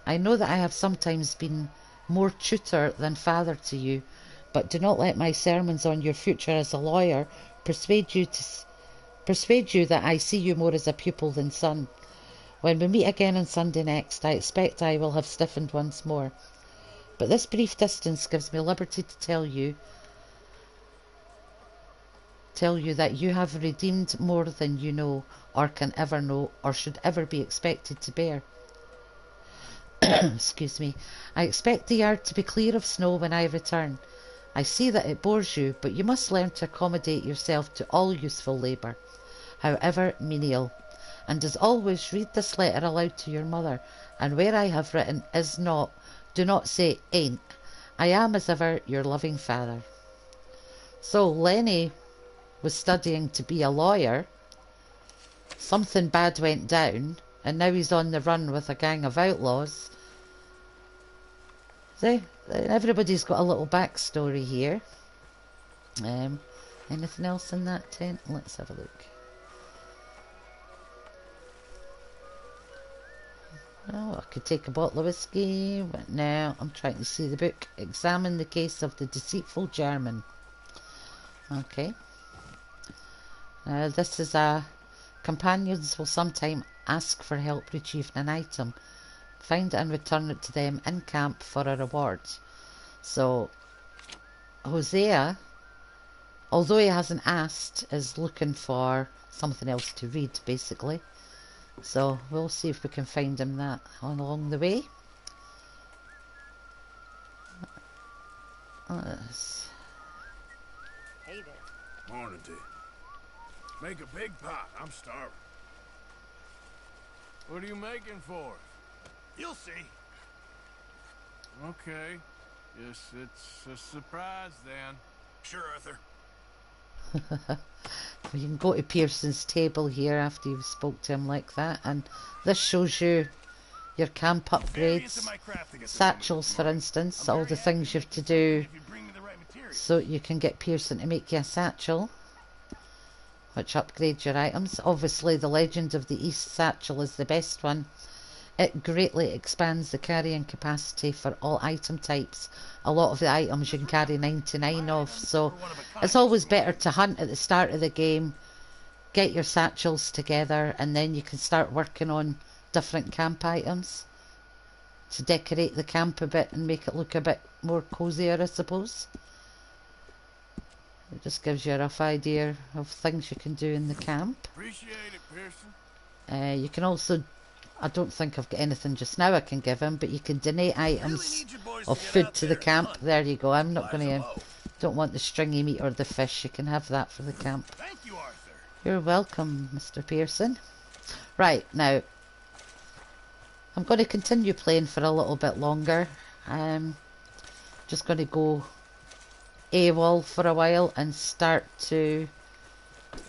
I know that I have sometimes been more tutor than father to you, but do not let my sermons on your future as a lawyer persuade you that I see you more as a pupil than son. When we meet again on Sunday next, I expect I will have stiffened once more. But this brief distance gives me liberty to tell you that you have redeemed more than you know, or can ever know, or should ever be expected to bear. Excuse me. I expect the yard to be clear of snow when I return. I see that it bores you, but you must learn to accommodate yourself to all useful labour, however menial. And as always, read this letter aloud to your mother, and where I have written is not, do not say ain't. I am, as ever, your loving father. So Lenny was studying to be a lawyer. Something bad went down, and now he's on the run with a gang of outlaws. See, everybody's got a little backstory here. Anything else in that tent? Let's have a look. Oh, I could take a bottle of whiskey, but now I'm trying to see the book. Examine the case of the deceitful German. Okay. This is a... Companions will sometimes ask for help retrieving an item. Find it and return it to them in camp for a reward. So, Hosea, although he hasn't asked, is looking for something else to read, basically. So, we'll see if we can find him that along the way. Hey there. Morning to you. Make a big pot. I'm starving. What are you making for us? You'll see. Okay. Guess it's a surprise then. Sure, Arthur. You can go to Pearson's table here after you've spoke to him like that, and this shows you your camp upgrades. Satchels, for instance, all the things you have to do so you can get Pearson to make you a satchel, which upgrades your items. Obviously the Legend of the East satchel is the best one. It greatly expands the carrying capacity for all item types. A lot of the items you can carry 99 of, so it's always better to hunt at the start of the game, get your satchels together, and then you can start working on different camp items to decorate the camp a bit and make it look a bit more cozier, I suppose. It just gives you a rough idea of things you can do in the camp. Appreciate it, Pearson. You can also, I don't think I've got anything just now I can give him, but you can donate items of food to the camp. There you go. I'm not going to, don't want the stringy meat or the fish. You can have that for the camp. Thank you, Arthur. You're welcome, Mr. Pearson. Right, now, I'm going to continue playing for a little bit longer. Just going to go AWOL for a while and start to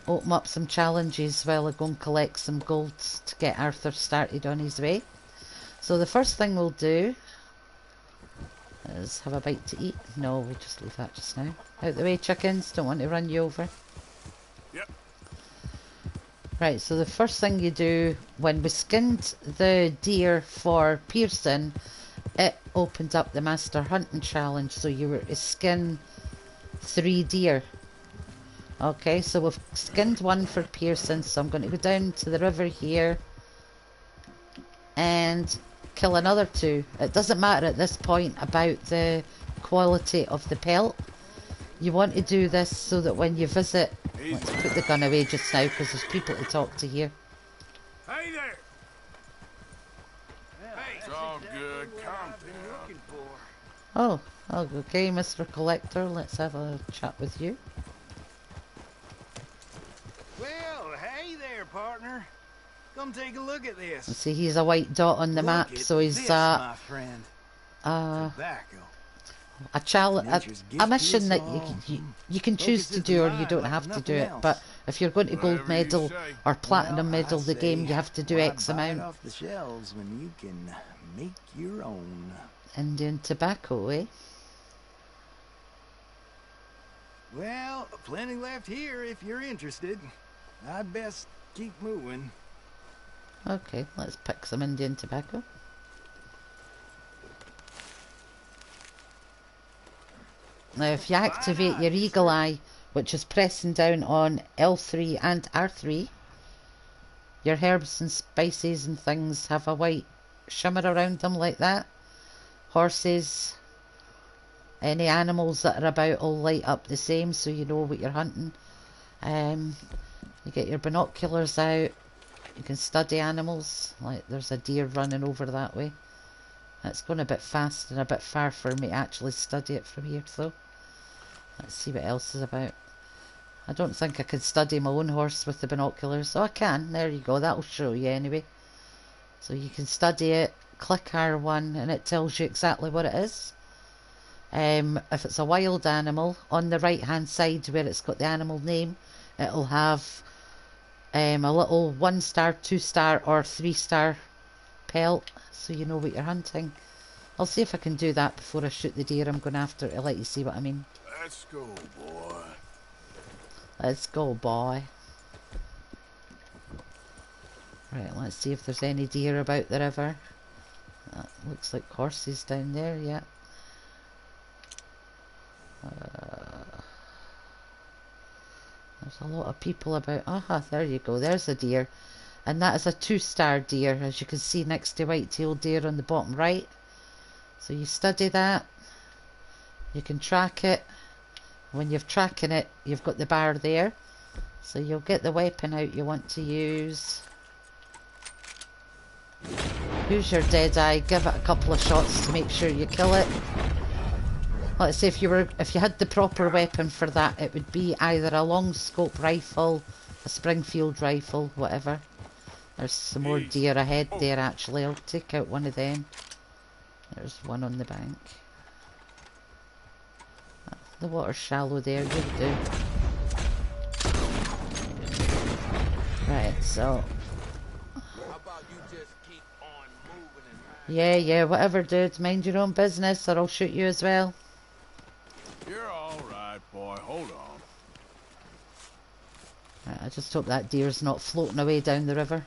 open up some challenges while I go and collect some gold to get Arthur started on his way. So the first thing we'll do is have a bite to eat. No, we'll just leave that just now. Out the way, chickens. Don't want to run you over. Yep. Right, so the first thing you do, when we skinned the deer for Pearson, it opened up the Master Hunting Challenge, so you were to skin 3 deer. Okay, so we've skinned 1 for Pearson, so I'm going to go down to the river here and kill another 2. It doesn't matter at this point about the quality of the pelt. You want to do this so that when you visit... Let's put the gun away just now because there's people to talk to here. Hey there! Hey, it's all good. Calm down. Oh, okay, Mr. Collector, let's have a chat with you. Well, hey there, partner. Come take a look at this. See, he's a white dot on the map, so he's this, my friend. a mission that you can choose to do or you don't have to do it. But if you're going to gold medal or platinum medal the game, you have to do X amount. Off the shelves when you can make your own. Indian tobacco, eh? Well, plenty left here if you're interested. I'd best keep moving. Okay, let's pick some Indian tobacco. Now if you activate your eagle eye, which is pressing down on L3 and R3, your herbs and spices and things have a white shimmer around them like that. Horses, any animals that are about will light up the same so you know what you're hunting. You get your binoculars out, you can study animals, like there's a deer running over that way. That's going a bit fast and a bit far for me to actually study it from here though. Let's see what else is about. I don't think I could study my own horse with the binoculars. Oh, I can. There you go. That'll show you anyway. So you can study it, click R1 and it tells you exactly what it is. If it's a wild animal, on the right hand side where it's got the animal name, it'll have a little 1-star, 2-star or 3-star pelt, so you know what you're hunting. I'll see if I can do that before I shoot the deer I'm going after to let you see what I mean. Let's go, boy. Let's go, boy. Right, let's see if there's any deer about the river. Looks like horses down there, yeah. There's a lot of people about. Aha, there you go, there's a deer. And that is a 2-star deer, as you can see next to white-tailed deer on the bottom right. So you study that. You can track it. When you're tracking it, you've got the bar there. So you'll get the weapon out you want to use. Use your dead eye, give it a couple of shots to make sure you kill it. Let's say if you had the proper weapon for that, it would be either a long scope rifle, a Springfield rifle, whatever. There's some more deer ahead there actually. I'll take out one of them. There's one on the bank. The water's shallow there, you'll do. Right, so yeah, whatever, dude. Mind your own business or I'll shoot you as well. You're alright, boy. Hold on. Right, I just hope that deer's not floating away down the river.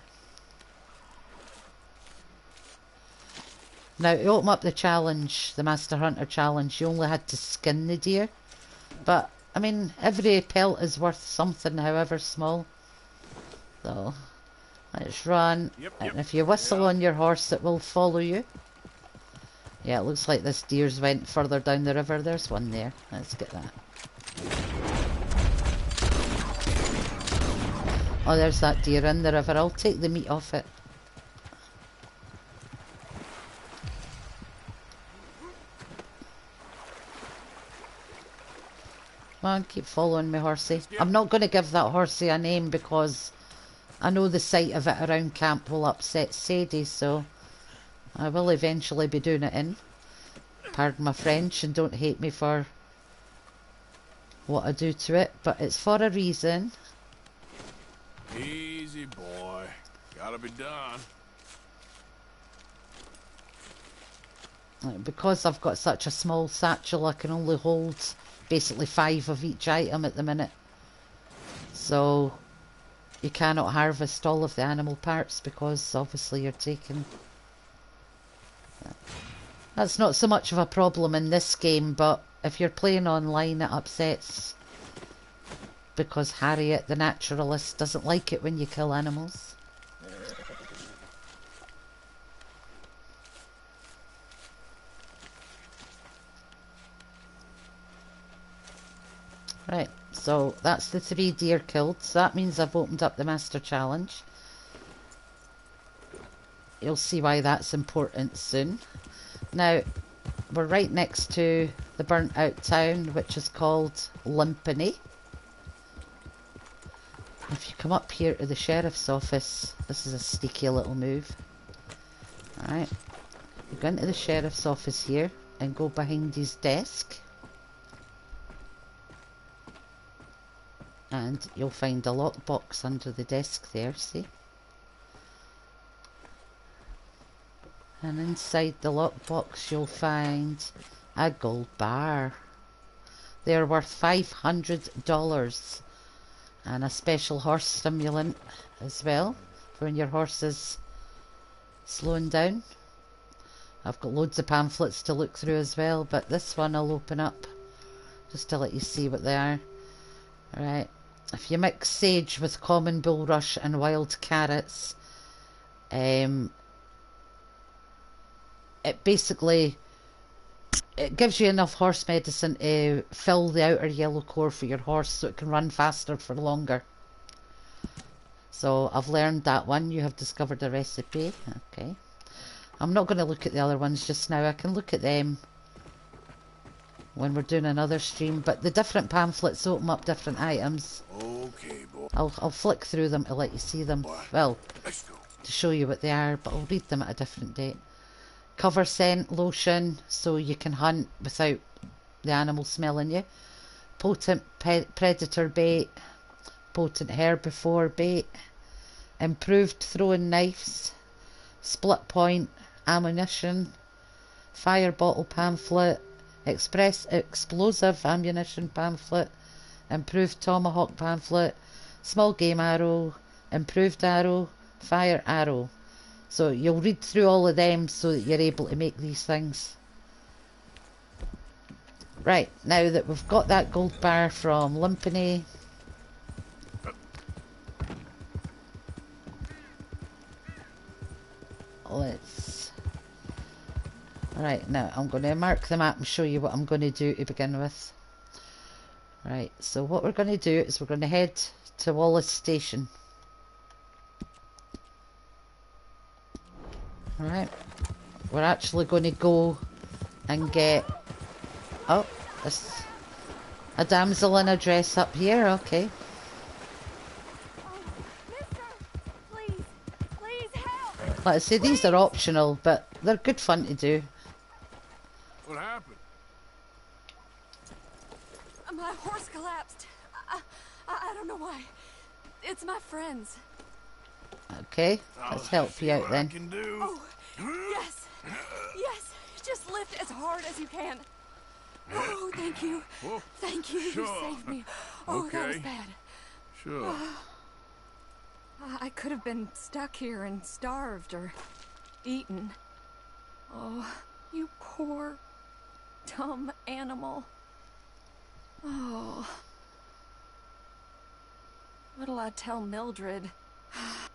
Now, to open up the challenge, the Master Hunter challenge, you only had to skin the deer. But, I mean, every pelt is worth something, however small. So, let's run. And if you whistle on your horse, it will follow you. Yeah, it looks like this deer's went further down the river. There's one there. Let's get that. Oh, there's that deer in the river. I'll take the meat off it. Come on, keep following me, horsey. I'm not going to give that horsey a name because I know the sight of it around camp will upset Sadie, so I will eventually be doing it in. Pardon my French and don't hate me for what I do to it, but it's for a reason. Easy, boy. Gotta be done. Because I've got such a small satchel, I can only hold basically 5 of each item at the minute. So you cannot harvest all of the animal parts because obviously you're taking... That's not so much of a problem in this game, but if you're playing online it upsets because Harriet the naturalist doesn't like it when you kill animals. Right, so that's the 3 deer killed, so that means I've opened up the Master Challenge. You'll see why that's important soon. Now, we're right next to the burnt out town, which is called Limpany. If you come up here to the sheriff's office, this is a sneaky little move. Alright, you go into the sheriff's office here and go behind his desk. And you'll find a lockbox under the desk there, see? And inside the lockbox you'll find a gold bar. They're worth $500 and a special horse stimulant as well for when your horse is slowing down. I've got loads of pamphlets to look through as well, but this one I'll open up just to let you see what they are. Alright, if you mix sage with common bulrush and wild carrots, it basically it gives you enough horse medicine to fill the outer yellow core for your horse so it can run faster for longer. So I've learned that one. You have discovered a recipe. Okay, I'm not going to look at the other ones just now. I can look at them when we're doing another stream, but the different pamphlets open up different items. Okay, boy. I'll flick through them to let you see them. Well, to show you what they are, but I'll read them at a different date. Cover scent lotion, so you can hunt without the animal smelling you. Potent predator bait. potent herbivore bait, improved throwing knives, split point ammunition, fire bottle pamphlet, explosive ammunition pamphlet, improved tomahawk pamphlet, small game arrow, improved arrow, fire arrow. So you'll read through all of them so that you're able to make these things. Right, now that we've got that gold bar from Limpany, let's... Right, now I'm going to mark the map and show you what I'm going to do to begin with. Right, so what we're going to do is we're going to head to Wallace Station. Alright, we're actually going to go and get... Oh, there's a damsel in a dress up here, okay. Like I say, these are optional, but they're good fun to do. What happened? My horse collapsed. I don't know why. It's my friends. Okay, let's help you out then. Oh, yes. Yes. Just lift as hard as you can. Oh, thank you. Whoa. Thank you. Sure. You saved me. Oh, that was Okay. bad. Sure. I could have been stuck here and starved or eaten. Oh, you poor, dumb animal. Oh. What'll I tell Mildred?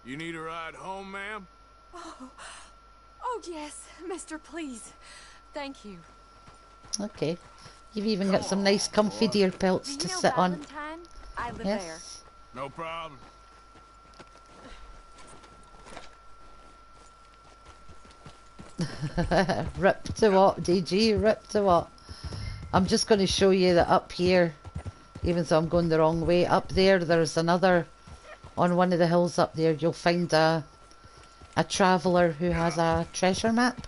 You need a ride home, ma'am? Oh, yes, mister, please. Thank you. Okay, you've even got some nice comfy deer pelts to sit on. Valentine? I live Yes. No problem. Rip to what, DG? Rip to what? I'm just going to show you that up here, even though I'm going the wrong way, up there there's another, on one of the hills up there, you'll find a traveller who has a treasure map.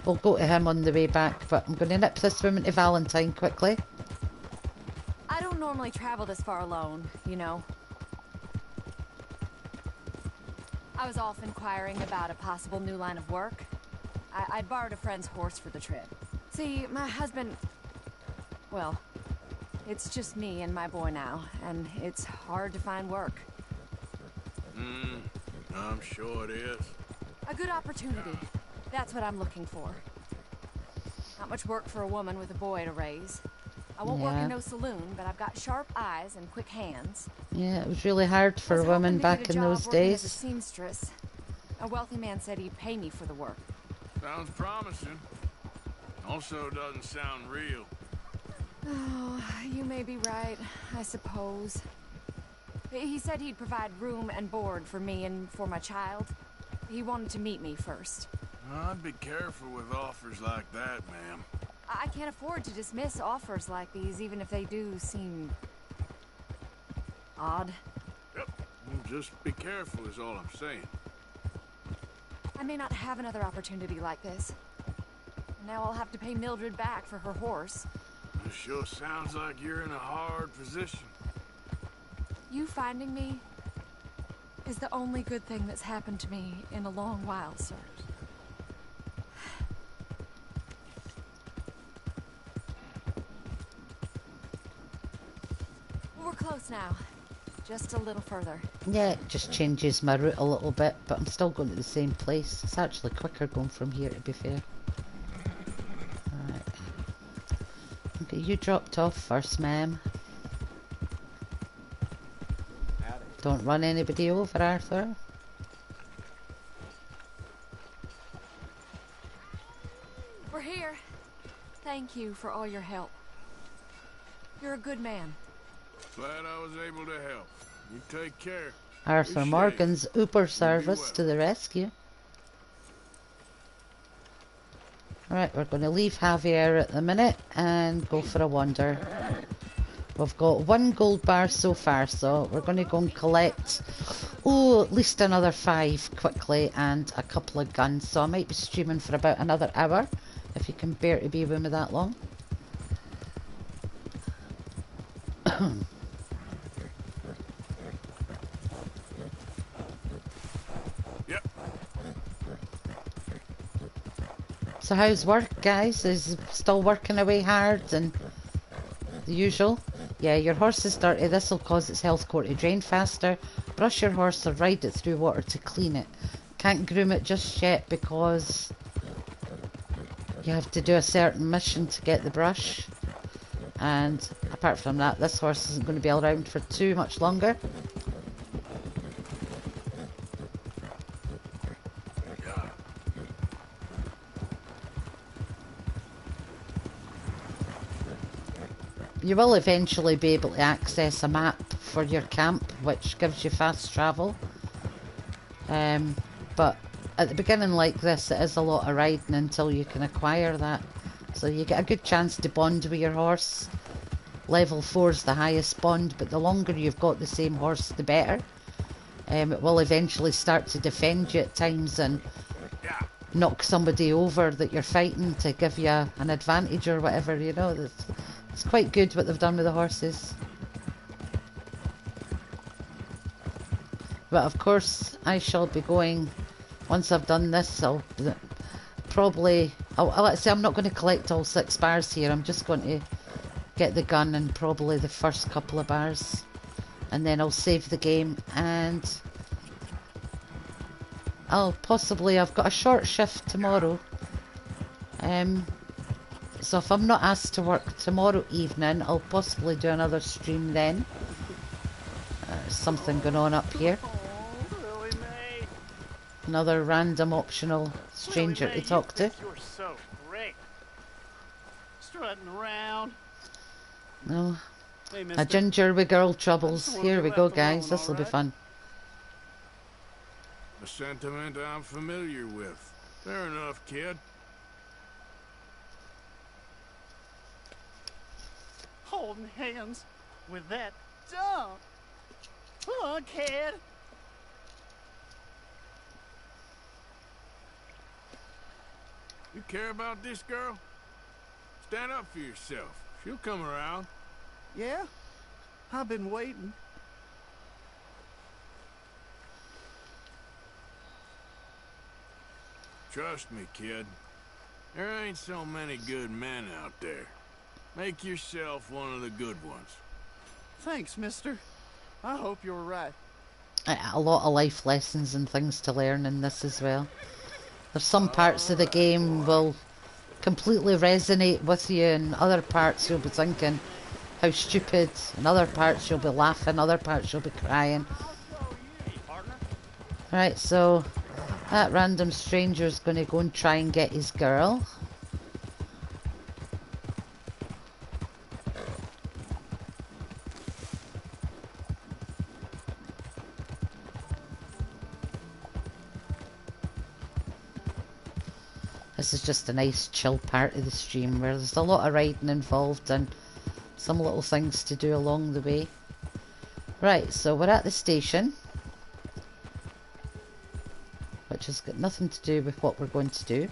We'll go to him on the way back, but I'm going to nip this woman to Valentine quickly. I don't normally travel this far alone, you know. I was off inquiring about a possible new line of work. I'd borrowed a friend's horse for the trip. See, my husband... Well, it's just me and my boy now, and it's hard to find work. I'm sure it is. A good opportunity. That's what I'm looking for. Not much work for a woman with a boy to raise. I won't work Yeah. in no saloon, but I've got sharp eyes and quick hands. Yeah, it was really hard for women back in those As a days. seamstress. A wealthy man said he'd pay me for the work. Sounds promising. Also doesn't sound real. Oh, you may be right, I suppose. He said he'd provide room and board for me and for my child. He wanted to meet me first. I'd be careful with offers like that, ma'am. I can't afford to dismiss offers like these, even if they do seem... odd. Yep. Well, just be careful is all I'm saying. I may not have another opportunity like this. And now I'll have to pay Mildred back for her horse. It sure sounds like you're in a hard position. You finding me is the only good thing that's happened to me in a long while, sir. We're close now. Just a little further. Yeah, it just changes my route a little bit, but I'm still going to the same place. It's actually quicker going from here, to be fair. Alright. Okay, you dropped off first, ma'am. Don't run anybody over, Arthur. We're here. Thank you for all your help. You're a good man. Glad I was able to help. You take care. Arthur Be Morgan's Uber service to the rescue. Alright, we're going to leave Javier at the minute and go for a wander. We've got 1 gold bar so far, so we're going to go and collect, at least another 5 quickly and a couple of guns. So I might be streaming for about another hour, if you can bear to be with me that long. So how's work, guys? Is it still working away hard and the usual? Yeah, your horse is dirty. This will cause its health core to drain faster. Brush your horse or ride it through water to clean it. Can't groom it just yet because you have to do a certain mission to get the brush. And apart from that, this horse isn't going to be around for too much longer. You will eventually be able to access a map for your camp, which gives you fast travel. But at the beginning like this, it is a lot of riding until you can acquire that. So you get a good chance to bond with your horse. Level 4 is the highest bond, but the longer you've got the same horse, the better. It will eventually start to defend you at times and knock somebody over that you're fighting to give you an advantage or whatever, you know. It's quite good what they've done with the horses. But of course, I shall be going, once I've done this, I'll probably, let's say I'm not going to collect all 6 bars here. I'm just going to get the gun and probably the first couple of bars. And then I'll save the game and I've got a short shift tomorrow. So if I'm not asked to work tomorrow evening, I'll possibly do another stream then. There's something going on up here. Another random optional stranger to talk to. You're so great. Strutting around. No. Hey, A mister. ginger with girl troubles. Here we go, guys. This will be fun. A sentiment I'm familiar with. Fair enough, kid. Holding hands with that dumb. Come on, kid. You care about this girl? Stand up for yourself. She'll come around. Yeah? I've been waiting. Trust me, kid. There ain't so many good men out there. Make yourself one of the good ones. Thanks, mister. I hope you're right. A lot of life lessons and things to learn in this as well. There's some parts of the game will completely resonate with you, and other parts you'll be thinking how stupid, and other parts you'll be laughing, other parts you'll be crying. Right, so that random stranger's going to go and try and get his girl. This is just a nice chill part of the stream where there's a lot of riding involved and some little things to do along the way. Right, so we're at the station, which has got nothing to do with what we're going to do.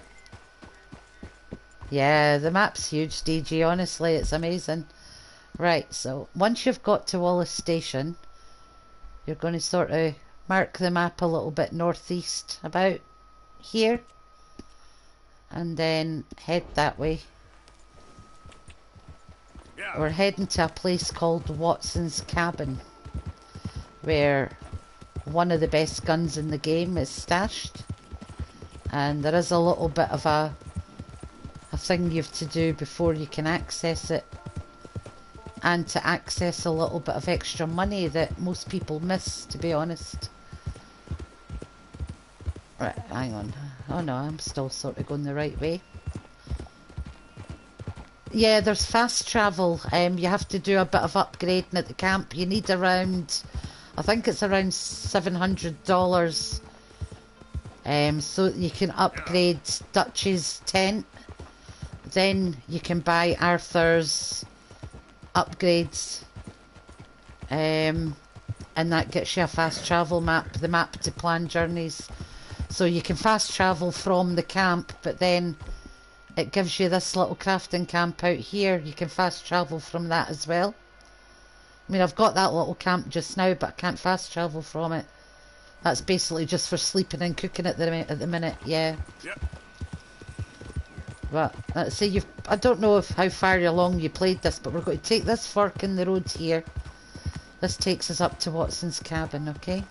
Yeah, the map's huge, DG, honestly, it's amazing. Right, so once you've got to Wallace Station, you're going to sort of mark the map a little bit northeast, about here. And then head that way. Yeah. We're heading to a place called Watson's Cabin, where one of the best guns in the game is stashed. And there is a little bit of a thing you have to do before you can access it. And to access a little bit of extra money that most people miss, to be honest. Right, hang on. Oh no, I'm still sort of going the right way. Yeah, there's fast travel. You have to do a bit of upgrading at the camp. You need around, I think it's around $700. So you can upgrade Dutch's tent. Then you can buy Arthur's upgrades. And that gets you a fast travel map, the map to plan journeys. So you can fast travel from the camp, but then it gives you this little crafting camp out here. You can fast travel from that as well. I mean, I've got that little camp just now, but I can't fast travel from it. That's basically just for sleeping and cooking at the minute, yeah. Yep. But let's say I don't know if how far along you played this, but we're going to take this fork in the road here. This takes us up to Watson's cabin, okay?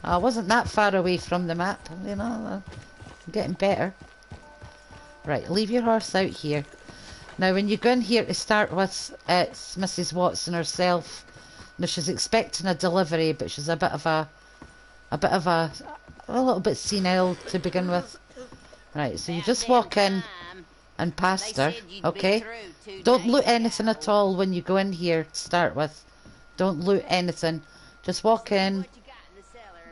I wasn't that far away from the map, you know. I'm getting better. Right, leave your horse out here. Now, when you go in here to start with, it's Mrs. Watson herself. Now, she's expecting a delivery, but she's a little bit senile to begin with. Right, so you just walk in and past her, okay? Don't loot anything at all when you go in here to start with. Don't loot anything. Just walk in,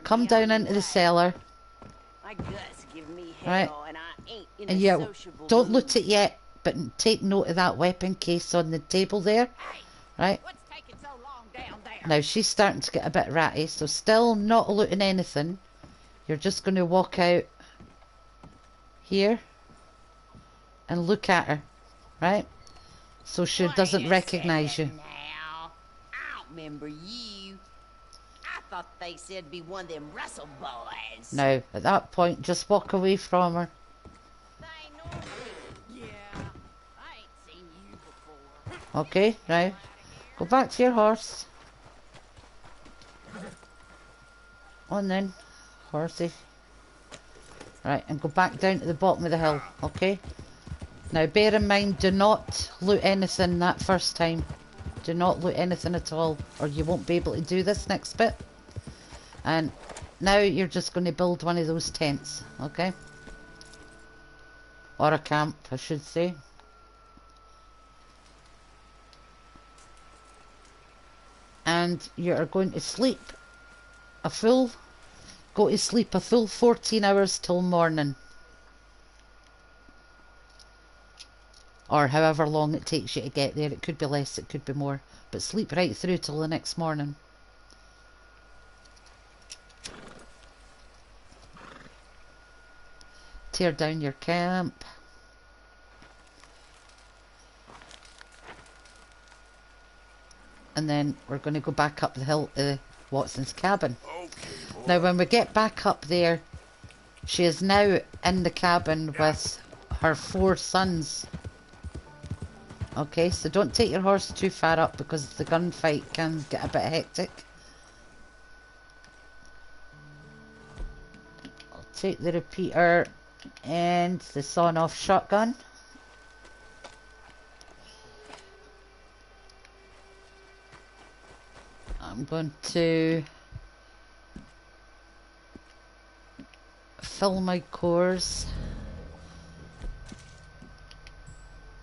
come down into the cellar, right? And yeah, don't loot it yet, but take note of that weapon case on the table there, right? Now she's starting to get a bit ratty, so still not looting anything. You're just going to walk out here and look at her, right? So she doesn't recognize you. Now, I don't remember you. I thought they said be one of them Russell boys. Now, at that point, just walk away from her. Yeah, I ain't seen you before. Okay, now, go back to your horse. On then, horsey. Right, and go back down to the bottom of the hill, okay? Now, bear in mind, do not loot anything that first time. Do not loot anything at all, or you won't be able to do this next bit. And now you're just going to build one of those tents, okay? Or a camp, I should say. And you're going to sleep go to sleep a full 14 hours till morning. Or however long it takes you to get there. It could be less, it could be more. But sleep right through till the next morning. Tear down your camp. And then we're going to go back up the hill to Watson's cabin. Now when we get back up there, she is now in the cabin with her 4 sons. Okay, so don't take your horse too far up because the gunfight can get a bit hectic. I'll take the repeater and the sawn-off shotgun. I'm going to fill my cores.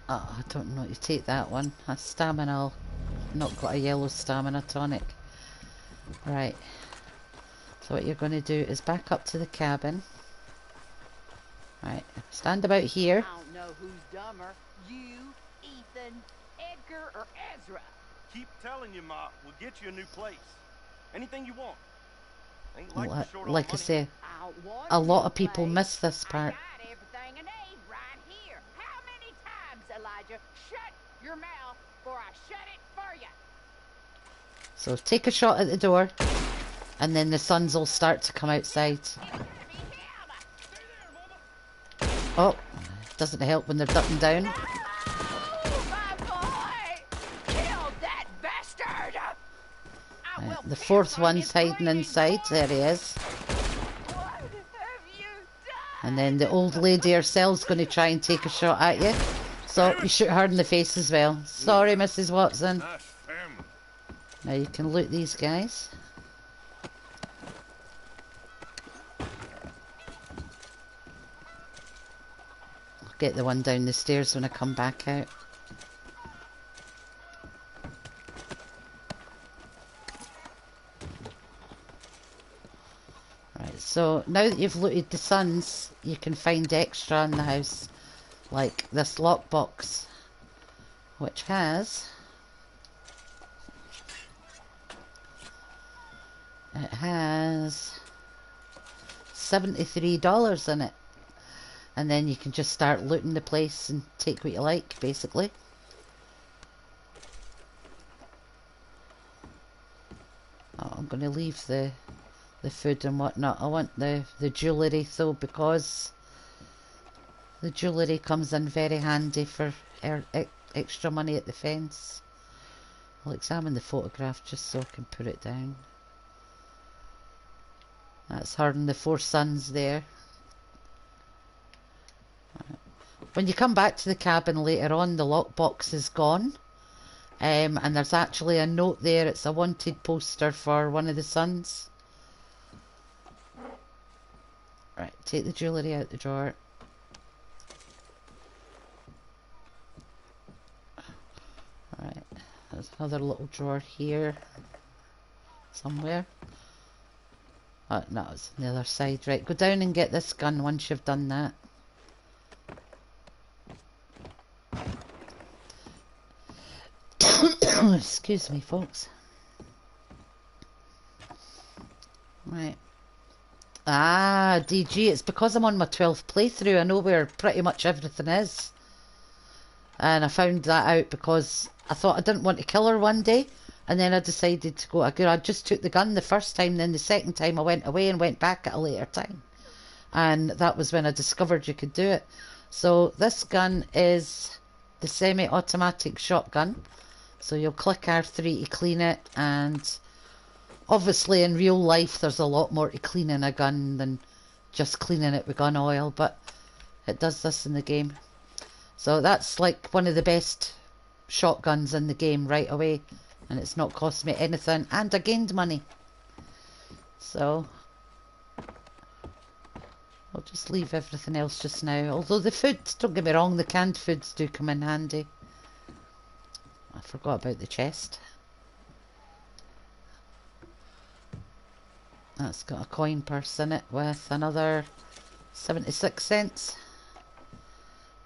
Oh, I don't know, you take that one. That's stamina. I've not got a yellow stamina tonic. Right. So what you're going to do is back up to the cabin. Right. Stand about here. I don't know who's dumber, you, Ethan, Edgar, or Ezra. Keep telling you, Ma. We'll get you a new place. Anything you want. Ain't Well, like, short on like I money. say, a lot of people miss this part. Everything I need right here. How many times, Elijah? Shut your mouth or I shut it for you. So take a shot at the door, and then the sons will start to come outside. Oh, doesn't help when they're ducking down. The 4th one's hiding inside. There he is. And then the old lady herself's going to try and take a shot at you. So you shoot her in the face as well. Sorry, Mrs. Watson. Now you can loot these guys. I'll get the one down the stairs when I come back out. Right, so now that you've looted the sons, you can find extra in the house. Like this lockbox, which has... It has $73 in it. And then you can just start looting the place and take what you like, basically. Oh, I'm going to leave the food and whatnot. I want the jewellery though, because The jewellery comes in very handy for extra money at the fence. I'll examine the photograph just so I can put it down. That's her and the 4 sons there. When you come back to the cabin later on, the lockbox is gone. And there's actually a note there. It's a wanted poster for one of the sons. Right, take the jewellery out the drawer. Right, there's another little drawer here somewhere. Oh, no, it's on the other side. Right, go down and get this gun once you've done that. Excuse me, folks. Right. Ah, DG, it's because I'm on my 12th playthrough. I know where pretty much everything is. And I found that out because I thought I didn't want to kill her one day. And then I decided to go. I just took the gun the first time. Then the second time I went away and went back at a later time. And that was when I discovered you could do it. So this gun is the semi-automatic shotgun. So you'll click R3 to clean it. And obviously in real life there's a lot more to cleaning a gun than just cleaning it with gun oil. But it does this in the game. So that's like one of the best shotguns in the game right away. And it's not cost me anything. And I gained money. So I'll just leave everything else just now. Although the food, don't get me wrong, the canned foods do come in handy. I forgot about the chest. That's got a coin purse in it with another 76 cents.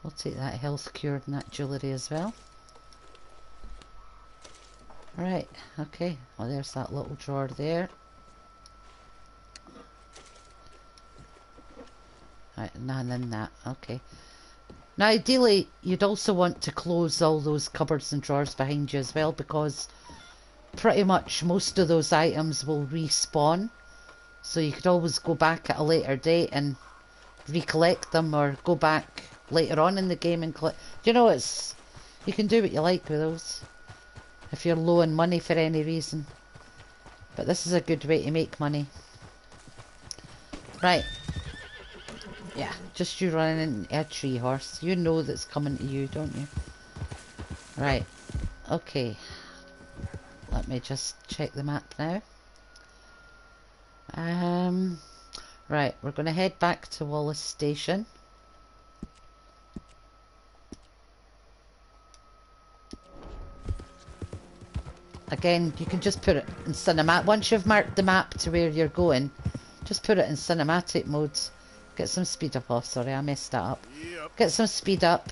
We'll take that health cure and that jewellery as well. Right, okay. Well, there's that little drawer there. Right, none in that. Okay. Now, ideally, you'd also want to close all those cupboards and drawers behind you as well, because pretty much most of those items will respawn. So you could always go back at a later date and recollect them, or go back later on in the game and collect. You know, it's, you can do what you like with those if you're low on money for any reason. But this is a good way to make money. Right. Yeah, just you running into a tree horse. You know that's coming to you, don't you? Right. Okay. Let me just check the map now. Right, we're going to head back to Wallace Station. Again, you can just put it in cinematic. Once you've marked the map to where you're going, just put it in cinematic modes. Get some speed up. Oh, sorry, I messed that up. Yep. Get some speed up.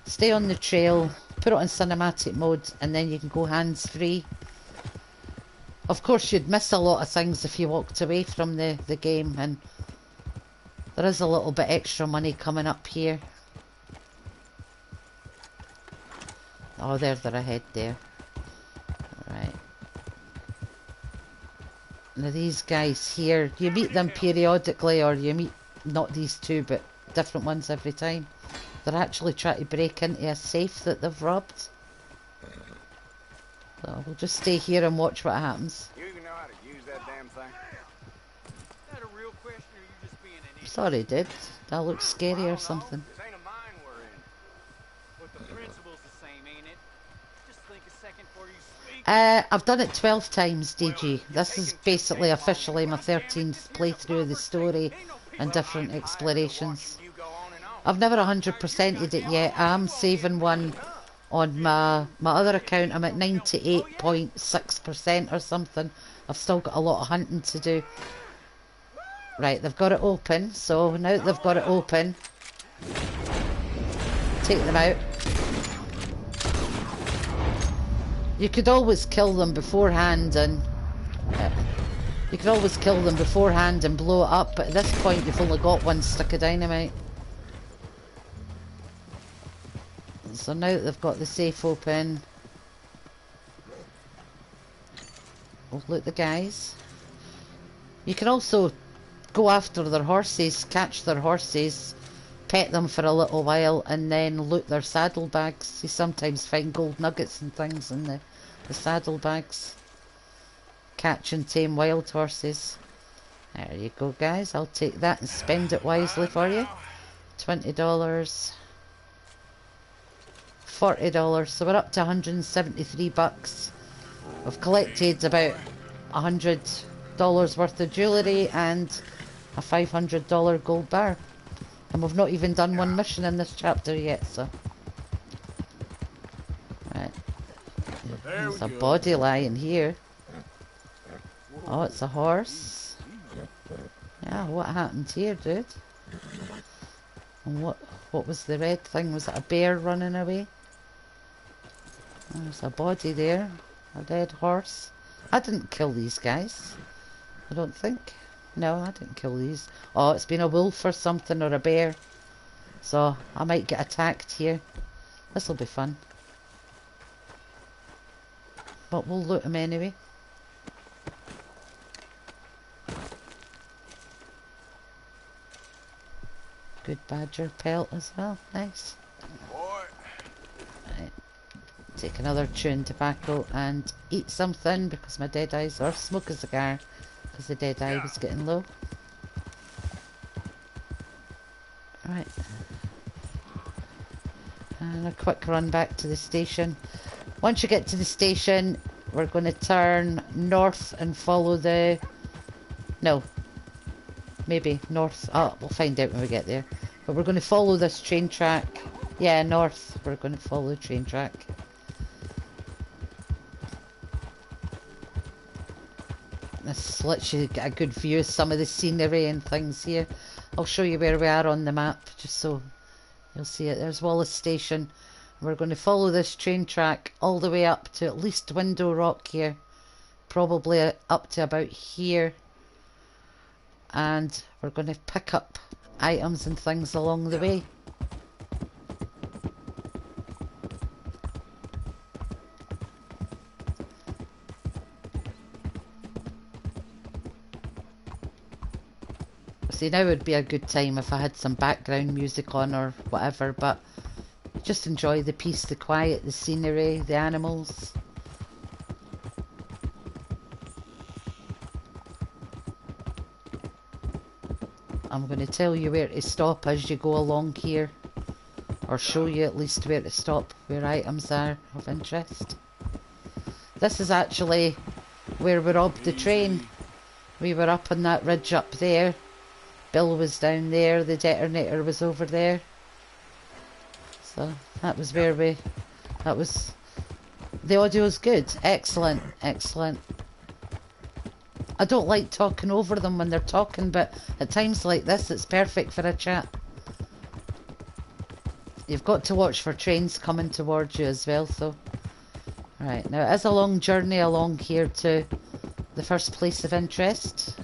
Stay on the trail. Put it on cinematic mode, and then you can go hands-free. Of course, you'd miss a lot of things if you walked away from the game, and there is a little bit extra money coming up here. Oh, they're ahead there. Right. Now these guys here, you meet them periodically, or you meet not these two, but different ones every time. They're actually trying to break into a safe that they've robbed. So we'll just stay here and watch what happens. You even know how to use that damn thing? Is that a real question, or are you just being an idiot? Sorry, dude. That looks scary or something. This ain't a mine we're in. But the principle's the same, ain't it? Just think a second before you speak. I've done it 12 times, DG. This is basically officially my 13th playthrough of the story and different explorations. I've never 100%ed it yet. I'm saving one on my other account. I'm at 98.6% or something. I've still got a lot of hunting to do. Right, they've got it open. So now that they've got it open, take them out. You could always kill them beforehand and blow it up, but at this point you've only got one stick of dynamite. So now that they've got the safe open, we'll loot the guys. You can also go after their horses, catch their horses, pet them for a little while and then loot their saddlebags. You sometimes find gold nuggets and things in the saddlebags. Catch and tame wild horses. There you go, guys. I'll take that and spend it wisely for you. $20. $40. So we're up to 173 bucks. We've collected about $100 worth of jewellery and a $500 gold bar. And we've not even done one mission in this chapter yet, so... Right. There's a body lying here. Oh, it's a horse. Yeah, what happened here, dude? And what was the red thing? Was it a bear running away? Oh, there's a body there. A dead horse. I didn't kill these guys. I don't think. No, I didn't kill these. Oh, it's been a wolf or something, or a bear. So, I might get attacked here. This'll be fun. But we'll loot him anyway. Good badger pelt as well. Nice. Right. Take another chewing tobacco and eat something because my dead eyes, or smoke a cigar because the dead eye was getting low. Right. And a quick run back to the station. Once you get to the station, we're going to turn north and follow the... No. Maybe north. Oh, we'll find out when we get there. But we're going to follow this train track. Yeah, north. We're going to follow the train track. Let's literally get a good view of some of the scenery and things here. I'll show you where we are on the map, just so you'll see it. There's Wallace Station. We're going to follow this train track all the way up to at least Window Rock here. Probably up to about here. And we're going to pick up items and things along the way. See, now would be a good time if I had some background music on or whatever, but just enjoy the peace, the quiet, the scenery, the animals. I'm going to tell you where to stop as you go along here, or show you at least where to stop, where items are of interest. This is actually where we robbed the train. We were up on that ridge up there. Bill was down there, the detonator was over there. So that was where we... That was... The audio's good. Excellent, excellent. I don't like talking over them when they're talking, but at times like this it's perfect for a chat. You've got to watch for trains coming towards you as well, so... Right, now it is a long journey along here to the first place of interest.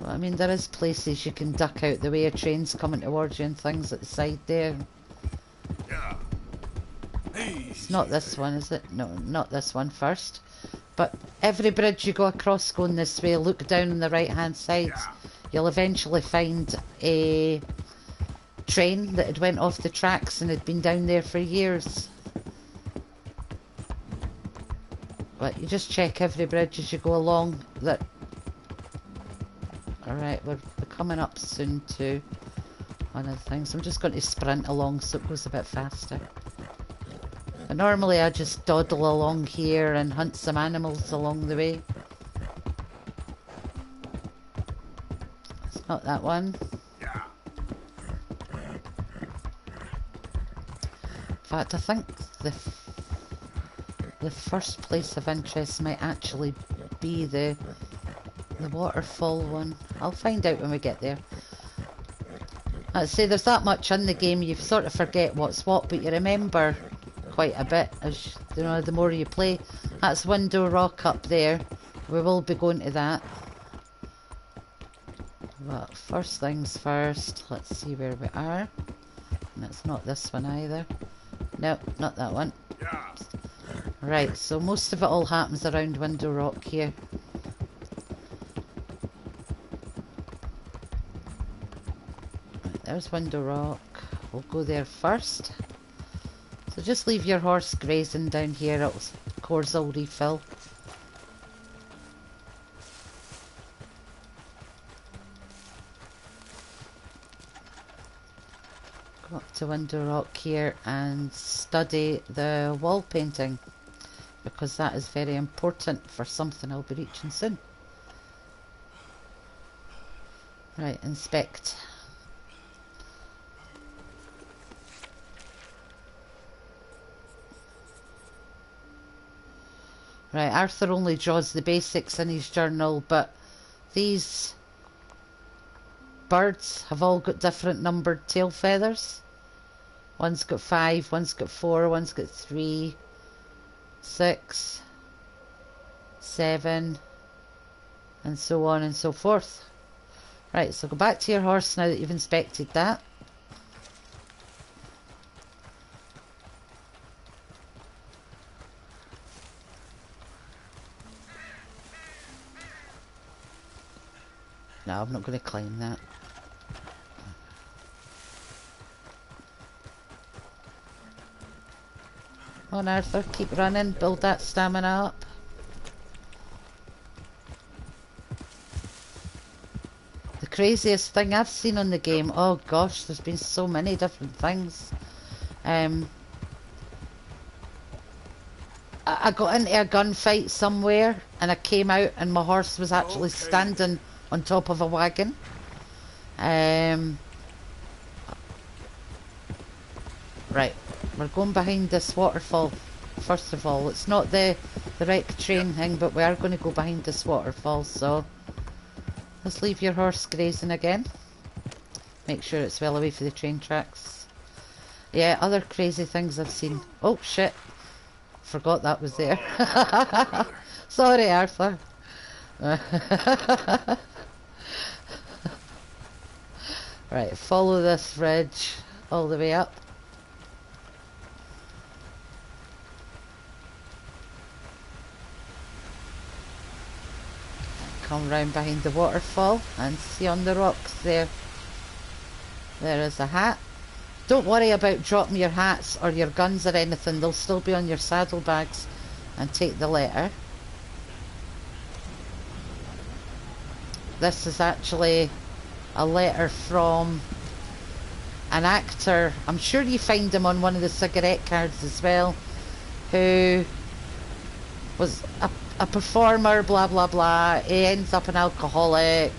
I mean, there is places you can duck out the way of trains coming towards you and things at the side there. It's not this one, is it? No, not this one first. But every bridge you go across going this way, look down on the right hand side. You'll eventually find a train that had went off the tracks and had been down there for years. But you just check every bridge as you go along that... Alright, we're coming up soon to one of the things. I'm just going to sprint along so it goes a bit faster. But normally I just dawdle along here and hunt some animals along the way. It's not that one. In fact, I think the first place of interest might actually be the waterfall one. I'll find out when we get there. I'd say there's that much in the game you sort of forget what's what, but you remember quite a bit as you know, the more you play. That's Window Rock up there. We will be going to that. But first things first, let's see where we are. And it's not this one either. No, not that one. Right, so most of it all happens around Window Rock here. there's Window Rock. We'll go there first. So just leave your horse grazing down here. Of course, I'll refill. Go up to Window Rock here and study the wall painting, because that is very important for something I'll be reaching soon. Right, inspect. Right, Arthur only draws the basics in his journal, but these birds have all got different numbered tail feathers. One's got 5, one's got 4, one's got 3, 6, 7, and so on and so forth. Right, so go back to your horse now that you've inspected that. No, I'm not going to climb that. Come on, Arthur, keep running, build that stamina up. The craziest thing I've seen on the game, oh gosh, there's been so many different things. I got into a gunfight somewhere and I came out and my horse was actually standing on top of a wagon. Right, we're going behind this waterfall. First of all, it's not the wreck train thing, but we are going to go behind this waterfall, so let's leave your horse grazing again. Make sure it's well away from the train tracks. Yeah, other crazy things I've seen. Oh shit, forgot that was there. Sorry, Arthur. Right, follow this ridge all the way up. Come round behind the waterfall and see on the rocks there. There is a hat. Don't worry about dropping your hats or your guns or anything. They'll still be on your saddlebags. And take the letter. This is actually a letter from an actor. I'm sure you find him on one of the cigarette cards as well. Who was a performer, blah blah blah. He ends up an alcoholic.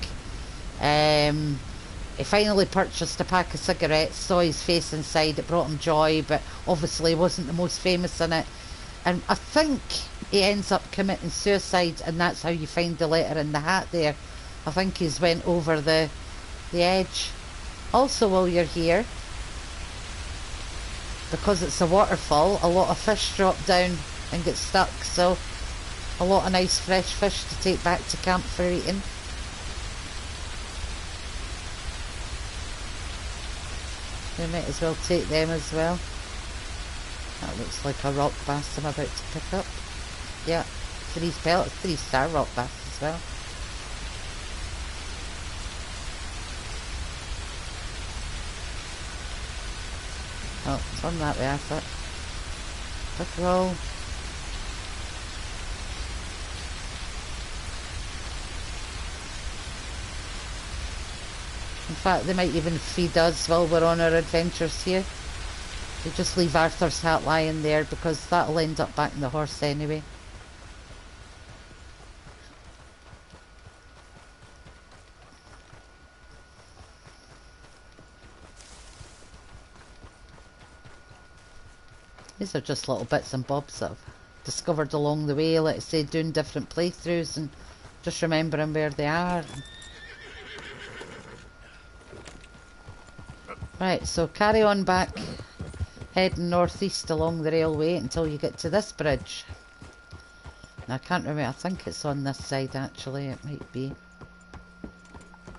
He finally purchased a pack of cigarettes, saw his face inside, it brought him joy, but obviously he wasn't the most famous in it. And I think he ends up committing suicide, and that's how you find the letter in the hat there. I think he's went over the edge. Also, while you're here, because it's a waterfall, a lot of fish drop down and get stuck, so a lot of nice fresh fish to take back to camp for eating. We might as well take them as well. That looks like a rock bass I'm about to pick up. Yeah, 3-star rock bass as well. Oh, turn that way, Arthur. Quick roll. In fact, they might even feed us while we're on our adventures here. We'll just leave Arthur's hat lying there because that'll end up back in the horse anyway. These are just little bits and bobs that I've discovered along the way, let's say doing different playthroughs and just remembering where they are. Right, so carry on back, heading northeast along the railway until you get to this bridge. Now, I can't remember, I think it's on this side actually, it might be.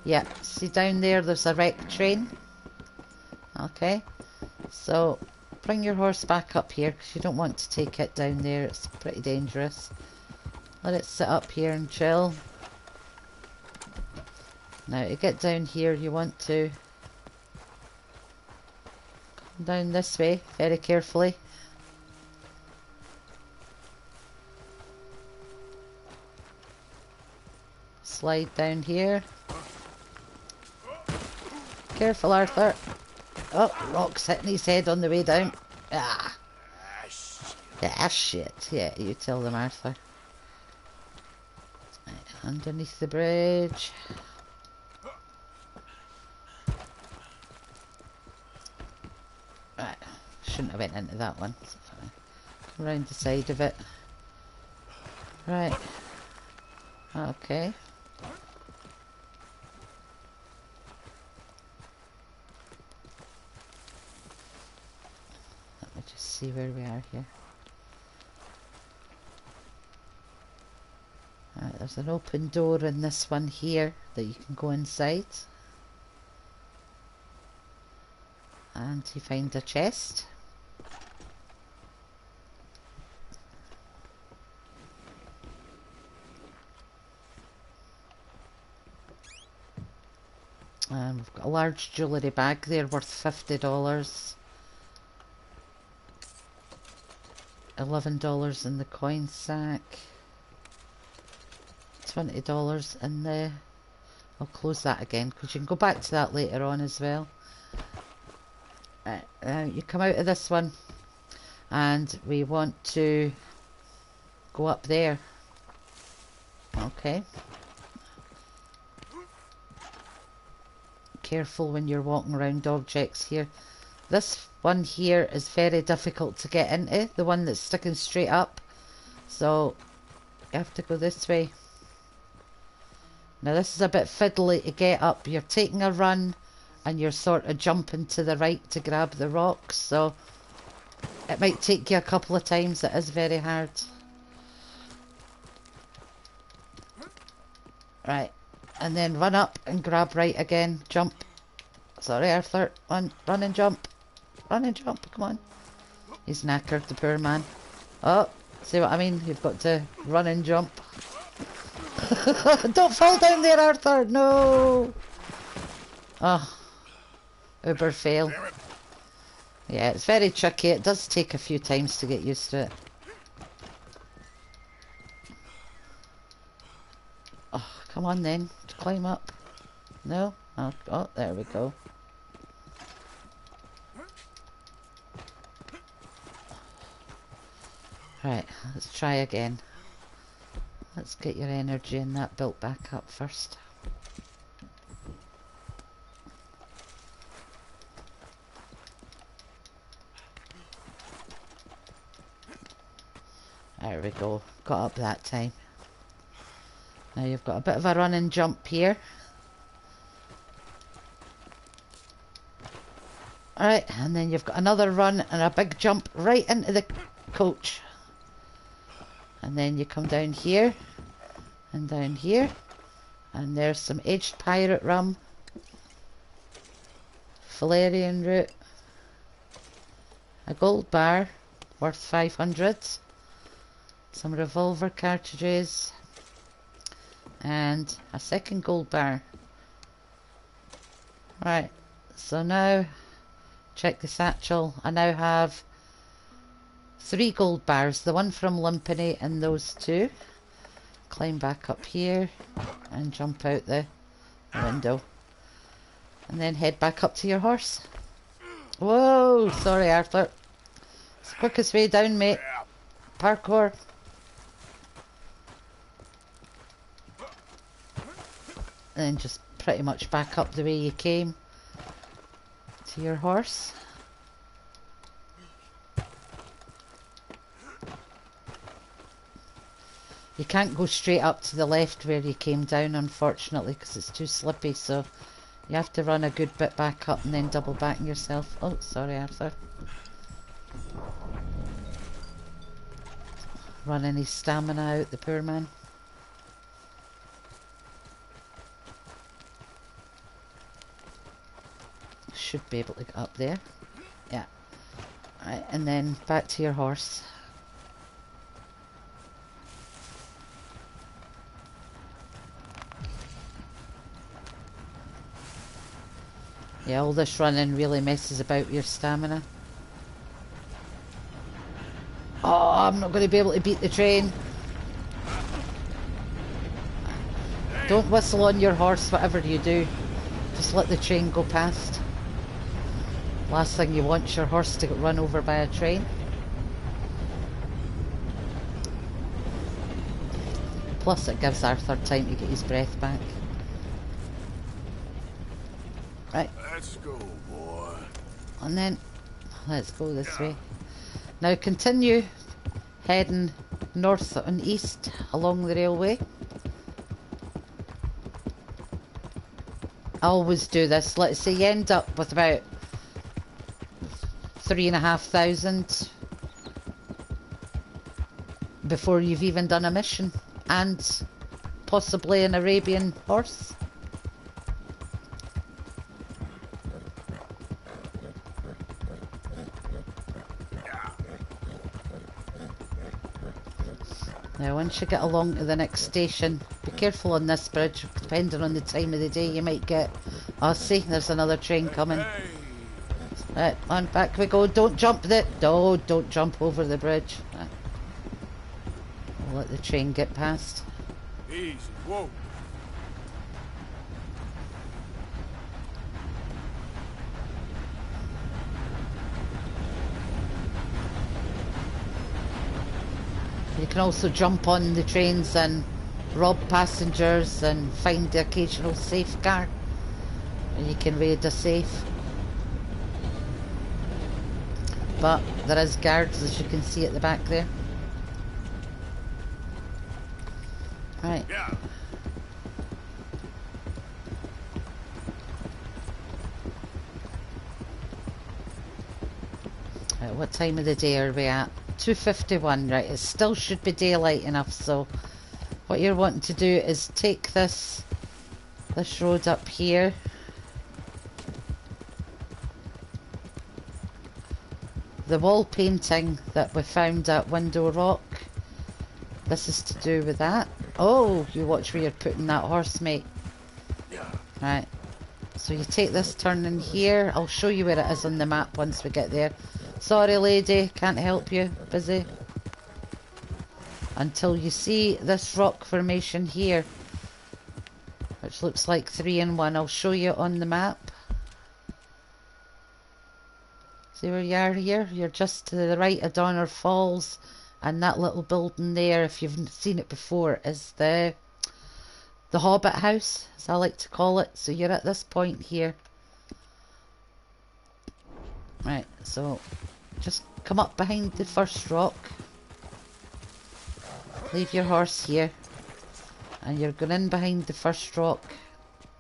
Yeah, see down there, there's a wrecked train. Okay, so bring your horse back up here because you don't want to take it down there, it's pretty dangerous. Let it sit up here and chill. Now, to get down here, you want to down this way very carefully. Slide down here. Careful, Arthur. Oh, rock's hitting his head on the way down. Ah. Ah, shit. Yeah, you tell them, Arthur. Right, underneath the bridge. Right, shouldn't have went into that one. Come around the side of it. Right. Okay. Let me just see where we are here. Right, there's an open door in this one here that you can go inside. And you find a chest. And we've got a large jewellery bag there worth $50. $11 in the coin sack. $20 in the... I'll close that again because you can go back to that later on as well. You come out of this one and we want to go up there. Okay. Careful when you're walking around objects here. This one here is very difficult to get into, the one that's sticking straight up. So you have to go this way. Now this is a bit fiddly to get up. You're taking a run and you're sort of jumping to the right to grab the rocks, so it might take you a couple of times. It is very hard. Right, and then run up and grab right again. Jump. Sorry, Arthur. Run and jump. Run and jump. Come on. He's knackered, the poor man. Oh, see what I mean? You've got to run and jump. Don't fall down there, Arthur. No. Oh. Uber fail. Yeah, it's very tricky. It does take a few times to get used to it. Oh, come on then. Climb up. No? Oh, there we go. Right, let's try again. Let's get your energy and that built back up first. There we go. Got up that time. Now you've got a bit of a run and jump here. Alright, and then you've got another run and a big jump right into the coach. And then you come down here and down here. And there's some aged pirate rum. Valerian root. A gold bar worth 500. Some revolver cartridges. And a second gold bar. Right, so now check the satchel. I now have 3 gold bars, the one from Limpany and those 2. Climb back up here and jump out the window. And then head back up to your horse. Whoa, sorry Arthur. It's the quickest way down, mate. Parkour. And then just pretty much back up the way you came to your horse. You can't go straight up to the left where you came down, unfortunately, because it's too slippy, so you have to run a good bit back up and then double back yourself. Oh, sorry Arthur. Running his stamina out, the poor man. Should be able to get up there. Yeah. Right, and then back to your horse. Yeah, all this running really messes about your stamina. Oh, I'm not going to be able to beat the train. Don't whistle on your horse, whatever you do. Just let the train go past. Last thing you want is your horse to get run over by a train. Plus it gives Arthur time to get his breath back. Right. Let's go, boy. And then, let's go this way. Now continue heading north and east along the railway. I always do this. Let's say you end up with about 3,500 before you've even done a mission, and possibly an Arabian horse. Now once you get along to the next station, be careful on this bridge, depending on the time of the day you might get... Oh, see, there's another train coming. Right, on, back we go. Don't jump the... No, don't jump over the bridge. Right. We'll let the train get past. Easy, whoa. You can also jump on the trains and rob passengers and find the occasional safe car. And you can raid a safe. But there is guards, as you can see at the back there. Right. Yeah. Right, what time of the day are we at? 2:51, right, it still should be daylight enough, so what you're wanting to do is take this road up here. The wall painting that we found at Window Rock, this is to do with that. Oh, you watch where you're putting that horse, mate. Right, so you take this turn in here. I'll show you where it is on the map once we get there. Sorry lady, can't help you, busy. Until you see this rock formation here, which looks like 3 in 1. I'll show you on the map. See where you are here? You're just to the right of Donner Falls, and that little building there, if you've seen it before, is the Hobbit House, as I like to call it. So you're at this point here. Right, so just come up behind the first rock. Leave your horse here. And you're going in behind the first rock,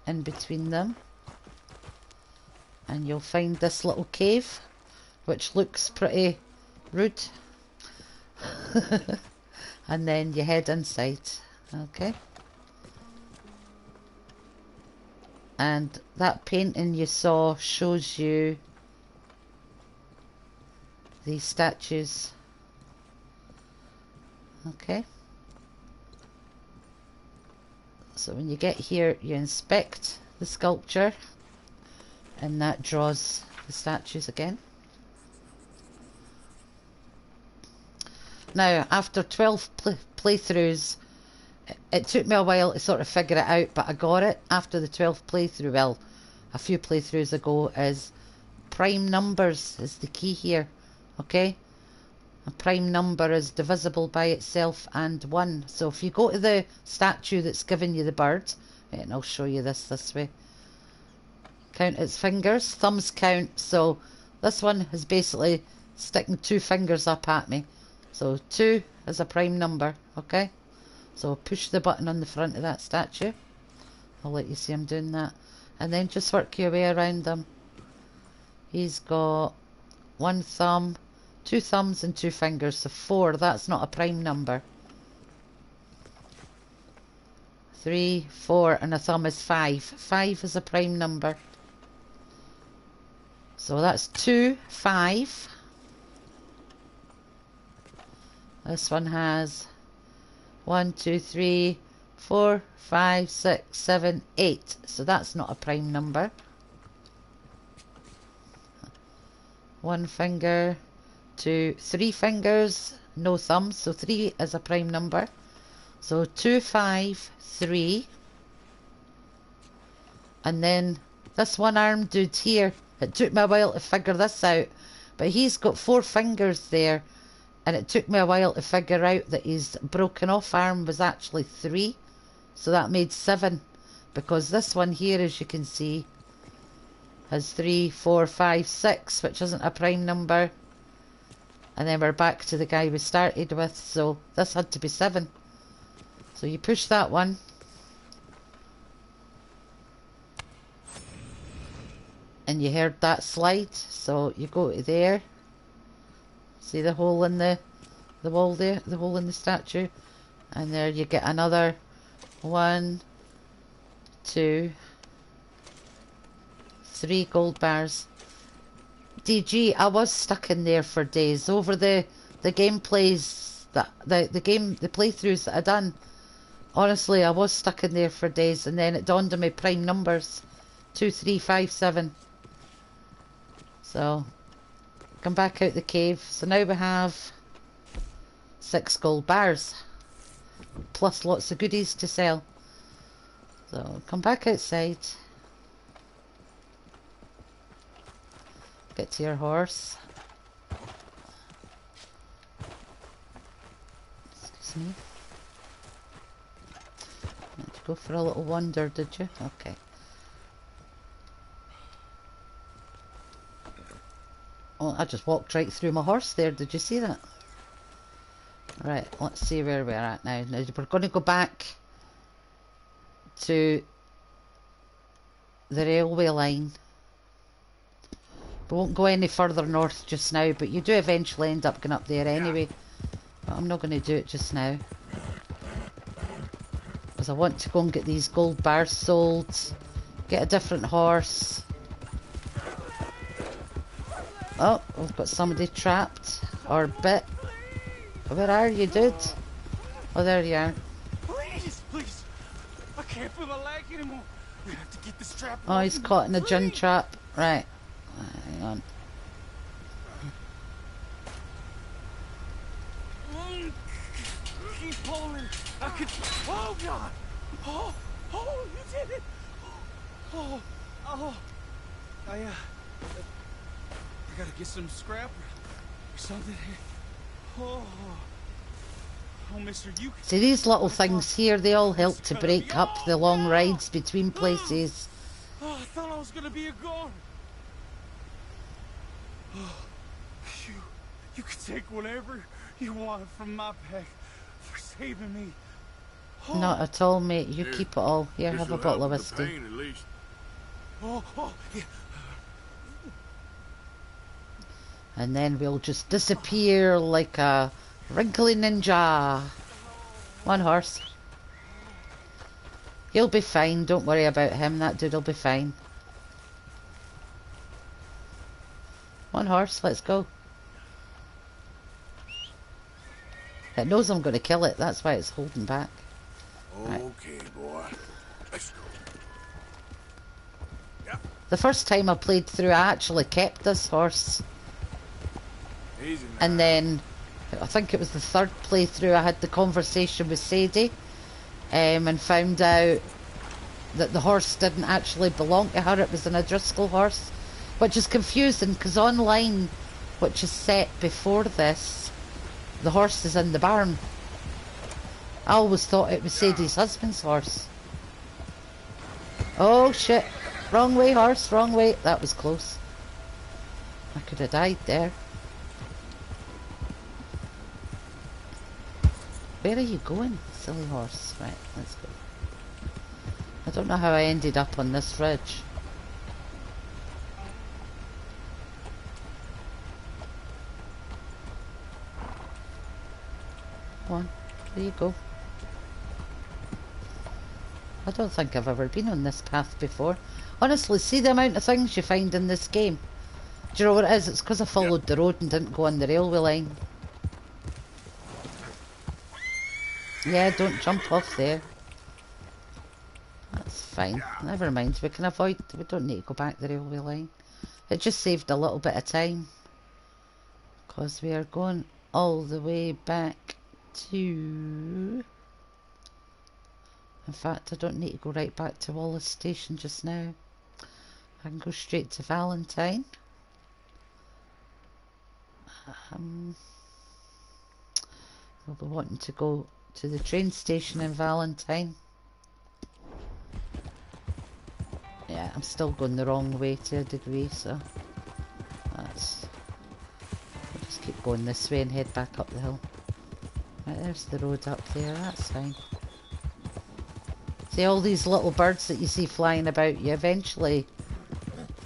in between them. And you'll find this little cave, which looks pretty rude. And then you head inside. Okay. And that painting you saw shows you these statues. Okay. So when you get here, you inspect the sculpture, and that draws the statues again. Now, after 12 playthroughs, it took me a while to sort of figure it out, but I got it after the 12th playthrough. Well, a few playthroughs ago, is prime numbers is the key here. Okay, a prime number is divisible by itself and 1. So if you go to the statue that's giving you the bird, and I'll show you this way, count its fingers. Thumbs count, so this one is basically sticking 2 fingers up at me. So 2 is a prime number. Okay, so push the button on the front of that statue. I'll let you see I'm doing that, and then just work your way around them. He's got 1 thumb, 2 thumbs and 2 fingers, so 4, that's not a prime number. 3, 4 and a thumb is 5. 5 is a prime number. So that's 2, 5. This one has 1, 2, 3, 4, 5, 6, 7, 8. So that's not a prime number. 1 finger, 2, 3 fingers, no thumbs, so 3 is a prime number. So 2, 5, 3. And then this one-armed dude here, it took me a while to figure this out, but he's got 4 fingers there, and it took me a while to figure out that his broken off arm was actually 3, so that made 7, because this one here, as you can see, has 3, 4, 5, 6, which isn't a prime number. And then we're back to the guy we started with, so this had to be 7. So you push that one. And you heard that slide, so you go to there. See the hole in the wall there, the hole in the statue? And there you get another 1, 2, 3 gold bars. DG, I was stuck in there for days over the gameplays that the playthroughs that I done. Honestly, I was stuck in there for days, and then it dawned on me prime numbers 2, 3, 5, 7. So come back out the cave. So now we have 6 gold bars plus lots of goodies to sell. So come back outside. Get to your horse. Excuse me. Did you go for a little wander, did you? Okay. Oh, I just walked right through my horse there. Did you see that? Right, let's see where we're at now. Now we're going to go back to the railway line. We won't go any further north just now, but you do eventually end up going up there anyway. But I'm not going to do it just now, because I want to go and get these gold bars sold, get a different horse. Oh, we've got somebody trapped or bit. Where are you, dude? Oh, there you are. Please, please. I can't feel my leg anymore. We have to get this trap. Oh, he's caught in a gin trap. Right. Hang on. Keep pulling. I could. Oh God! Oh, you did it! Oh. I gotta get some scrap or something. Oh, Mister, you. See, these little things here, they all help to break up the long rides between places. Oh, I thought I was gonna be a goner. Oh, you can take whatever you want from my pack for saving me. Oh. Not at all, mate. You keep it all. Here, have a bottle of whiskey. Pain, at least. Oh, yeah. And then we'll just disappear like a wrinkly ninja. One horse. He'll be fine. Don't worry about him. That dude will be fine. One horse. Let's go. It knows I'm going to kill it. That's why it's holding back. Okay, boy. Let's go. The first time I played through, I actually kept this horse. Easy now. And then, I think it was the third playthrough, I had the conversation with Sadie, and found out that the horse didn't actually belong to her. It was an O'Driscoll horse, which is confusing because online, which is set before this, the horse is in the barn. I always thought it was Sadie's husband's horse. Oh shit, wrong way horse, wrong way. That was close. I could have died there. Where are you going, silly horse? Right, let's go. I don't know how I ended up on this ridge. Come on, there you go. I don't think I've ever been on this path before. Honestly, see the amount of things you find in this game. Do you know what it is? It's because I followed the road and didn't go on the railway line. Yeah, don't jump off there. That's fine. Never mind. We can avoid. We don't need to go back the railway line. It just saved a little bit of time. Because we are going all the way back to... In fact, I don't need to go right back to Wallace Station just now. I can go straight to Valentine. We'll be wanting to go to the train station in Valentine. Yeah, I'm still going the wrong way to a degree, so that's... I'll just keep going this way and head back up the hill. Right, there's the road up there, that's fine. See all these little birds that you see flying about, you eventually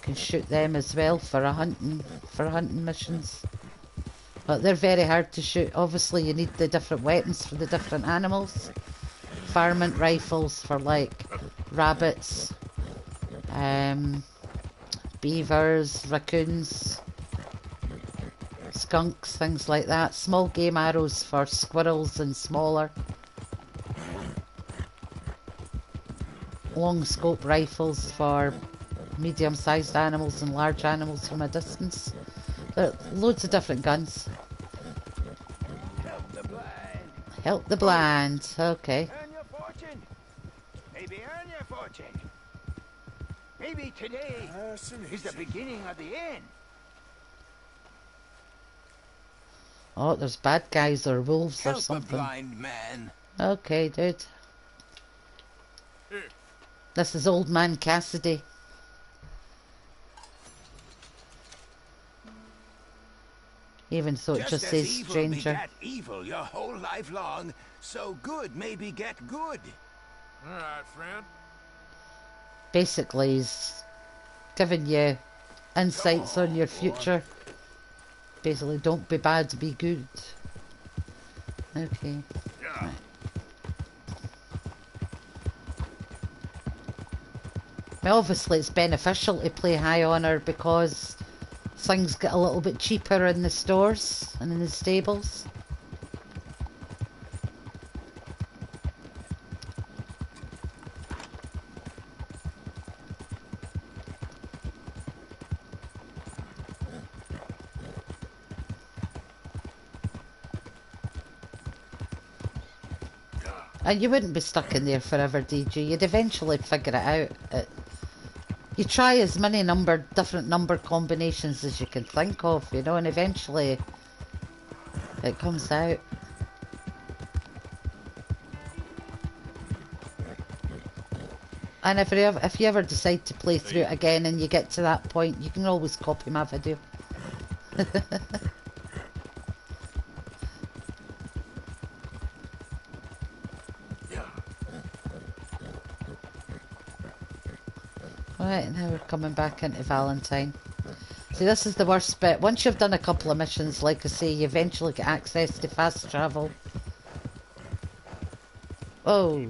can shoot them as well for hunting missions. But they're very hard to shoot. Obviously you need the different weapons for the different animals. Varmint rifles for like rabbits, beavers, raccoons, skunks, things like that. Small game arrows for squirrels and smaller. Long scope rifles for medium-sized animals and large animals from a distance. There are loads of different guns. Help the blind. Help the blind. Okay. Earn your fortune. Maybe earn your fortune. Maybe today is the beginning of the end. Oh, there's bad guys or wolves Help or something. a blind man. Okay, dude. This is Old Man Cassidy. Even though it just says stranger. Begat evil your whole life long, so good may beget good. All right, friend. Basically, he's giving you insights on your future. Basically, don't be bad, be good. Okay. Yeah. Right. Well, obviously it's beneficial to play High Honor because things get a little bit cheaper in the stores and in the stables. And you wouldn't be stuck in there forever, DG. You'd eventually figure it out. You try as many different number combinations as you can think of, you know, and eventually it comes out. And if you ever decide to play through it again and you get to that point, you can always copy my video. Right, now we're coming back into Valentine. See, this is the worst bit. Once you've done a couple of missions, like I say, you eventually get access to fast travel. Oh.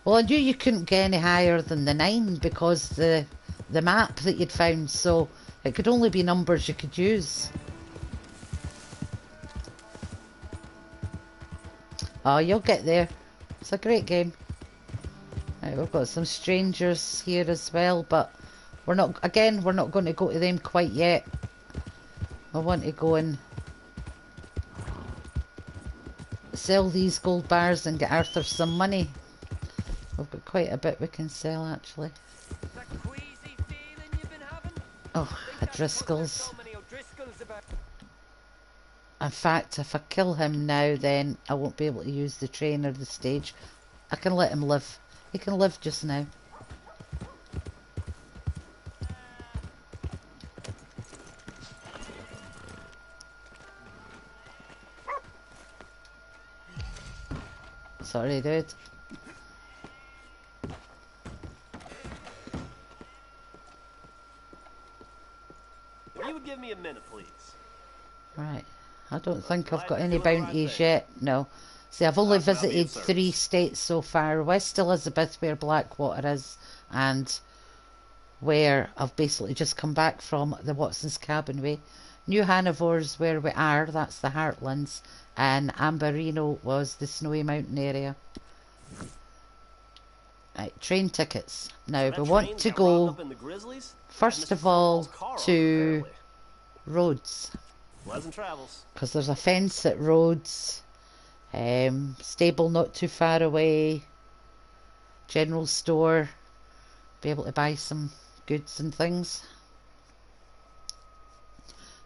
Well, I knew you couldn't get any higher than the 9 because the map that you'd found, so it could only be numbers you could use. Oh, you'll get there. It's a great game. Right, we've got some strangers here as well, but we're not going to go to them quite yet. I want to go and sell these gold bars and get Arthur some money. We've got quite a bit we can sell actually. Oh, O'Driscoll's. In fact, if I kill him now, then I won't be able to use the train or the stage. I can let him live. He can live just now. Sorry, dude. If you would give me a minute, please. Right. I don't think I've got any bounties yet. No. See, I've only visited 3 states so far. West Elizabeth, where Blackwater is, and where I've basically just come back from, the Watson's Cabin Way. New Hanover's where we are, that's the Heartlands, and Amberino was the Snowy Mountain area. Right, train tickets. Now, we want to go, first of all, to Rhodes. Pleasant travels. Because there's a fence at Rhodes, stable not too far away, general store, be able to buy some goods and things.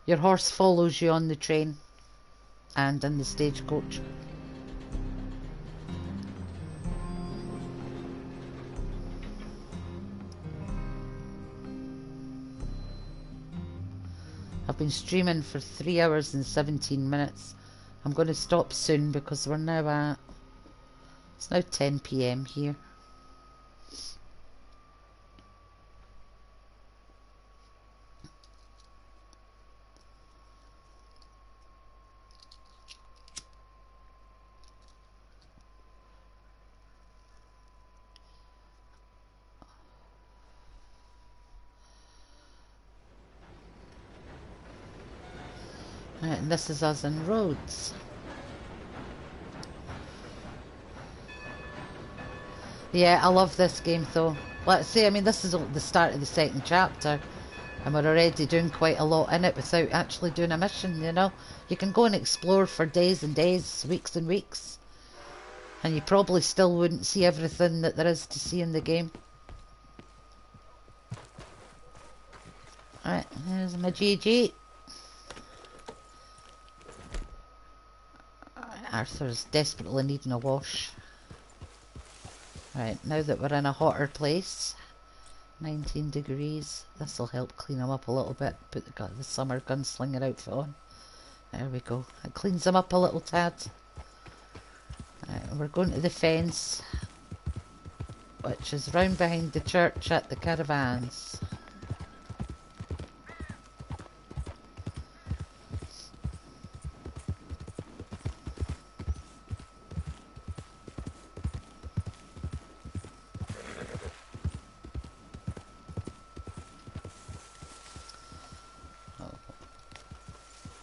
Your horse follows you on the train and in the stagecoach. I've been streaming for 3 hours and 17 minutes. I'm going to stop soon because we're now at... It's now 10 PM here. Right, and this is us in Rhodes. Yeah, I love this game though. Let's say, I mean, this is the start of the second chapter, and we're already doing quite a lot in it without actually doing a mission, you know? You can go and explore for days and days, weeks and weeks, and you probably still wouldn't see everything that there is to see in the game. Right, here's my GG. Arthur's desperately needing a wash. Right, now that we're in a hotter place, 19 degrees, this will help clean him up a little bit. Put the summer gunslinger outfit on. There we go. It cleans him up a little tad. Right, we're going to the fence, which is round behind the church at the caravans.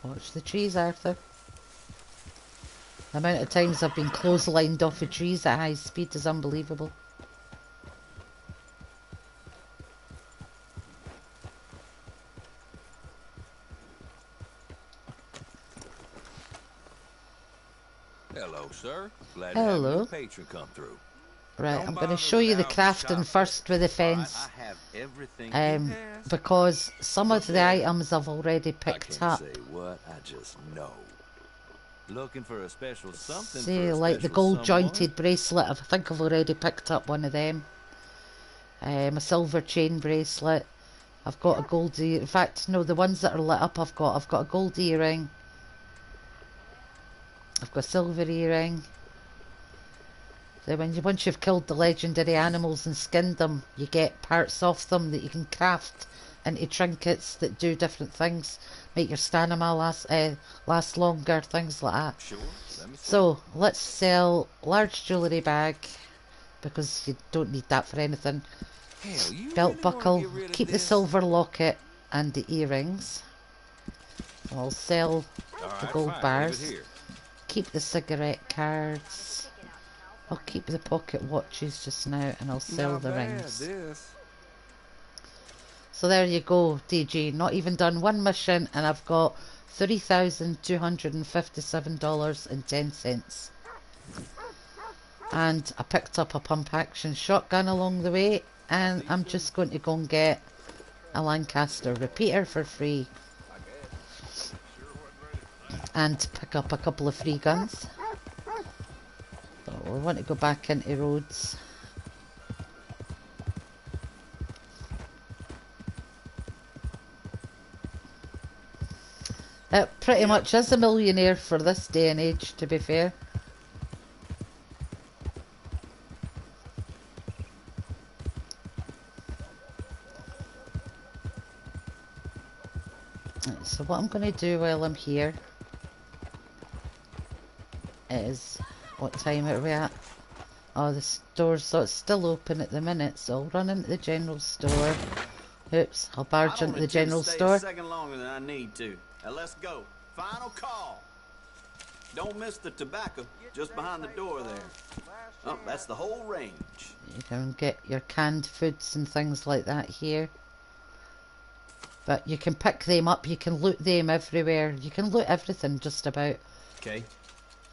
Watch the trees, Arthur. The amount of times I've been clotheslined off of trees at high speed is unbelievable. Hello, sir. Glad Hello. to have a new patron come through. Right, I'm going to show you the crafting first with the fence. I have everything Because some of the items I've already picked up. say what, I just know. Looking for a special something. See, for a like the special gold someone? jointed bracelet, I think I've already picked up one of them. A silver chain bracelet. I've got a gold ear. In fact, no, the ones that are lit up I've got a gold earring. I've got a silver earring. So once you've killed the legendary animals and skinned them, you get parts off them that you can craft into trinkets that do different things. Make your stamina last longer, things like that. Sure. So let's sell large jewellery bag, because you don't need that for anything. Hell, you Belt really buckle, wanna get rid of keep the this? silver locket and the earrings. I'll sell the Alright, gold fine, leave it bars. here. Keep the cigarette cards. I'll keep the pocket watches just now, and I'll sell Not the bad, rings. this. So there you go, DG. Not even done one mission, and I've got $3,257.10. And I picked up a pump action shotgun along the way, and I'm just going to go and get a Lancaster repeater for free. And pick up a couple of free guns. So we want to go back into Rhodes. It pretty much is a millionaire for this day and age, to be fair. Right, so what I'm going to do while I'm here is, what time are we at? Oh, the store's so it's still open at the minute, so I'll run into the general store. Oops, I'll barge into the general store. A second longer than I need to. Now let's go. Final call. Don't miss the tobacco just behind the door there. Oh, that's the whole range. You can get your canned foods and things like that here. But you can pick them up, you can loot them everywhere. You can loot everything just about. Okay.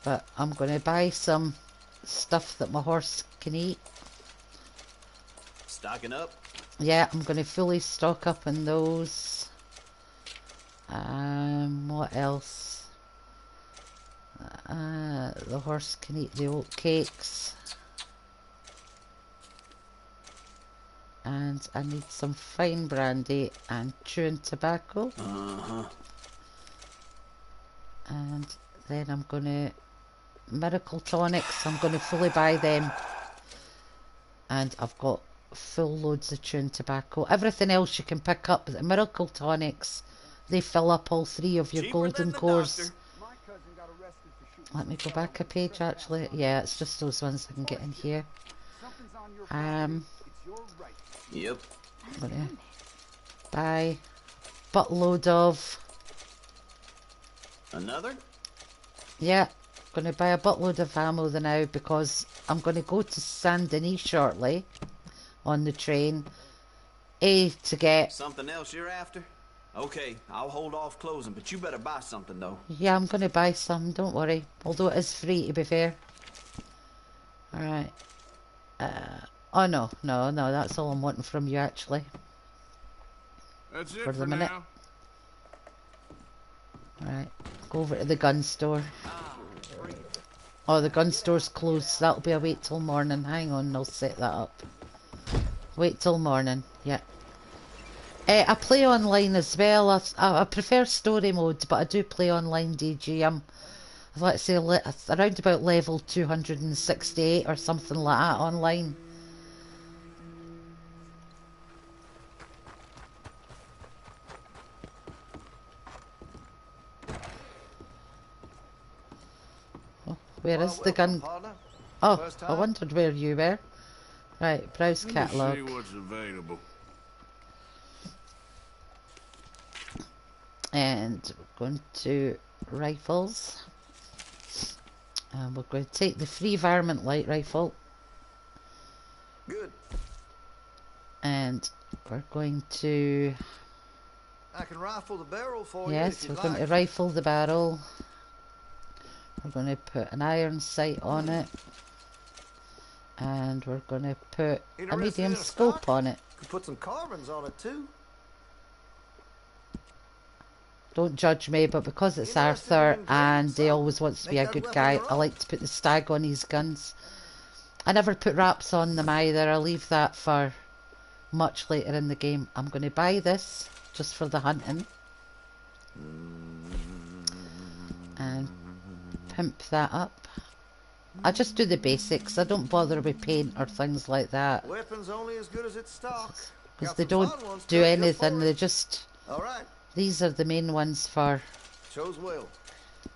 But I'm going to buy some stuff that my horse can eat. Stocking up? Yeah, I'm going to fully stock up on those. What else? The horse can eat the oat cakes. And I need some fine brandy and chewing tobacco. And then I'm going to... Miracle tonics, I'm going to fully buy them. And I've got full loads of chewing tobacco. Everything else you can pick up, but the miracle tonics, they fill up all 3 of your golden cores. Let me go back a page actually. Yeah, it's just those ones I can get in here. Yep. I'm gonna buy a buttload of... Another? Yeah, I'm gonna buy a buttload of ammo now because I'm gonna go to Saint Denis shortly on the train. To get... Something else you're after? Okay, I'll hold off closing, but you better buy something though. Yeah, I'm gonna buy some, don't worry. Although it is free, to be fair. Alright. Oh no, that's all I'm wanting from you actually. That's it For the minute. now. Right, go over to the gun store. Oh, the gun store's closed. That'll be a wait till morning. Hang on, I'll set that up. Wait till morning, yeah. I play online as well. I prefer story mode, but I do play online, DG. Let's say, around about level 268 or something like that online. Oh, where is the gun? Oh, I wondered where you were. Right, browse catalogue. See what's available. And we're going to rifles. And we're going to take the free varmint light rifle. Good. And we're going to... I can rifle the barrel for you. Yes, we're going to rifle the barrel. We're going to put an iron sight on it. And we're going to put a medium scope on it. Could put some carbons on it too. Don't judge me, but because it's Arthur and he always wants to be a good guy, I like to put the stag on his guns. I never put wraps on them either. I leave that for much later in the game. I'm going to buy this just for the hunting. And pimp that up. I just do the basics. I don't bother with paint or things like that. Weapons only as good as its stock. Because they don't do anything. They just... All right. These are the main ones for chose well.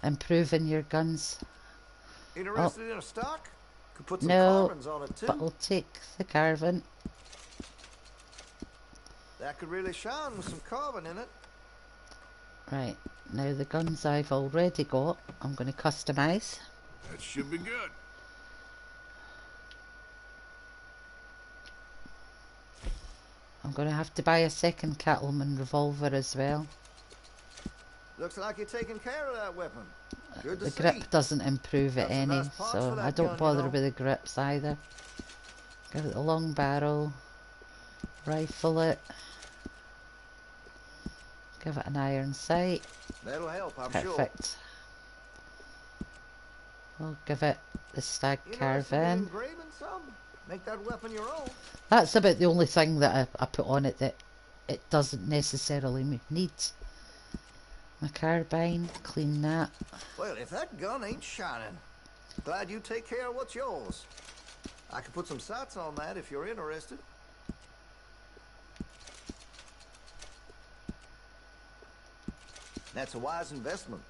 Improving your guns. Interested in a stock? Could put some no, carbons on it too. But we'll take the carbon. That could really shine with some carbon in it. Right, now the guns I've already got, I'm going to customise. That should be good. I'm going to have to buy a second Cattleman revolver as well. Looks like you're taking care of that weapon. Good to the see. grip doesn't improve it any, nice parts so for that I don't gun, bother you know. with the grips either. Give it a long barrel. Rifle it. Give it an iron sight. That'll help, I'm Perfect. sure. We'll give it the stag Interested in caravan. engraving some? Make that weapon your own. That's about the only thing that I put on it that it doesn't necessarily need. My carbine, clean that. Well, if that gun ain't shining, glad you take care of what's yours. I could put some sights on that if you're interested. That's a wise investment.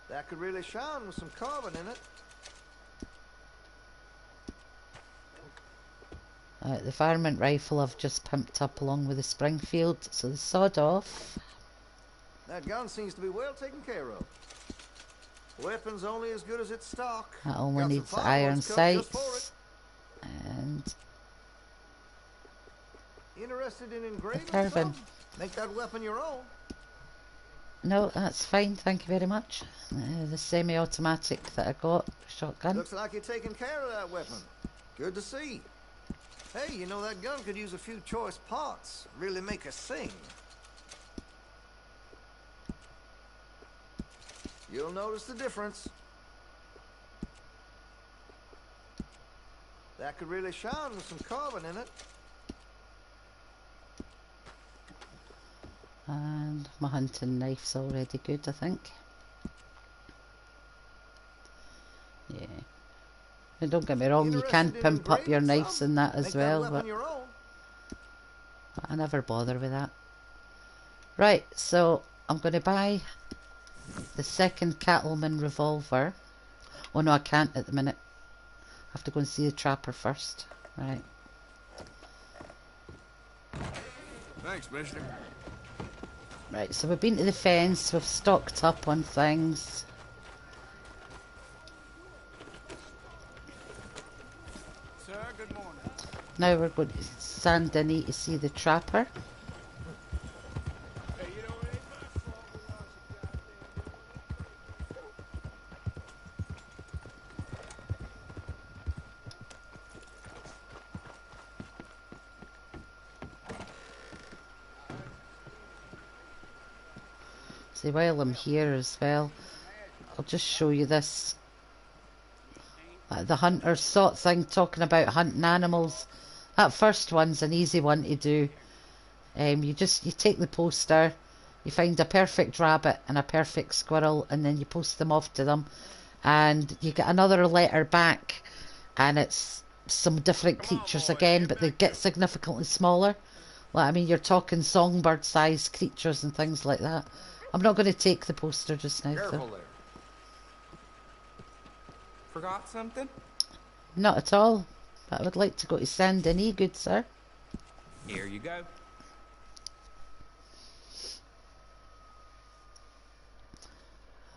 That could really shine with some carbon in it. The varmint rifle I've just pimped up along with the Springfield, so the sod off. That gun seems to be well taken care of. Weapons only as good as its stock. That only Got some needs fine iron ones cut just for sights. And Interested in engraving carving. some? Make that weapon your own. No, that's fine, thank you very much. The semi-automatic that I got, shotgun. Looks like you're taking care of that weapon. Good to see. Hey, you know that gun could use a few choice parts. Really make us sing. You'll notice the difference. That could really shine with some carbon in it. And my hunting knife's already good, I think. Yeah. And don't get me wrong, you can pimp up your knives in that as well, but I never bother with that. Right, so I'm going to buy the second Cattleman revolver. Oh no, I can't at the minute. I have to go and see the trapper first. Right. Thanks, mister. Right, so we've been to the fence, we've stocked up on things. Sir, good morning. Now we're going to Saint Denis to see the trapper. See, while I'm here as well, I'll just show you this. The hunter's sort thing, talking about hunting animals. That first one's an easy one to do. You take the poster, you find a perfect rabbit and a perfect squirrel, and then you post them off to them, and you get another letter back, and it's some different creatures again, but they get significantly smaller. Well, I mean, you're talking songbird-sized creatures and things like that. I'm not going to take the poster just now. Careful there. Forgot something? Not at all. But I would like to go to Saint Denis, good sir. Here you go.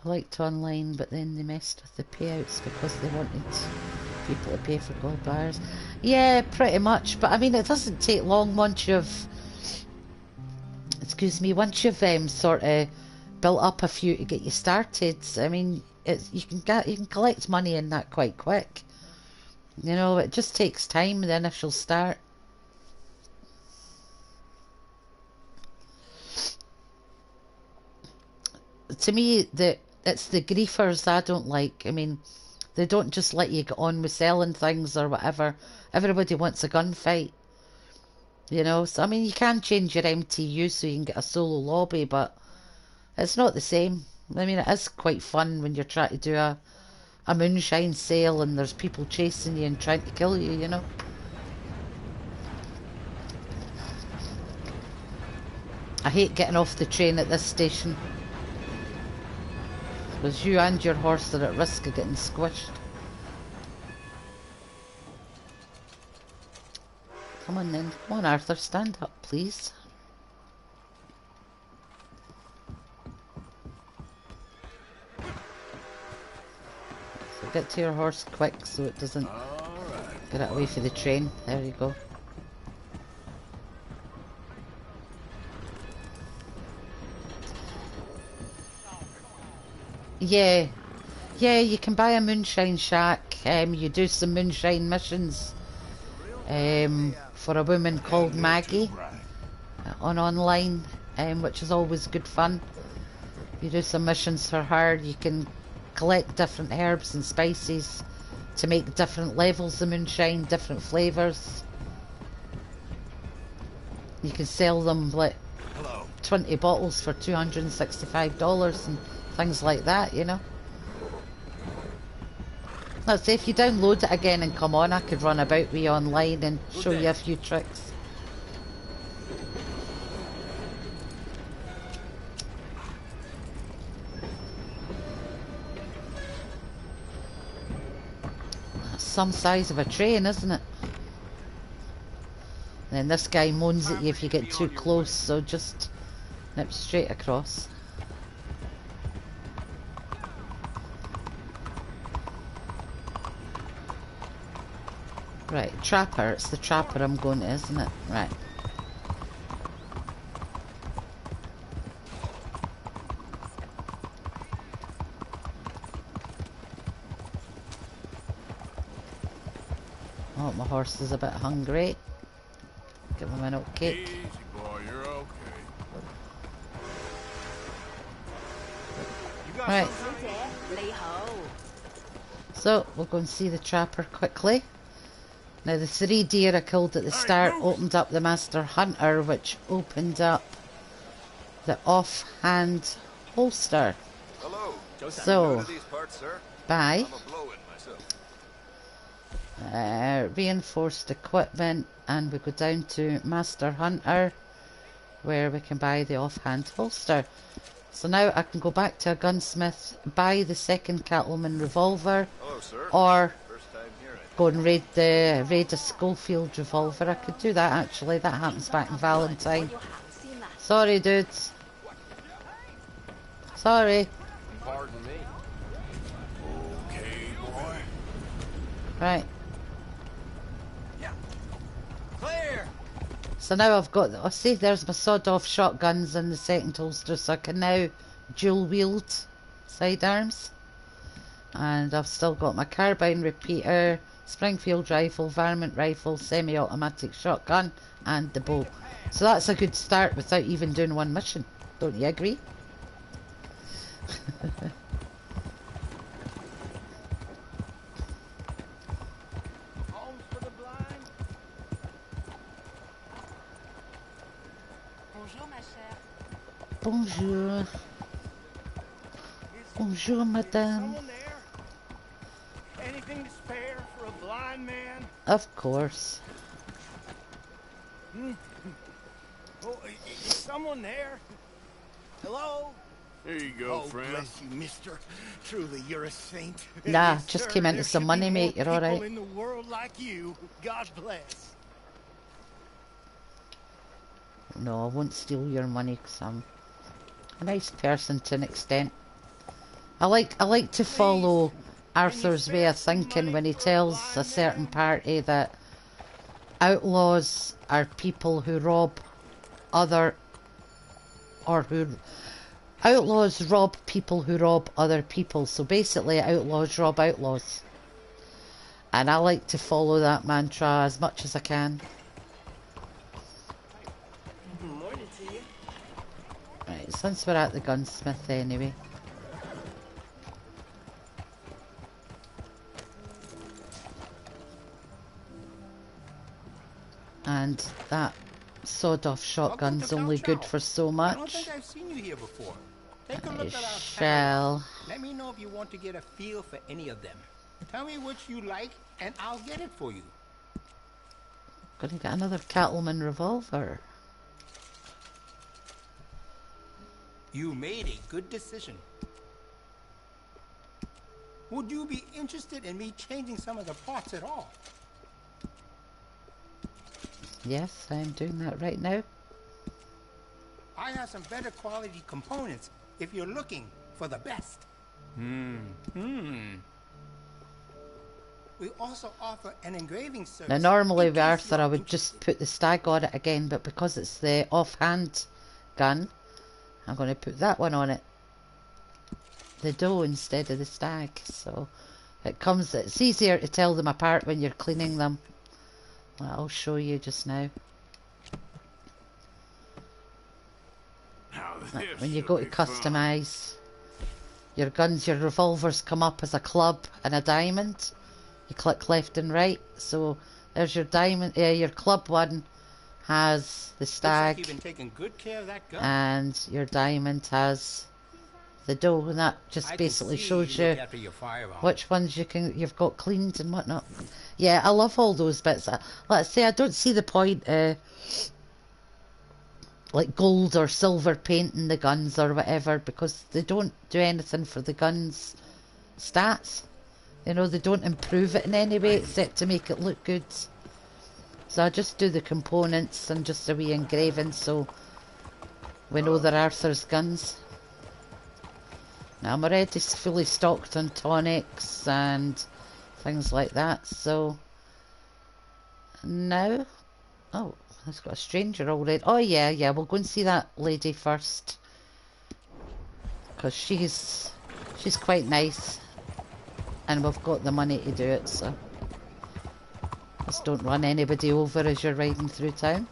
I liked online, but then they messed with the payouts because they wanted people to pay for gold bars. Yeah, pretty much. But I mean, it doesn't take long once you've... Excuse me, once you've sort of built up a few to get you started. I mean, you can collect money in that quite quick. You know, it just takes time, the initial start. To me, it's the griefers I don't like. I mean, they don't just let you get on with selling things or whatever. Everybody wants a gunfight. You know, so I mean, you can change your MTU so you can get a solo lobby, but it's not the same. I mean, it is quite fun when you're trying to do a moonshine sale and there's people chasing you and trying to kill you, you know. I hate getting off the train at this station, because you and your horse are at risk of getting squished. Come on then. Come on, Arthur, stand up, please. So get to your horse quick so it doesn't get it away from the train. There you go. Yeah. Yeah, you can buy a moonshine shack. You do some moonshine missions. For a woman called Maggie on online, which is always good fun. You do some missions for her. You can collect different herbs and spices to make different levels of moonshine, different flavours. You can sell them like 20 bottles for $265 and things like that, you know. Let's say if you download it again and come on, I could run about with you online and show you a few tricks. That's some size of a train, isn't it? And then this guy moans at you if you get too close, so just nip straight across. Right, trapper. It's the trapper I'm going to, isn't it? Right. Oh, my horse is a bit hungry. Give him an oat cake. Easy, boy, you're okay. You got Right. something? So, we'll go and see the trapper quickly. Now, the 3 deer I killed at the start opened up the Master Hunter, which opened up the offhand holster. Hello. So, New to these parts, sir? buy I'm a blow-in myself. reinforced equipment, and we go down to Master Hunter, where we can buy the offhand holster. So now I can go back to a gunsmith, buy the second Cattleman revolver, Hello, sir. or First time hearing. go and raid a Schofield revolver. I could do that actually. That happens back in Valentine. Sorry, dudes. Sorry. Pardon me. Okay, boy. Right. Clear! So now I've got, oh, see, there's my sawed-off shotguns in the second holster, so I can now dual-wield sidearms. And I've still got my carbine repeater, Springfield rifle, varmint rifle, semi-automatic shotgun, and the bow. So that's a good start without even doing one mission. Don't you agree? Bonjour. Bonjour, madame. Someone there? Anything to spare for a blind man? Of course. Oh, is someone there? Hello? Here you go, Oh, friend. bless you, mister. Truly, you're a saint. Nah, Yes, just sir, came into there some should money, be mate. more You're all people right. in the world like you. God bless. No, I won't steal your money because I'm a nice person to an extent. I like to follow Arthur's way of thinking when he tells a certain party that outlaws are people who rob other, or who outlaws rob people who rob other people. So basically, outlaws rob outlaws, and I like to follow that mantra as much as I can. Morning to you. Right, since we're at the gunsmith anyway. And that sawed-off shotgun's only good for so I don't much. think I've seen you here before. Take a I look at our shall. catalog. Let me know if you want to get a feel for any of them. Tell me which you like, and I'll get it for you. Gonna get another Cattleman revolver. You made a good decision. Would you be interested in me changing some of the parts at all? Yes, I'm doing that right now. I have some better quality components if you're looking for the best. We also offer an engraving service. Now normally with Arthur I would just put the stag on it again, but because it's the offhand gun, I'm going to put that one on it. The doe instead of the stag, so it's easier to tell them apart when you're cleaning them. Well, I'll show you just now. When you go to customize your guns, your revolvers come up as a club and a diamond. You click left and right, so there's your diamond. Your club one has the Looks like you've stag, been taking good care of that gun. and your diamond has the doe, and that just I can basically see shows you you look after your firearm. which ones you've got cleaned and whatnot. Yeah, I love all those bits. Let's say I don't see the point like gold or silver painting the guns or whatever, because they don't do anything for the guns stats. You know, they don't improve it in any way except to make it look good. So I just do the components and just a wee engraving so we know they're Arthur's guns. Now I'm already fully stocked on tonics and things like that, so now, oh, it's got a stranger already. Oh yeah, we'll go and see that lady first, because she's quite nice and we've got the money to do it, so Just don't run anybody over as you're riding through town.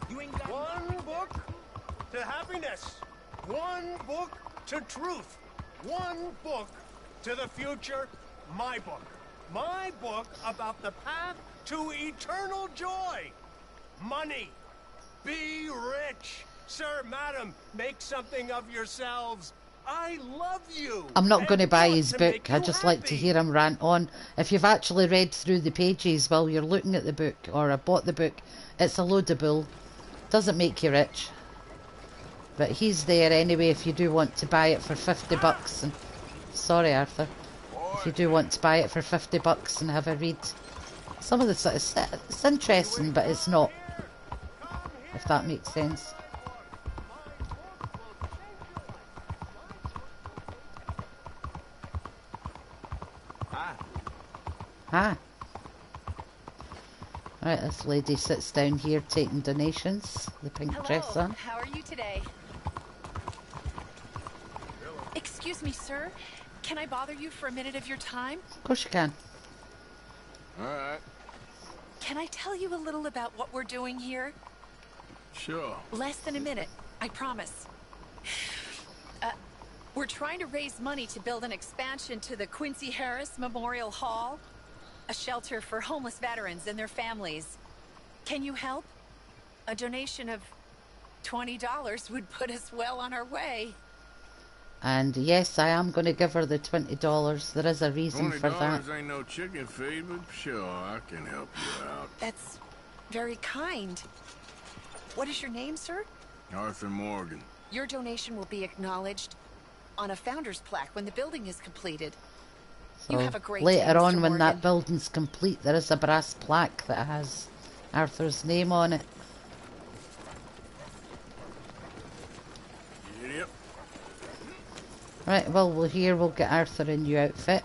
One book to happiness. One book to truth. One book to the future. My book. My book about the path to eternal joy. Money. Be rich. Sir, madam, make something of yourselves. I love you. I'm not going to and buy want his to book. make I you just like to happy. hear him rant on. If you've actually read through the pages while you're looking at the book, or bought the book, it's a load of bull. Doesn't make you rich. But he's there anyway if you do want to buy it for 50 bucks. And sorry, Arthur. If you do want to buy it for 50 bucks and have a read. Some of the it's interesting, but it's not. If that makes sense. Hi. Right, this lady sits down here taking donations. The pink dress on. How are you today? Excuse me, sir. Can I bother you for a minute of your time? Of course you can. All right. Can I tell you a little about what we're doing here? Sure. Less than a minute, I promise. We're trying to raise money to build an expansion to the Quincy Harris Memorial Hall, a shelter for homeless veterans and their families. Can you help? A donation of $20 would put us well on our way. And yes, I am going to give her the $20. There is a reason for that. $20 ain't no chicken feed, but sure, I can help you out. That's very kind. What is your name, sir? Arthur Morgan. Your donation will be acknowledged on a founder's plaque when the building is completed. So You have a great later day, on, Mr. when that Morgan. building's complete, there is a brass plaque that has Arthur's name on it. Yep. Right, well, we'll get Arthur a new outfit.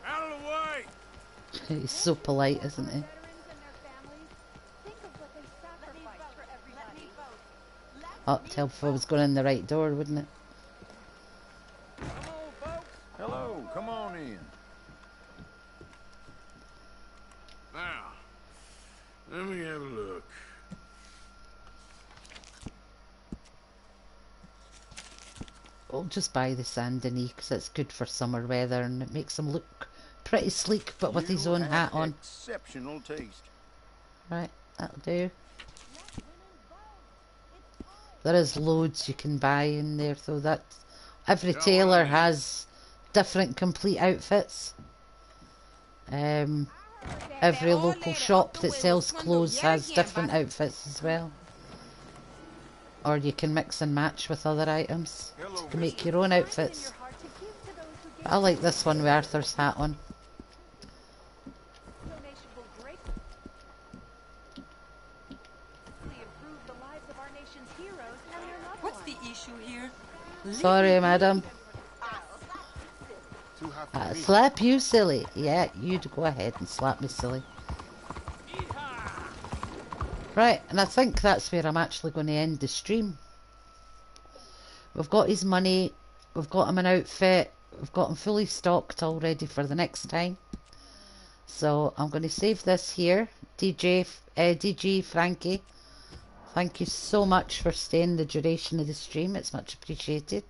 Out of the way! He's so polite, isn't he? Oh, tell if I was going in the right door, wouldn't it? Hello, come on in. Now, let me have a look. We'll just buy the Sandini because it's good for summer weather and it makes him look pretty sleek, but with his own hat on. Exceptional taste. Right, that'll do. There is loads you can buy in there, though. That every tailor has different complete outfits. Every local shop that sells clothes has different outfits as well. Or you can mix and match with other items to make your own outfits. I like this one with Arthur's hat on. What's the issue here? Sorry, madam. Slap you, silly. Yeah, you'd go ahead and slap me, silly. Right, and I think that's where I'm actually going to end the stream. We've got his money, we've got him an outfit, we've got him fully stocked already for the next time. So I'm going to save this here. DG Frankie, thank you so much for staying the duration of the stream. It's much appreciated.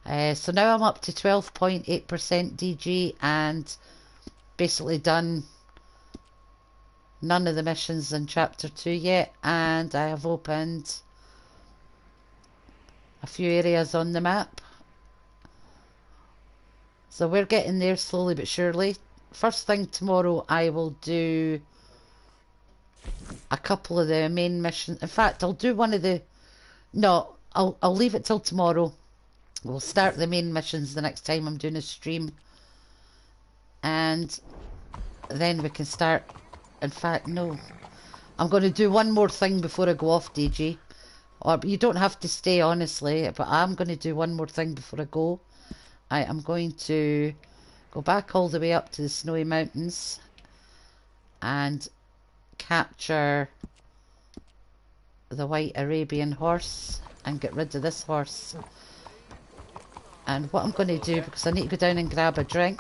So now I'm up to 12.8% DG and basically done none of the missions in chapter 2 yet, and I have opened a few areas on the map. So we're getting there slowly but surely. First thing tomorrow I will do a couple of the main missions. In fact, I'll do one of the... No, I'll leave it till tomorrow. We'll start the main missions the next time I'm doing a stream. And then we can start... In fact, no. I'm going to do one more thing before I go off, DG. Or you don't have to stay, honestly, but I'm going to do one more thing before I go. I am going to go back all the way up to the Snowy Mountains and capture the white Arabian horse and get rid of this horse. And what I'm going to do, because I need to go down and grab a drink.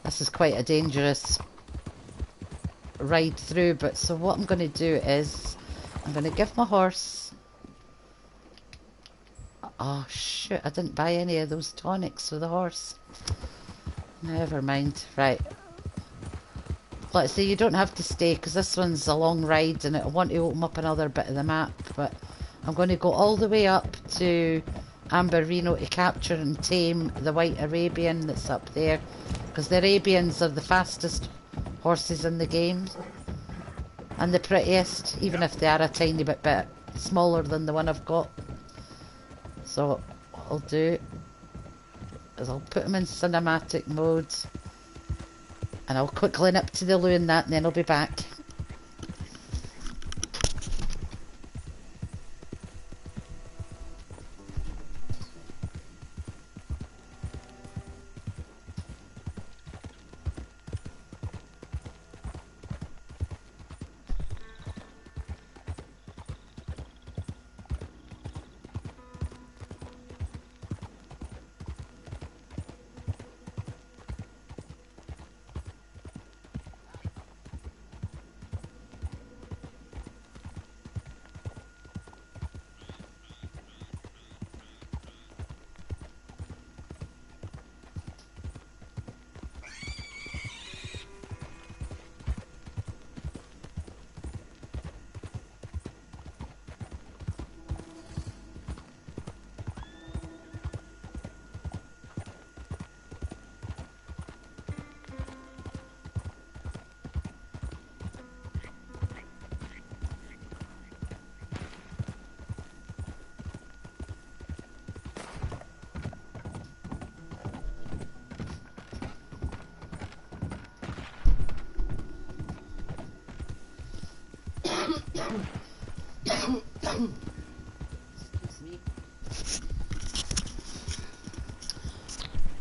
This is quite a dangerous ride through, but so what I'm going to do is I'm going to give my horse... Oh shoot, I didn't buy any of those tonics for the horse. Never mind. Right. Let's say you don't have to stay because this one's a long ride and I want to open up another bit of the map, but I'm going to go all the way up to Amberino to capture and tame the white Arabian that's up there, because the Arabians are the fastest horses in the game and the prettiest, even if they are a tiny bit smaller than the one I've got. So what I'll do is I'll put them in cinematic mode and I'll quickly nip to the loo and that, and then I'll be back.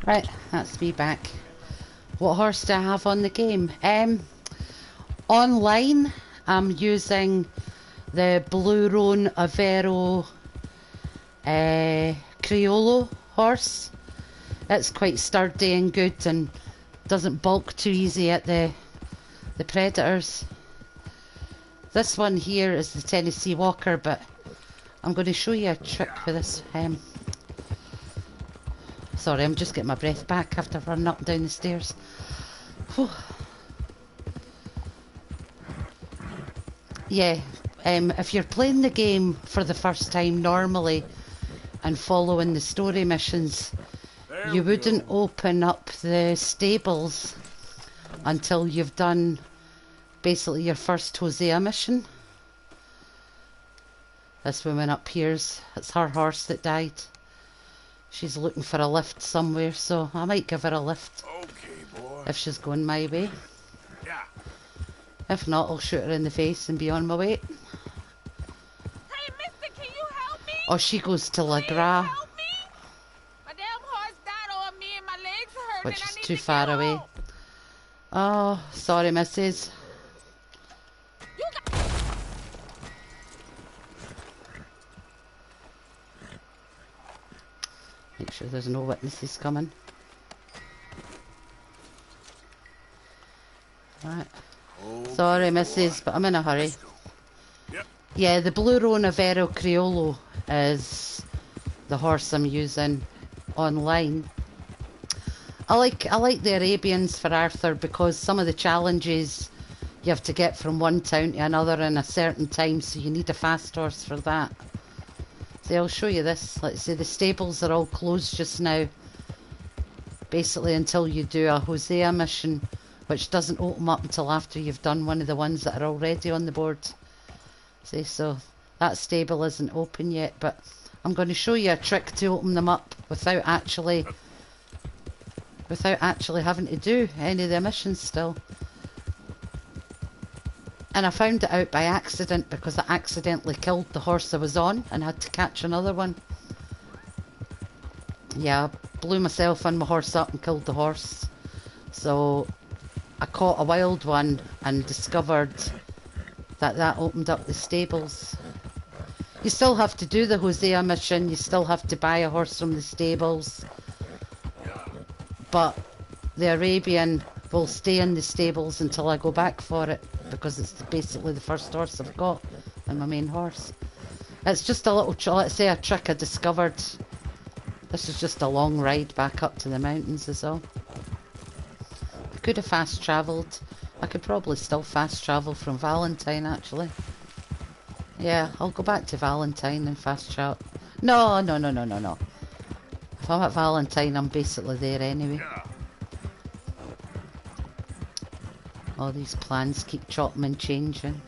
Right, that's me back. What horse do I have on the game? Online, I'm using the Blue Roan Avero Criollo horse. It's quite sturdy and good and doesn't balk too easy at the predators. This one here is the Tennessee Walker, but I'm going to show you a trick with this. Sorry, I'm just getting my breath back after running up and down the stairs. Whew. Yeah, if you're playing the game for the first time normally and following the story missions, you wouldn't open up the stables until you've done basically your first Hosea mission. This woman up here's, it's her horse that died. She's looking for a lift somewhere, so I might give her a lift. Okay, boy. If she's going my way. Yeah. If not, I'll shoot her in the face and be on my way. Hey, mister, can you help me? Or she goes to La Gras, My damn horse died on me and my legs hurt. which is too far away. Oh, sorry, missus. Make sure there's no witnesses coming. Right. Sorry, missus, but I'm in a hurry. Yeah, the Blue Roan Avero Criollo is the horse I'm using online. I like the Arabians for Arthur because some of the challenges you have to get from one town to another in a certain time, so you need a fast horse for that. See, I'll show you this. Let's say the stables are all closed just now. Basically until you do a Hosea mission, which doesn't open up until after you've done one of the ones that are already on the board. See, so that stable isn't open yet, but I'm going to show you a trick to open them up without actually having to do any of the missions still. And I found it out by accident because I accidentally killed the horse I was on and had to catch another one. Yeah, I blew myself and my horse up and killed the horse. So I caught a wild one and discovered that opened up the stables. You still have to do the Hosea mission, you still have to buy a horse from the stables, but the Arabian will stay in the stables until I go back for it, because it's basically the first horse I've got and my main horse. It's just a little, let's say, a trick I discovered. This is just a long ride back up to the mountains is all. I could have fast travelled. I could probably still fast travel from Valentine, actually. Yeah, I'll go back to Valentine and fast travel. No. If I'm at Valentine, I'm basically there anyway. All these plans keep chopping and changing.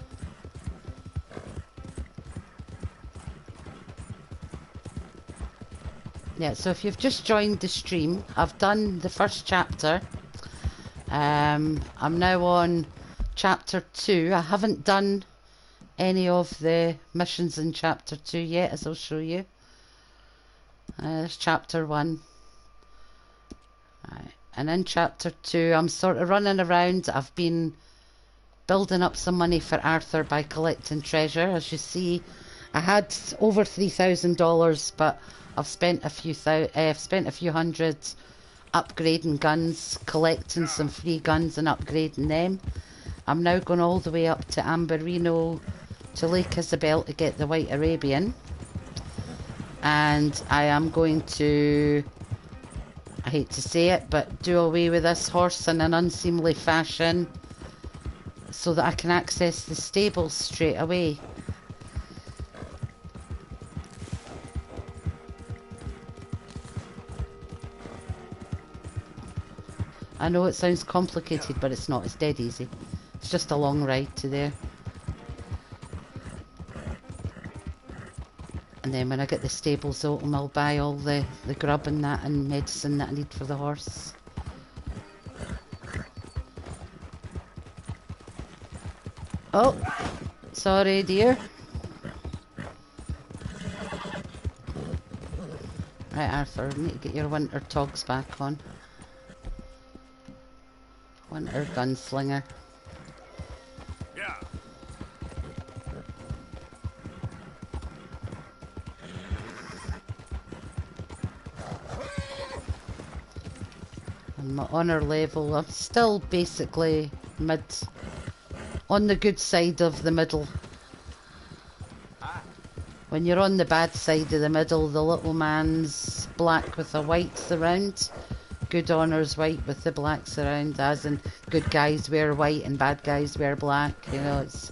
Yeah, so if you've just joined the stream, I've done the first chapter. I'm now on chapter 2. I haven't done any of the missions in chapter 2 yet, as I'll show you. There's chapter 1. Right. And in chapter 2, I'm sort of running around. I've been building up some money for Arthur by collecting treasure. As you see, I had over $3,000, but I've spent a few hundred upgrading guns, collecting some free guns and upgrading them. I'm now going all the way up to Amberino to Lake Isabel to get the White Arabian. And I am going to, I hate to say it, but do away with this horse in an unseemly fashion so that I can access the stables straight away. I know it sounds complicated, but it's not. It's dead easy. It's just a long ride to there. And then when I get the stables open, I'll buy all the grub and that and medicine that I need for the horse. Oh, sorry dear. Right, Arthur, you need to get your winter togs back on. Winter gunslinger. Yeah. And my honour level, I'm still basically mid, on the good side of the middle. When you're on the bad side of the middle, the little man's black with the whites around. Good honour's white with the blacks around, as in good guys wear white and bad guys wear black. You know, it's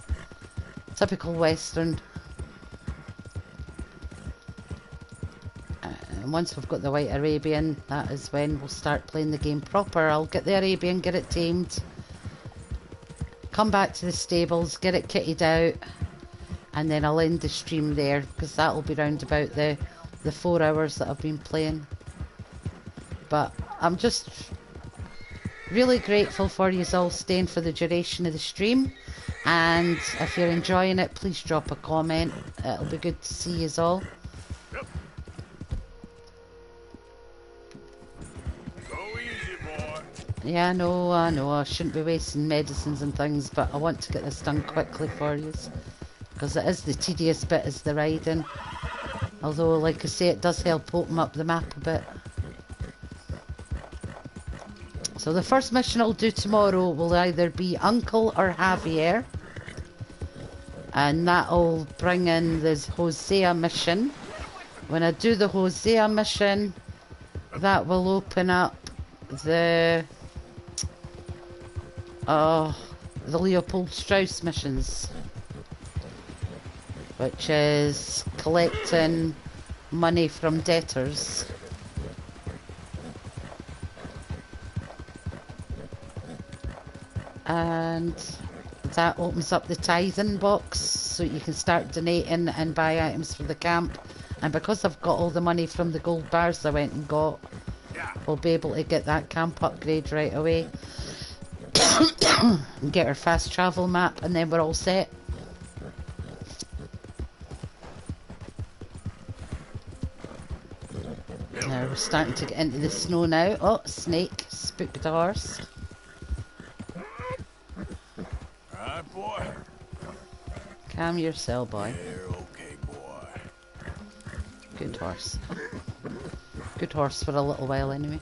typical Western. And once we've got the White Arabian, that is when we'll start playing the game proper. I'll get the Arabian, get it tamed, come back to the stables, get it kitted out, and then I'll end the stream there, because that'll be round about the 4 hours that I've been playing. But I'm just really grateful for you all staying for the duration of the stream, and if you're enjoying it, please drop a comment. It'll be good to see you all. Yeah, I know, I shouldn't be wasting medicines and things, but I want to get this done quickly for you, because it is the tedious bit, is the riding. Although, like I say, it does help open up the map a bit. So the first mission I'll do tomorrow will either be Uncle or Javier. And that'll bring in this Hosea mission. When I do the Hosea mission, that will open up the Leopold Strauss missions, which is collecting money from debtors. And that opens up the tithing box, so you can start donating and buy items for the camp. And because I've got all the money from the gold bars I went and got, we'll be able to get that camp upgrade right away. And get our fast travel map, and then we're all set. We're starting to get into the snow now. Oh, snake spooked the horse. Right, boy. Calm yourself, boy. You're okay, boy. Good horse. Good horse for a little while anyway.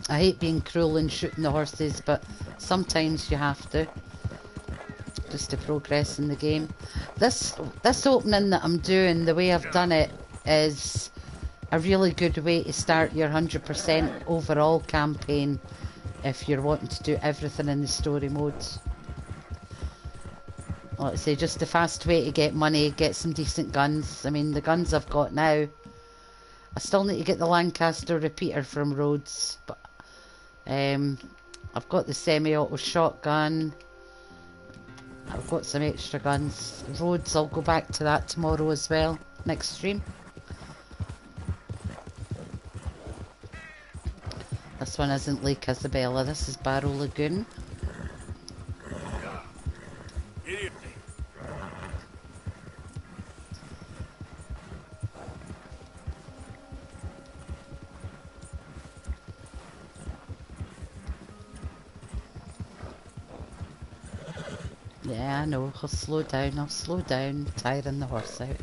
I hate being cruel and shooting the horses, but sometimes you have to, just to progress in the game. This opening that I'm doing, the way I've done it, is a really good way to start your 100% overall campaign if you're wanting to do everything in the story modes. Let's say just a fast way to get money, get some decent guns. I mean, the guns I've got now, I still need to get the Lancaster repeater from Rhodes, but I've got the semi-auto shotgun. I've got some extra guns. Rhodes, I'll go back to that tomorrow as well, next stream. This one isn't Lake Isabella, this is Barrow Lagoon. Yeah, I know, I'll slow down, tiring the horse out.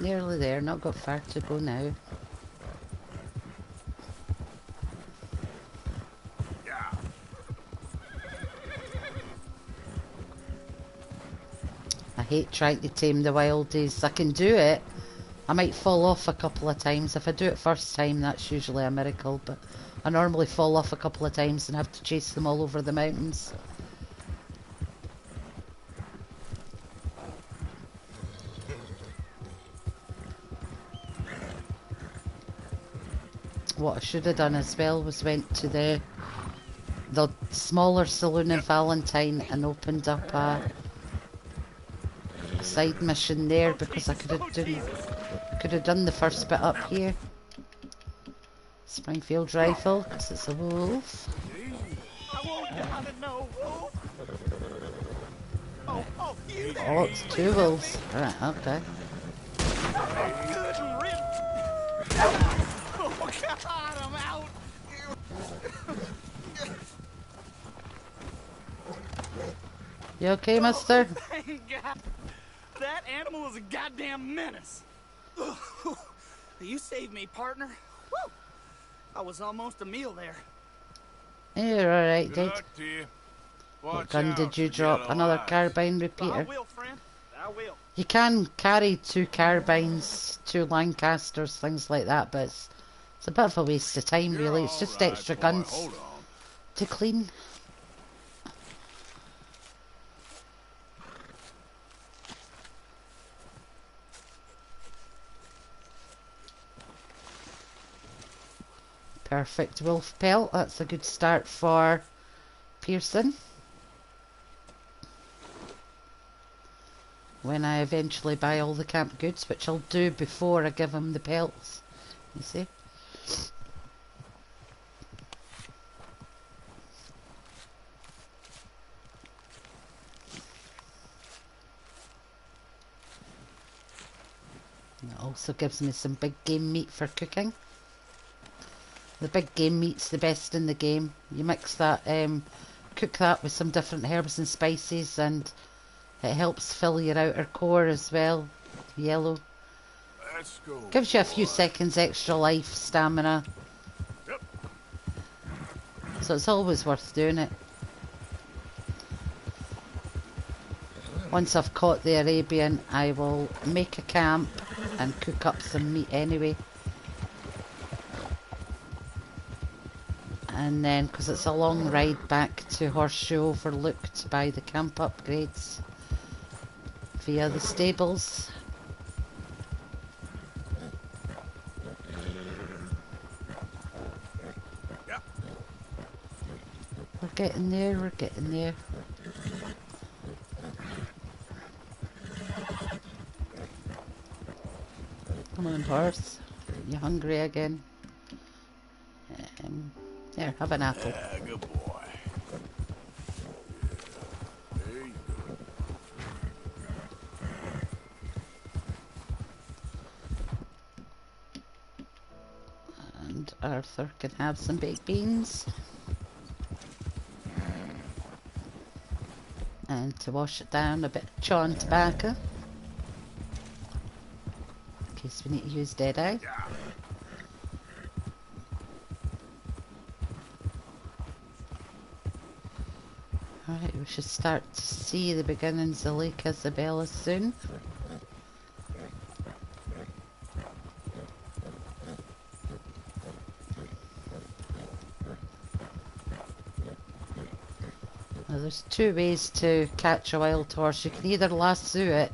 Nearly there, not got far to go now. I hate trying to tame the wildies. I can do it. I might fall off a couple of times. If I do it first time, that's usually a miracle, but I normally fall off a couple of times and have to chase them all over the mountains. What I should have done as well was went to the smaller saloon in Valentine and opened up a side mission there, because I could have done the first bit up here. Springfield rifle, because it's a wolf. Oh, it's two wolves. Right, okay. Oh, God, I'm out. You okay, mister? Thank God. That animal is a goddamn menace. You saved me, partner. Woo! I was almost a meal there. You're alright, Good Dad. luck to you. What Watch gun out did you for drop? yellow Another eyes. carbine I repeater? will, friend. I will. You can carry 2 carbines, 2 Lancasters, things like that, but it's a bit of a waste of time, really. It's just right, extra boy. guns Hold on. to clean. Perfect wolf pelt. That's a good start for Pearson. When I eventually buy all the camp goods, which I'll do before I give him the pelts. You see? And it also gives me some big game meat for cooking. The big game meat's the best in the game. You mix that, cook that with some different herbs and spices, and it helps fill your outer core as well. Yellow. Let's go. Gives you a few seconds extra life, stamina. Yep. So it's always worth doing it. Once I've caught the Arabian, I will make a camp and cook up some meat anyway. And then, because it's a long ride back to Horseshoe Overlook to buy the camp upgrades via the stables. Yep. We're getting there, we're getting there. Come on, horse. You hungry again? There, have an apple. Yeah, good boy. There you go. And Arthur can have some baked beans. And to wash it down, a bit of chawn tobacco. In case we need to use Deadeye. Alright, we should start to see the beginnings of Lake Isabella soon. Now, there's two ways to catch a wild horse. You can either lasso it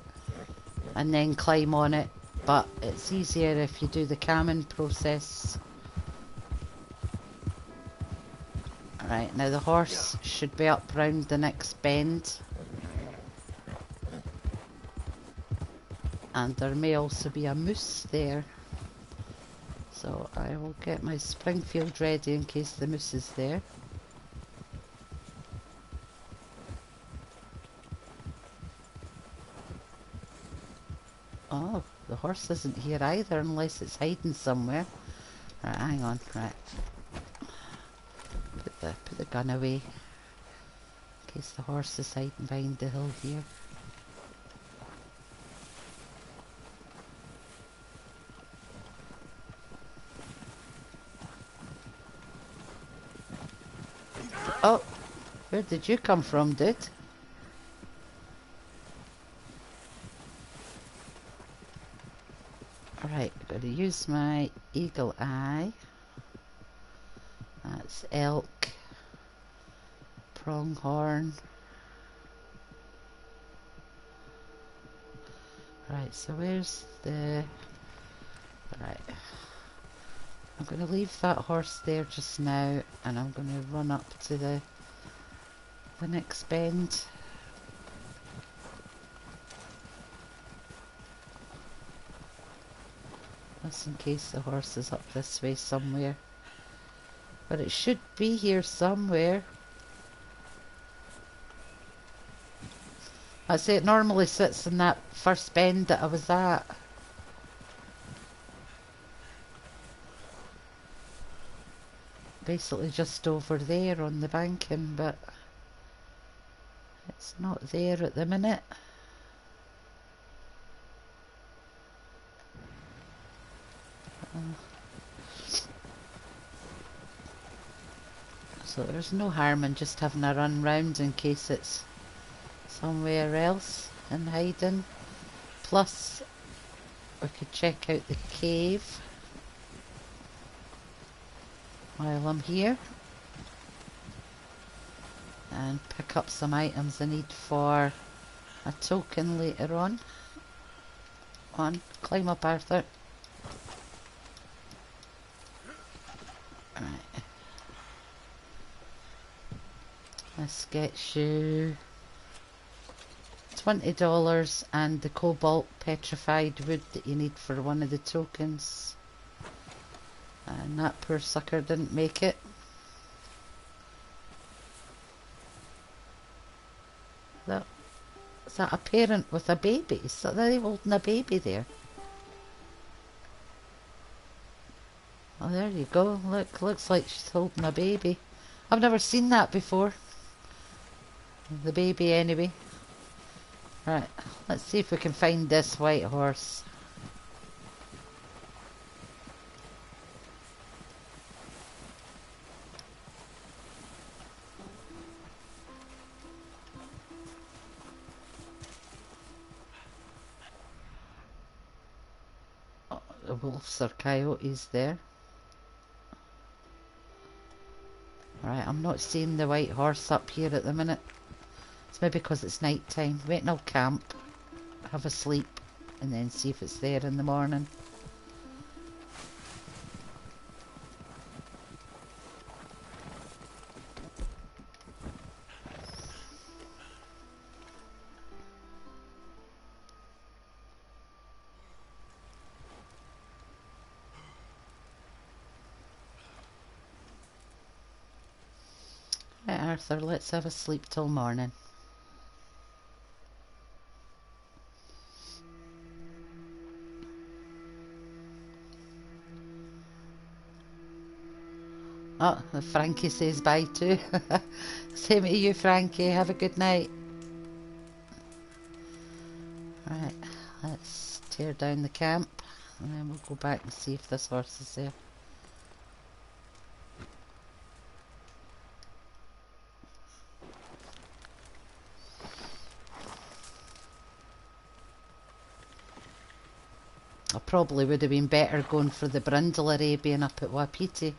and then climb on it, but it's easier if you do the calming process. Alright, now the horse should be up round the next bend. And there may also be a moose there. So I will get my Springfield ready in case the moose is there. Oh, the horse isn't here either unless it's hiding somewhere. Right, hang on, right. Put the gun away. In case the horse is hiding behind the hill here. Oh, where did you come from, dude? Alright, I'm going to use my eagle eye. That's elk, pronghorn. Right, so where's the... Right. I'm going to leave that horse there just now, and I'm going to run up to the next bend. Just in case the horse is up this way somewhere. But it should be here somewhere. I say it normally sits in that first bend that I was at. Basically just over there on the banking, but it's not there at the minute. So there's no harm in just having a run round in case it's somewhere else in hiding. Plus, we could check out the cave while I'm here and pick up some items I need for a token later on. Climb up, Arthur. Right. Let's get you $20 and the cobalt petrified wood that you need for one of the tokens. And that poor sucker didn't make it. Is that a parent with a baby? Is that they holding a baby there? Oh, there you go. Look, looks like she's holding a baby. I've never seen that before. The baby anyway. Right, let's see if we can find this white horse. Oh, the wolves or coyotes there. Right, I'm not seeing the white horse up here at the minute. It's maybe because it's night time. Wait, I'll camp, have a sleep, and then see if it's there in the morning. Right, Arthur, let's have a sleep till morning. Oh, Frankie says bye too. Same to you, Frankie. Have a good night. Right, let's tear down the camp and then we'll go back and see if this horse is there. I probably would have been better going for the Brindle Arabian up at Wapiti.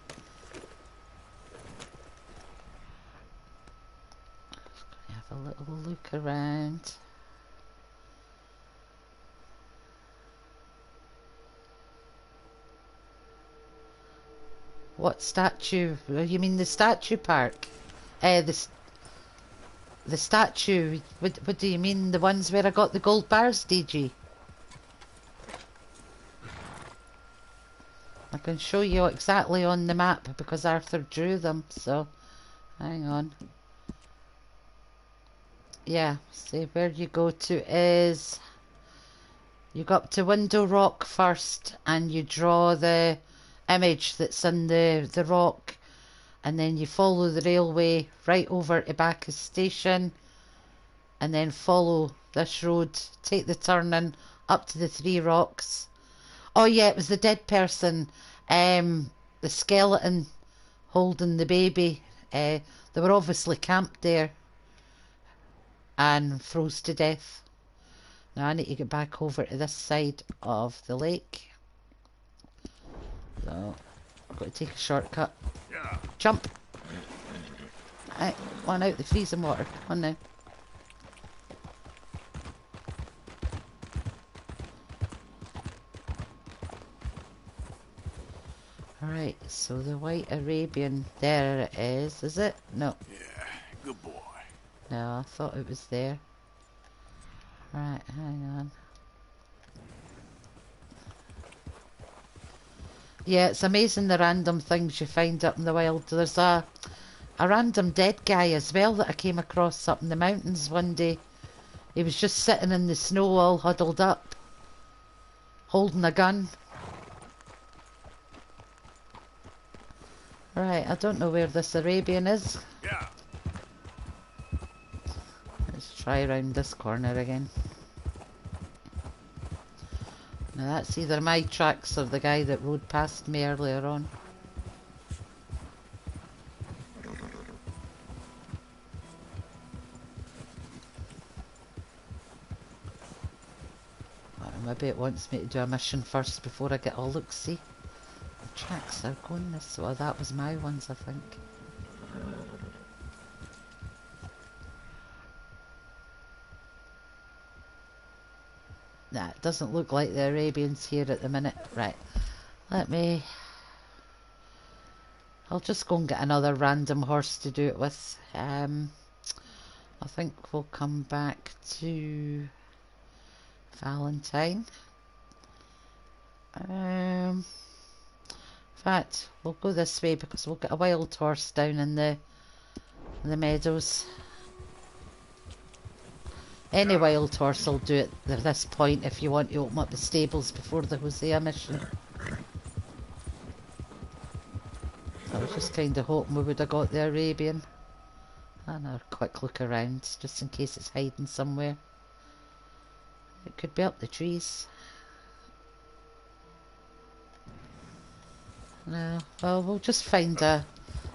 Have a little look around. What statue? You mean the statue park? The statue. What do you mean? The ones where I got the gold bars, DG? I can show you exactly on the map because Arthur drew them. So, hang on. Yeah, see where you go to is you go up to Window Rock first and you draw the image that's in the rock, and then you follow the railway right over to Bacchus Station and then follow this road, take the turning up to the Three Rocks. Oh yeah, it was the dead person, the skeleton holding the baby. They were obviously camped there and froze to death. Now I need to get back over to this side of the lake. So, I've got to take a shortcut. Yeah. Jump! Right, one out the freezing water. Come on now. Alright, so the White Arabian, there it is it? No. Yeah, good boy. No, I thought it was there. Right, hang on. Yeah, it's amazing the random things you find up in the wild. There's a random dead guy as well that I came across up in the mountains one day. He was just sitting in the snow all huddled up, holding a gun. Right, I don't know where this Arabian is. Yeah. Let's try around this corner again. Now that's either my tracks or the guy that rode past me earlier on. Maybe it wants me to do a mission first before I get a look-see. The tracks are going this way. Oh, that was my ones, I think. Nah, it doesn't look like the Arabians here at the minute. Right, I'll just go and get another random horse to do it with. I think we'll come back to Valentine. In fact, we'll go this way because we'll get a wild horse down in the meadows. Any wild horse will do it at this point if you want to open up the stables before the Hosea mission. I was just kind of hoping we would have got the Arabian. And a quick look around just in case it's hiding somewhere. It could be up the trees. No, well, we'll just find a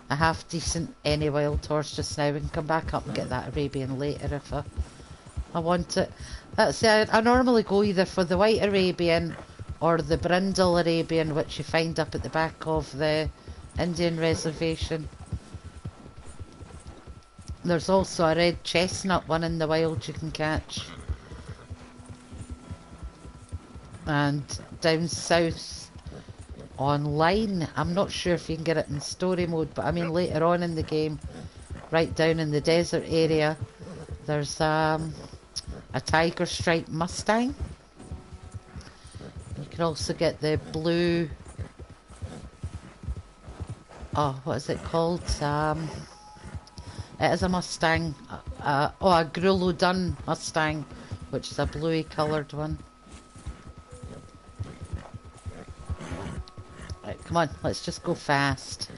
half decent any wild horse just now. We can come back up and get that Arabian later if I want it. That's it. I normally go either for the White Arabian or the Brindle Arabian, which you find up at the back of the Indian reservation. There's also a red chestnut one in the wild you can catch. And down south online, I'm not sure if you can get it in story mode, but I mean later on in the game, right down in the desert area, there's a tiger striped Mustang. You can also get the blue, oh, what is it called? It is a Mustang, a Grullo Dun Mustang, which is a bluey coloured one. Right, come on, let's just go fast.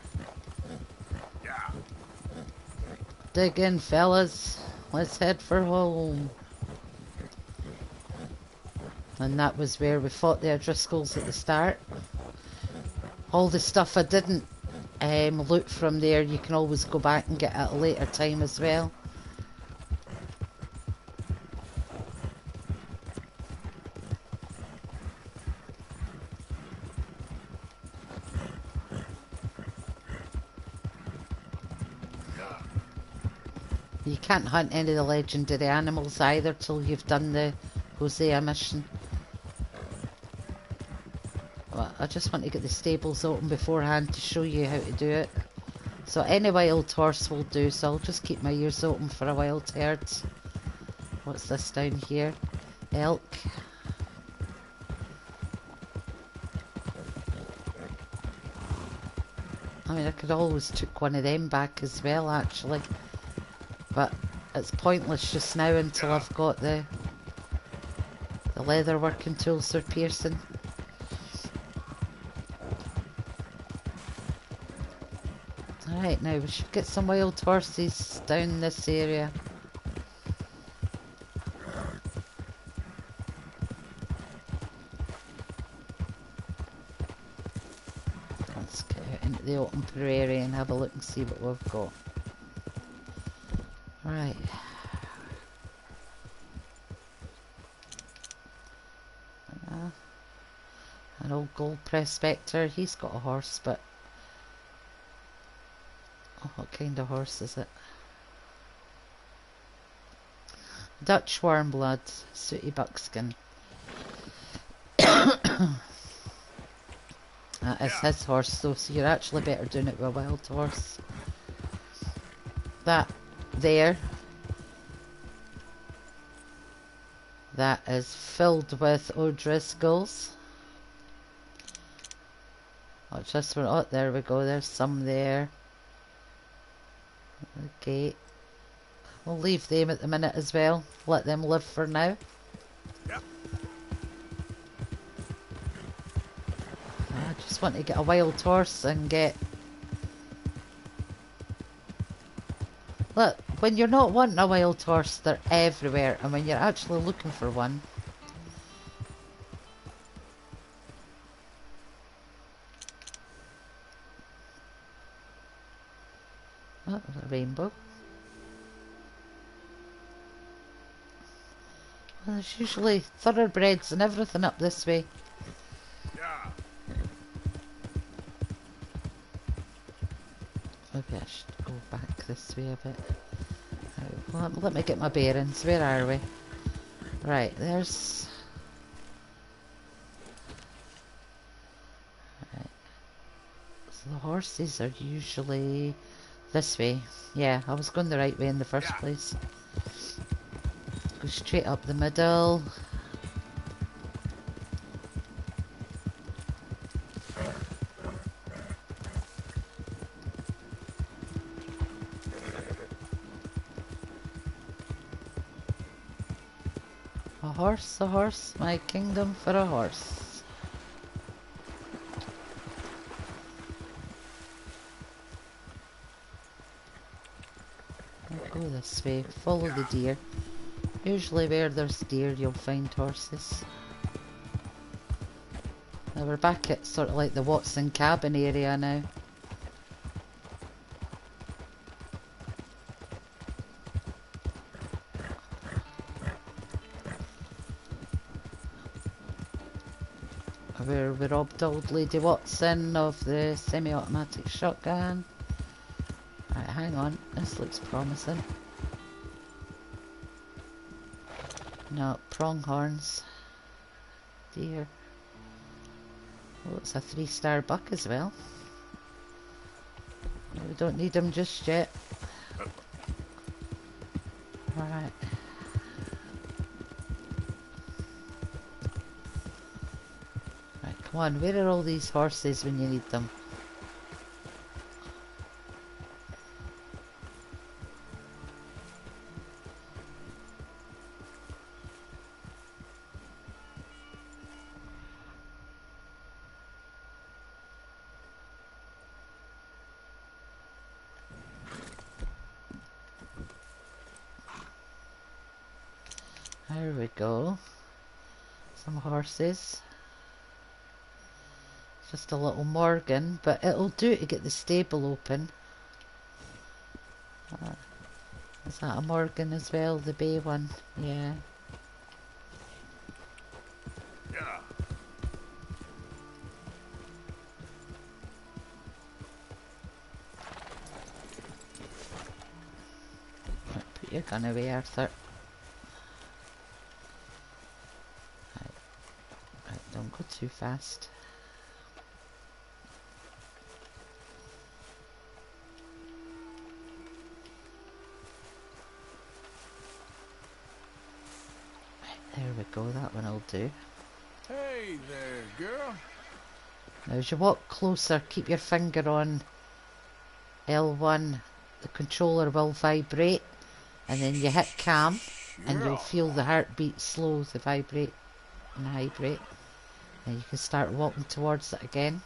dig in, fellas. Let's head for home. And that was where we fought the O'Driscolls at the start. All the stuff I didn't loot from there, you can always go back and get at a later time as well. You can't hunt any of the legendary animals either till you've done the Hosea mission. Well, I just want to get the stables open beforehand to show you how to do it. So any wild horse will do, so I'll just keep my ears open for a wild herd. What's this down here? Elk. I mean, I could always took one of them back as well, actually. But it's pointless just now until I've got the leather working tools for piercing. Alright, now we should get some wild horses down this area. Let's get out into the open prairie and have a look and see what we've got. Right. An old gold prospector, he's got a horse, but oh, what kind of horse is it? Dutch warm blood, sooty buckskin. That is his horse though, so you're actually better doing it with a wild horse. That there, that is filled with O'Driscolls. Oh, just for, oh, there we go, there's some there. Okay. We'll leave them at the minute as well. Let them live for now. Yep. I just want to get a wild horse and get... Look, when you're not wanting a wild horse, they're everywhere. And when you're actually looking for one... Oh, there's a rainbow. Well, there's usually thoroughbreds and everything up this way. Yeah. Maybe I should go back this way a bit. Well, let me get my bearings. Where are we? Right, there's... Right. So the horses are usually this way. Yeah, I was going the right way in the first place. Go straight up the middle. A horse, my kingdom for a horse. I'll go this way, follow the deer. Usually where there's deer you'll find horses. Now we're back at sort of like the Watson cabin area now. Where we robbed old Lady Watson of the semi-automatic shotgun. Right, hang on, this looks promising. No, pronghorns. Deer. Oh, it's a 3-star buck as well. We don't need them just yet. Alright. Right, come on, where are all these horses when you need them? There we go. Some horses. Just a little Morgan, but it'll do to get the stable open. Is that a Morgan as well, the bay one? Yeah. Yeah. Put your gun away, Arthur. Right, don't go too fast. There we go, that one will do. Hey there, girl. Now as you walk closer, keep your finger on L1. The controller will vibrate, and then you hit cam, and you'll feel the heartbeat slow, the vibrate and vibrate. And you can start walking towards it again.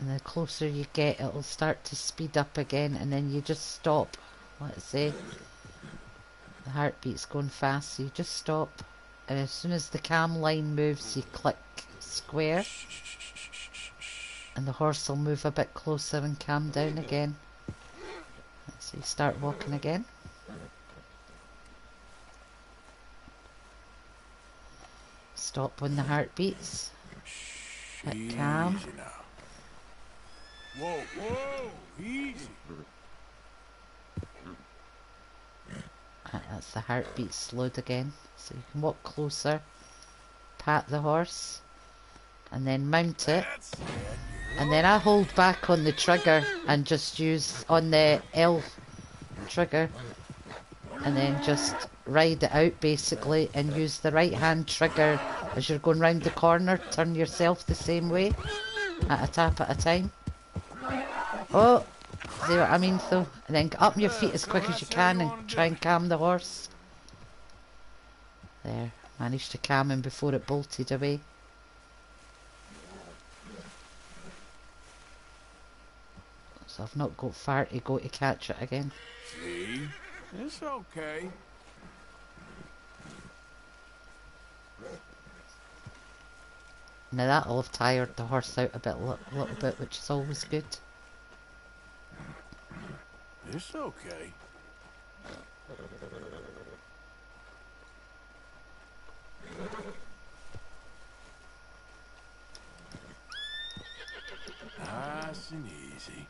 And the closer you get, it'll start to speed up again, and then you just stop. Let's say the heartbeat's going fast, so you just stop, and as soon as the cam line moves, you click square, and the horse will move a bit closer and calm down again. So you start walking again. Stop when the heart beats. Hit cam. Whoa, whoa, easy. That's the heartbeat slowed again. So you can walk closer, pat the horse, and then mount it. And then I hold back on the trigger and just use on the L trigger, and then just ride it out basically, and use the right hand trigger as you're going round the corner. Turn yourself the same way at a tap at a time. Oh, see what I mean though? And then get up on your feet as quick as you can and try and calm the horse. There, managed to calm him before it bolted away. So I've not got far to go to catch it again. See? It's okay. Now that'll have tired the horse out a little bit, which is always good. It's okay. Nice and easy.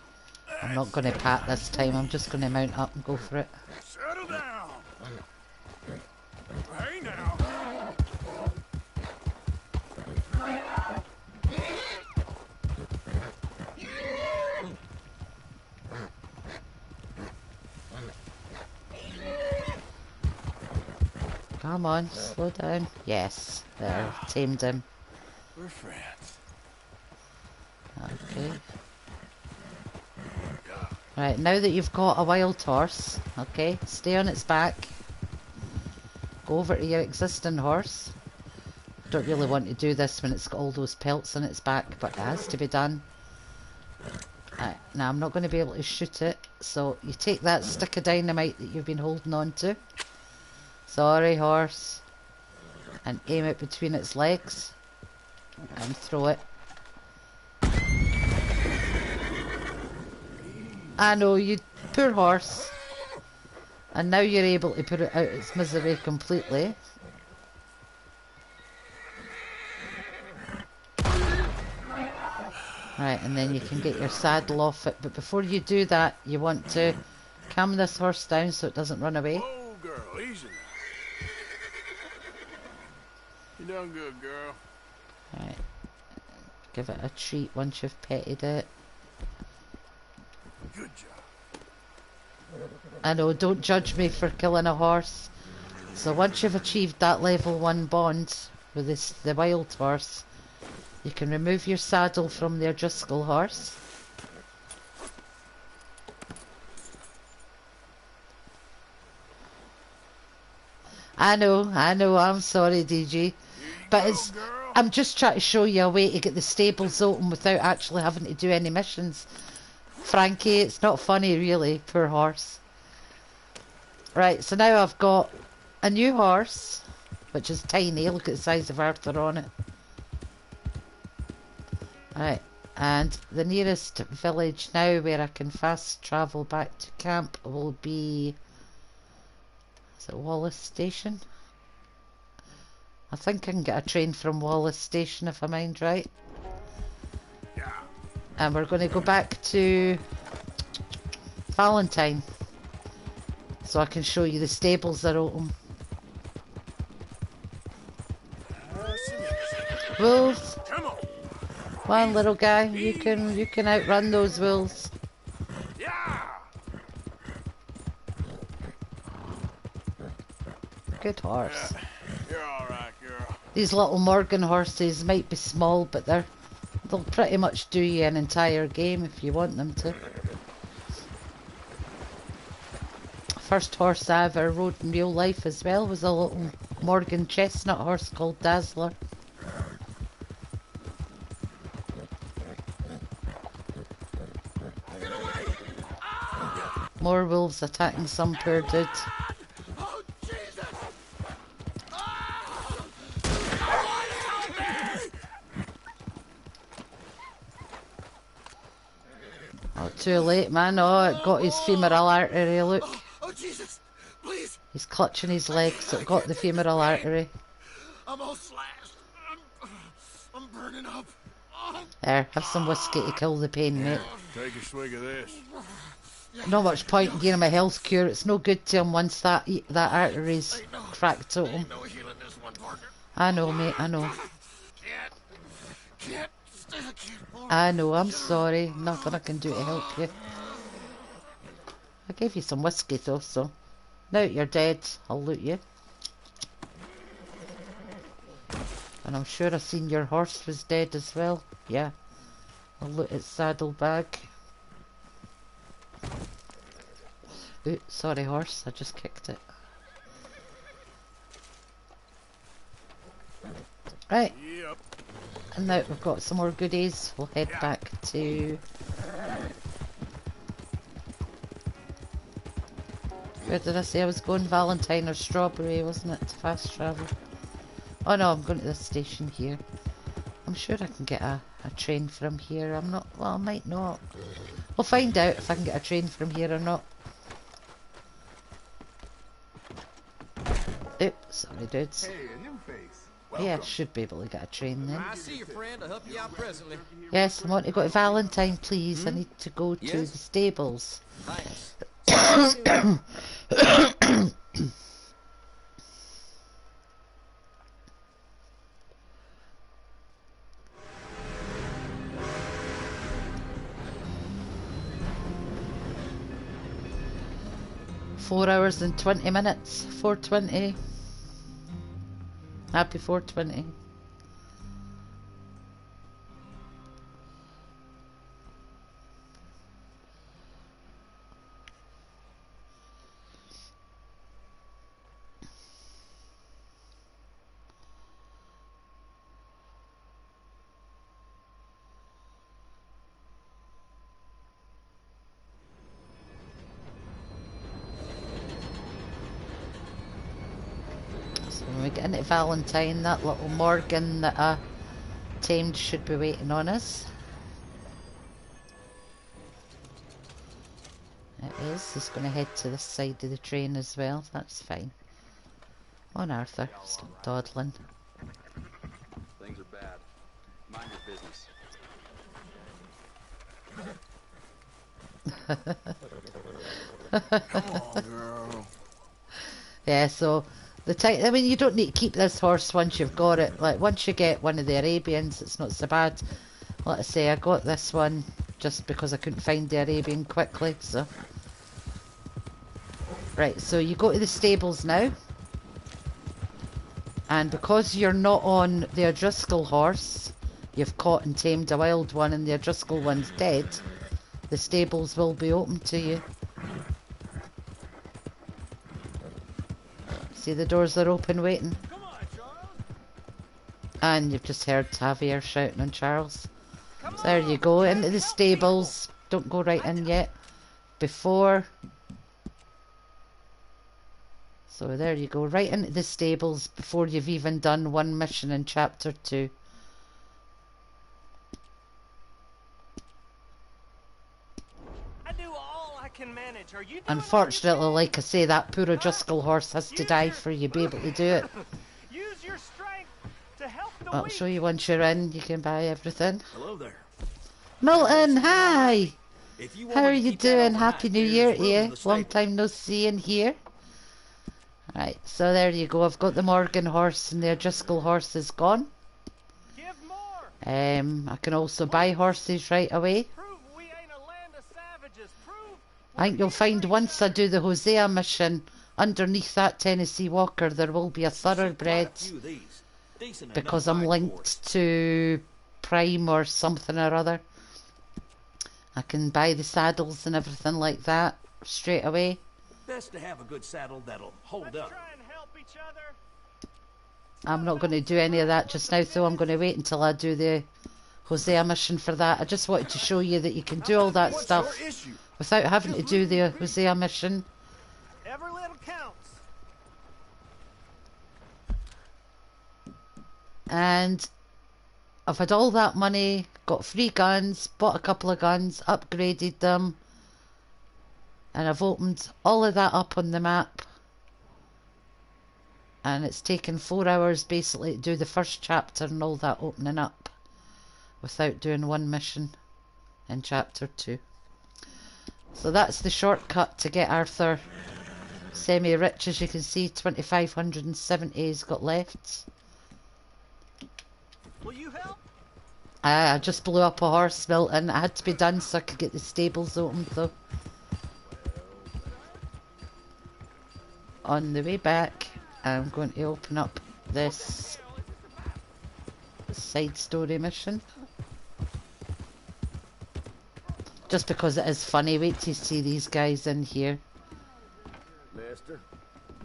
I'm not going to pat this time, I'm just going to mount up and go for it. Settle down. Hey now. Come on, slow down. Yes, there, tamed him. We're friends. Okay. Right, now that you've got a wild horse, okay, stay on its back. Go over to your existing horse. Don't really want to do this when it's got all those pelts on its back, but it has to be done. Right, now I'm not going to be able to shoot it, so you take that stick of dynamite that you've been holding on to. Sorry, horse. And aim it between its legs. And throw it. I know, you poor horse. And now you're able to put it out its misery completely. Right, and then you can get your saddle off it. But before you do that, you want to calm this horse down so it doesn't run away. Whoa, girl, easy now. You done good, girl. Right. Give it a treat once you've petted it. Good job. I know, don't judge me for killing a horse. So once you've achieved that level 1 bond with the wild horse, you can remove your saddle from the Driscoll horse. I know, I'm sorry, DG. But I'm just trying to show you a way to get the stables open without actually having to do any missions. Frankie, it's not funny really, poor horse. Right, so now I've got a new horse, which is tiny. Look at the size of Arthur on it. Right, and the nearest village now where I can fast travel back to camp will be... Is it Wallace Station? I think I can get a train from Wallace Station if I mind right. And we're going to go back to Valentine so I can show you the stables that are open. Wolves, come on, little guy, you can outrun those wolves. Good horse. You're all right, girl. These little Morgan horses might be small, but they'll pretty much do you an entire game if you want them to. First horse I ever rode in real life as well was a little Morgan chestnut horse called Dazzler. More wolves attacking some poor dude. Oh, too late, man. Oh, it got his femoral artery, look. Oh, Jesus! Please! He's clutching his leg, so it got the femoral artery. I'm all slashed. I'm burning up. There, have some whiskey to kill the pain, mate. Take a swig of this. Not much point in giving him a health cure. It's no good to him once that artery's cracked open. I know, mate, I know. I know, I'm sorry. Nothing I can do to help you. I gave you some whiskey though, so now that you're dead, I'll loot you. And I'm sure I've seen your horse was dead as well. Yeah. I'll loot its saddlebag. Ooh, sorry horse, I just kicked it. Right. Yep. And now we've got some more goodies. We'll head back to... Where did I say I was going? Valentine or Strawberry, wasn't it? To fast travel. Oh no, I'm going to this station here. I'm sure I can get a train from here. I'm not... Well, I might not. We'll find out if I can get a train from here or not. Oops, sorry dudes. Hey, a new face. Yeah, should be able to get a train then. I see your friend. I'll help you out presently. Yes, I want to go to Valentine, please. I need to go to the stables. Thanks. 4 hours and 20 minutes. 4:20. Happy 4:20. When we get into Valentine, that little Morgan that I tamed should be waiting on us. It is. He's going to head to this side of the train as well. That's fine. On Arthur, stop dawdling. Things are bad. Mind your business. Come on, girl. Yeah, so the time, I mean, you don't need to keep this horse once you've got it. Like, once you get one of the Arabians, it's not so bad. Like I say, I got this one just because I couldn't find the Arabian quickly, so. Right, so you go to the stables now. And because you're not on the O'Driscoll horse, you've caught and tamed a wild one and the O'Driscoll one's dead, the stables will be open to you. See, the doors are open waiting. And you've just heard Javier shouting on Charles. So there you go, into the stables. don't go right in yet. Before. So there you go, right into the stables before you've even done one mission in chapter 2. I do all I can manage. Are you doing Unfortunately, like I say, that poor Driscoll horse has to die for you to be able to do it. Use your strength to help the I'll show you once you're in, you can buy everything. Hello there. Milton, hi! If you How want are me to you keep that doing? overnight, Happy New there's Year room to in you. the Long stable. time no see in here. Right, so there you go. I've got the Morgan horse and the Driscoll horse is gone. I can also buy horses right away. I think you'll find once I do the Hosea mission, underneath that Tennessee Walker there will be a thoroughbred, because I'm linked to Prime or something or other. I can buy the saddles and everything like that straight away. Best to have a good saddle that'll hold up. I'm not going to do any of that just now, though. I'm going to wait until I do the Hosea mission for that. I just wanted to show you that you can do all that stuff without having to do the Hosea mission. Every little counts. And I've had all that money, got 3 guns, bought a couple of guns, upgraded them, and I've opened all of that up on the map. And it's taken 4 hours basically to do the first chapter and all that opening up without doing one mission in chapter 2. So that's the shortcut to get Arthur semi-rich. As you can see, 2,570 he's got left. Will you help? I just blew up a horse, Milton. It had to be done so I could get the stables opened though. On the way back, I'm going to open up this side story mission. Just because it is funny. Wait till you see these guys in here. Mister.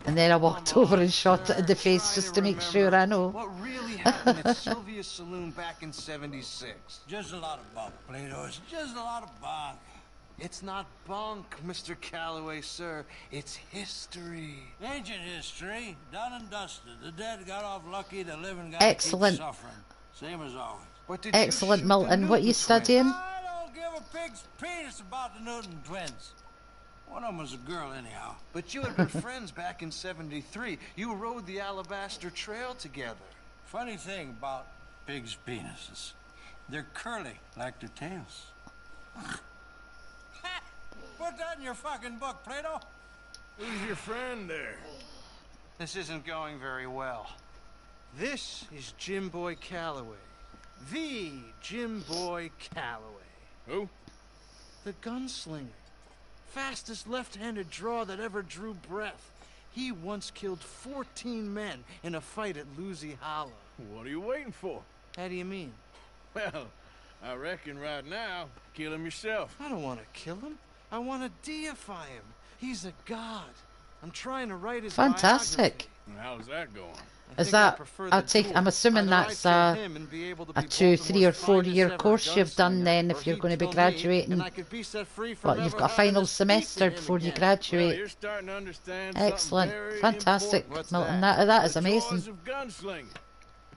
And then I walked over and shot it in the face just to make sure I know. What really happened at Sylvia's saloon back in '76? Just a lot of bunk, Plato. It's just a lot of bunk. It's not bunk, Mr. Calloway, sir. It's history. Ancient history. Done and dusted. The dead got off lucky. The living got Excellent. to keep suffering. Same as always. But did Excellent, you shoot the Milton. What Newton you studying? twins? I don't give a pig's penis about the Newton twins. One of them was a girl, anyhow. But you had been friends back in '73. You rode the Alabaster Trail together. Funny thing about pigs' penises. They're curly, like their tails. Put that in your fucking book, Plato. Who's your friend there? This isn't going very well. This is Jim Boy Calloway. The Jim Boy Calloway. Who? The gunslinger. Fastest left-handed draw that ever drew breath. He once killed 14 men in a fight at Lucy Hollow. What are you waiting for? How do you mean? Well, I reckon right now, kill him yourself. I don't want to kill him. I want to deify him. He's a god. I'm trying to write his Fantastic. How's that going? Is that, I'm assuming that's a 2, 3 or 4 year course you've done then if you're going to be graduating. Well, you've got a final semester before you graduate. Well, you're starting to understand Excellent. very Fantastic, important. Milton. That is The amazing. joys of gunslinging.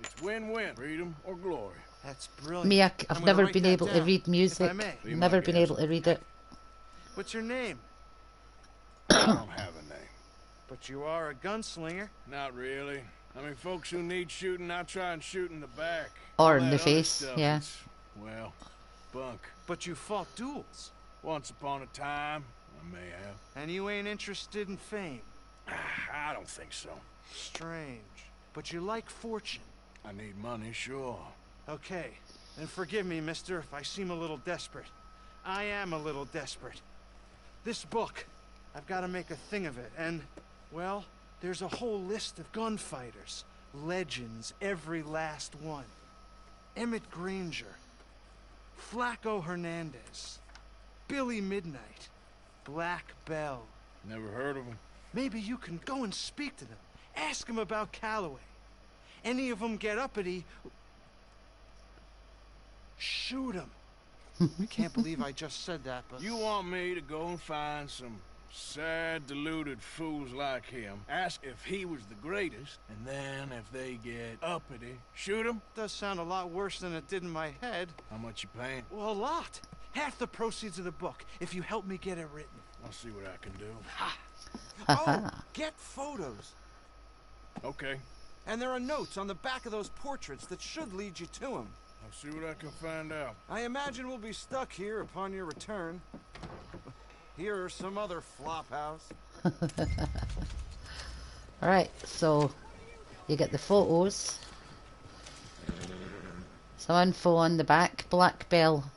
It's win-win. Freedom or glory. That's brilliant. Me, I've never been able to read music. Be my Never been guest. able to read it. What's your name? I don't have a name. But you are a gunslinger. Not really. I mean, folks who need shooting, I try and shoot in the back. Or All in that the other face, stuff yeah. is, well, bunk. But you fought duels. Once upon a time, I may have. And you ain't interested in fame. I don't think so. Strange. But you like fortune. I need money, sure. Okay. Then forgive me, mister, if I seem a little desperate. I am a little desperate. This book, I've got to make a thing of it, and, well, there's a whole list of gunfighters. Legends, every last one. Emmett Granger. Flaco Hernandez. Billy Midnight. Black Bell. Never heard of him. Maybe you can go and speak to them. Ask them about Calloway. Any of them get uppity, shoot them. I can't believe I just said that, but... You want me to go and find some sad, deluded fools like him, ask if he was the greatest, and then if they get uppity, shoot him? Does sound a lot worse than it did in my head. How much you paying? Well, a lot. Half the proceeds of the book, if you help me get it written. I'll see what I can do. Oh, get photos. Okay. And there are notes on the back of those portraits that should lead you to him. I'll see what I can find out. I imagine we'll be stuck here upon your return. Here are some other flophouse. Alright, so you get the photos. Some info on the back. Black Belle.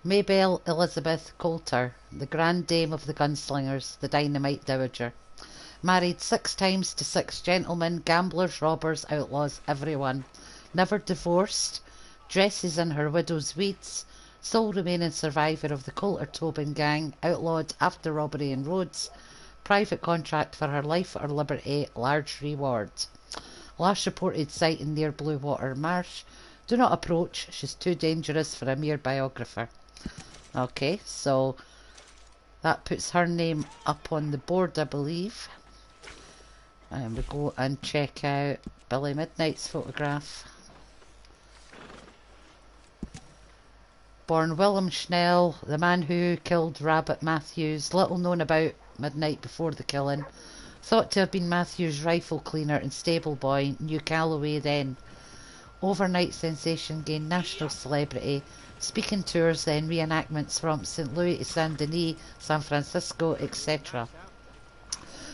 Maybelle Elizabeth Coulter, the Grand Dame of the Gunslingers, the Dynamite Dowager. Married 6 times to 6 gentlemen, gamblers, robbers, outlaws, everyone. Never divorced. Dresses in her widow's weeds. Sole remaining survivor of the Coulter Tobin gang. Outlawed after robbery in Rhodes. Private contract for her life or liberty. Large reward. Last reported sighting near Blue Water Marsh. Do not approach. She's too dangerous for a mere biographer. Okay, so that puts her name up on the board, I believe. And we go and check out Billy Midnight's photograph. Born Willem Schnell, the man who killed Rabbit Matthews. Little known about Midnight before the killing. Thought to have been Matthews' rifle cleaner and stable boy. New Calloway then. Overnight sensation, gained national celebrity. Speaking tours, then reenactments from St. Louis to Saint Denis, San Francisco, etc.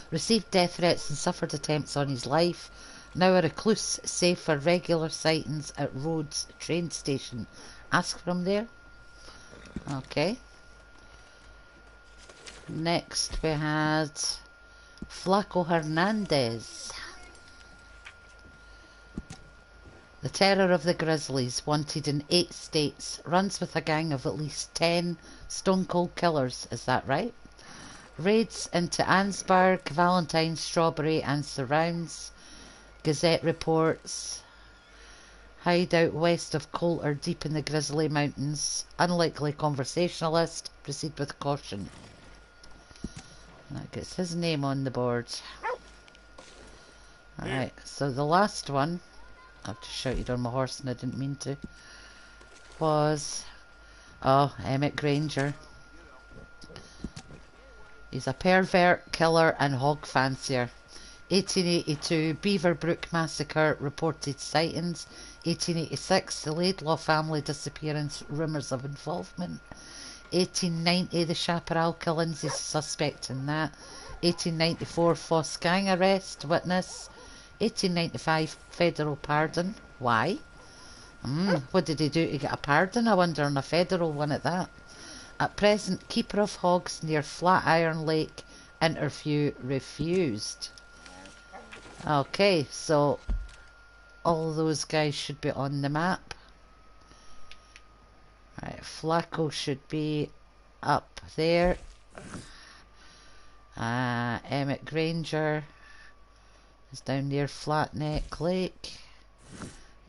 Received death threats and suffered attempts on his life. Now a recluse, save for regular sightings at Rhodes train station. Ask for him there. Okay. Next we had Flaco Hernandez. The terror of the Grizzlies, wanted in 8 states, runs with a gang of at least 10 stone-cold killers, is that right? Raids into Ansburg, Valentine, Strawberry and surrounds. Gazette reports. Hideout west of Coulter, deep in the Grizzly Mountains. Unlikely conversationalist, proceed with caution. That gets his name on the board. Alright, so the last one, I've just shouted on my horse and I didn't mean to, was, Emmett Granger. He's a pervert, killer and hog fancier. 1882, Beaverbrook Massacre, reported sightings. 1886, the Laidlaw family disappearance, rumours of involvement. 1890, the Chaparral killings, he's suspect in that. 1894, Foss gang arrest, witness. 1895, federal pardon. Why? What did he do to get a pardon? I wonder, on a federal one at that. At present, keeper of hogs near Flatiron Lake. Interview refused. Okay, so all those guys should be on the map. Right, Flaco should be up there. Emmett Granger is down near Flatneck Lake.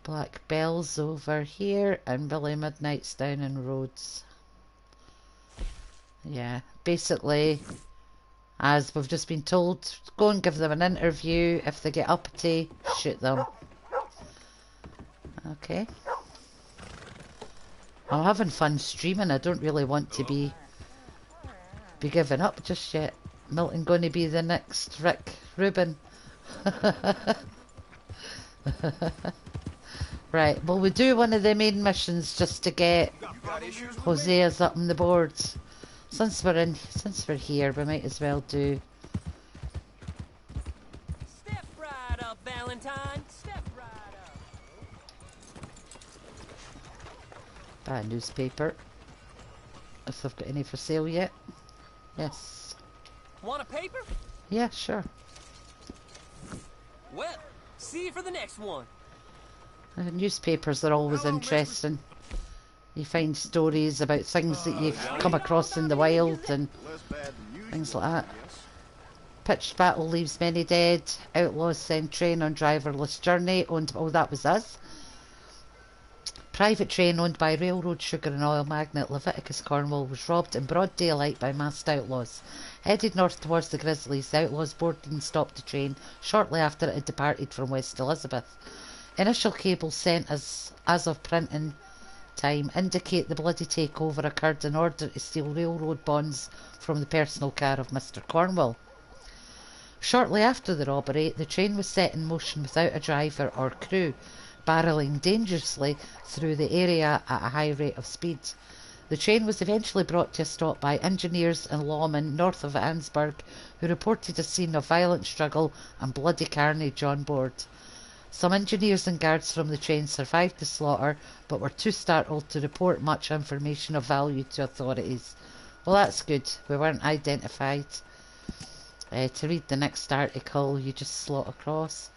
Black Belle's over here, and Billy Midnight's down in Rhodes. Yeah, basically, as we've just been told, go and give them an interview. If they get uppity, shoot them. Okay. I'm having fun streaming. I don't really want to be giving up just yet. Milton going to be the next Rick Rubin. Right, well, we do one of the main missions just to get Hosea's up on the boards. Since we're here, we might as well do. Step right up, Valentine. Step right up. Buy a newspaper. If they've got any for sale yet. Yes. Want a paper? Yeah, sure. Well, see you for the next one. Newspapers are always interesting. You find stories about things that you've come across in the wild and things like that. Pitched battle leaves many dead. Outlaws send train on driverless journey. Oh, that was us. Private train owned by railroad sugar and oil magnate Leviticus Cornwall was robbed in broad daylight by masked outlaws. Headed north towards the Grizzlies, the outlaws boarded and stopped the train shortly after it had departed from West Elizabeth. Initial cables sent as of printing time indicate the bloody takeover occurred in order to steal railroad bonds from the personal car of Mr. Cornwall. Shortly after the robbery, the train was set in motion without a driver or crew, barreling dangerously through the area at a high rate of speed. The train was eventually brought to a stop by engineers and lawmen north of Ansburg, who reported a scene of violent struggle and bloody carnage on board. Some engineers and guards from the train survived the slaughter, but were too startled to report much information of value to authorities. Well, that's good. We weren't identified. To read the next article, you just slot across.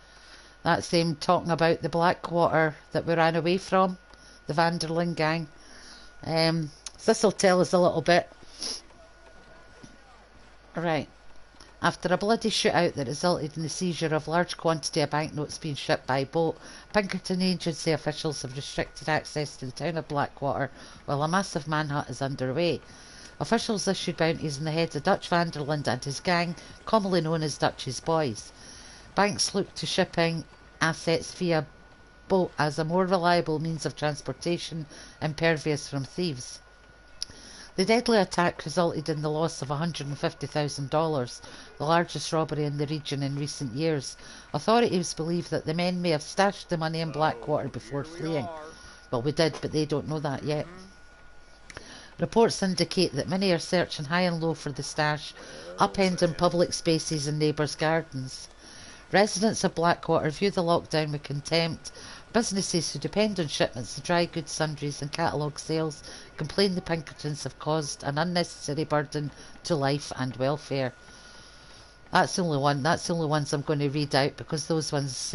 That's them talking about the Blackwater that we ran away from, the Vanderlyn gang. This will tell us a little bit. Right. After a bloody shootout that resulted in the seizure of large quantity of banknotes being shipped by boat, Pinkerton agency officials have restricted access to the town of Blackwater while a massive manhunt is underway. Officials issued bounties on the heads of Dutch Vanderlyn and his gang, commonly known as Dutch's Boys. Banks look to shipping assets via boat as a more reliable means of transportation, impervious from thieves. The deadly attack resulted in the loss of $150,000, the largest robbery in the region in recent years. Authorities believe that the men may have stashed the money in Blackwater before fleeing. Well, we did, but they don't know that yet. Reports indicate that many are searching high and low for the stash, upending public spaces and neighbours' gardens. Residents of Blackwater view the lockdown with contempt. Businesses who depend on shipments of dry goods, sundries and catalogue sales complain the Pinkertons have caused an unnecessary burden to life and welfare. That's the only ones I'm going to read out because those ones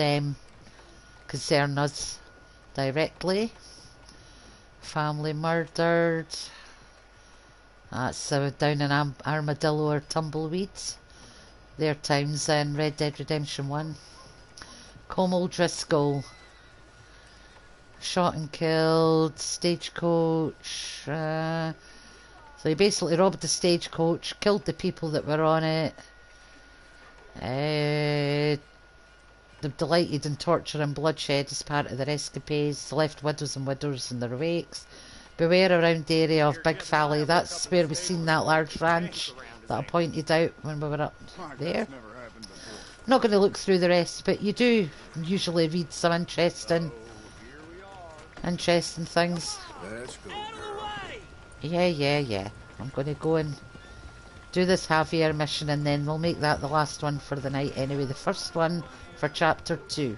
concern us directly. Family murdered. That's down in Armadillo or Tumbleweeds. Their towns in Red Dead Redemption 1. Como Driscoll. Shot and killed. Stagecoach. So he basically robbed the stagecoach, killed the people that were on it. They've delighted in torture and bloodshed as part of their escapades, left widows and widowers in their wakes. Beware around the area of Big Valley. That's where we seen that large ranch that I pointed out when we were up there. I'm not going to look through the rest, but you do usually read some interesting things. Yeah. I'm going to go and do this Javier mission and then we'll make that the last one for the night anyway. The first one for chapter 2.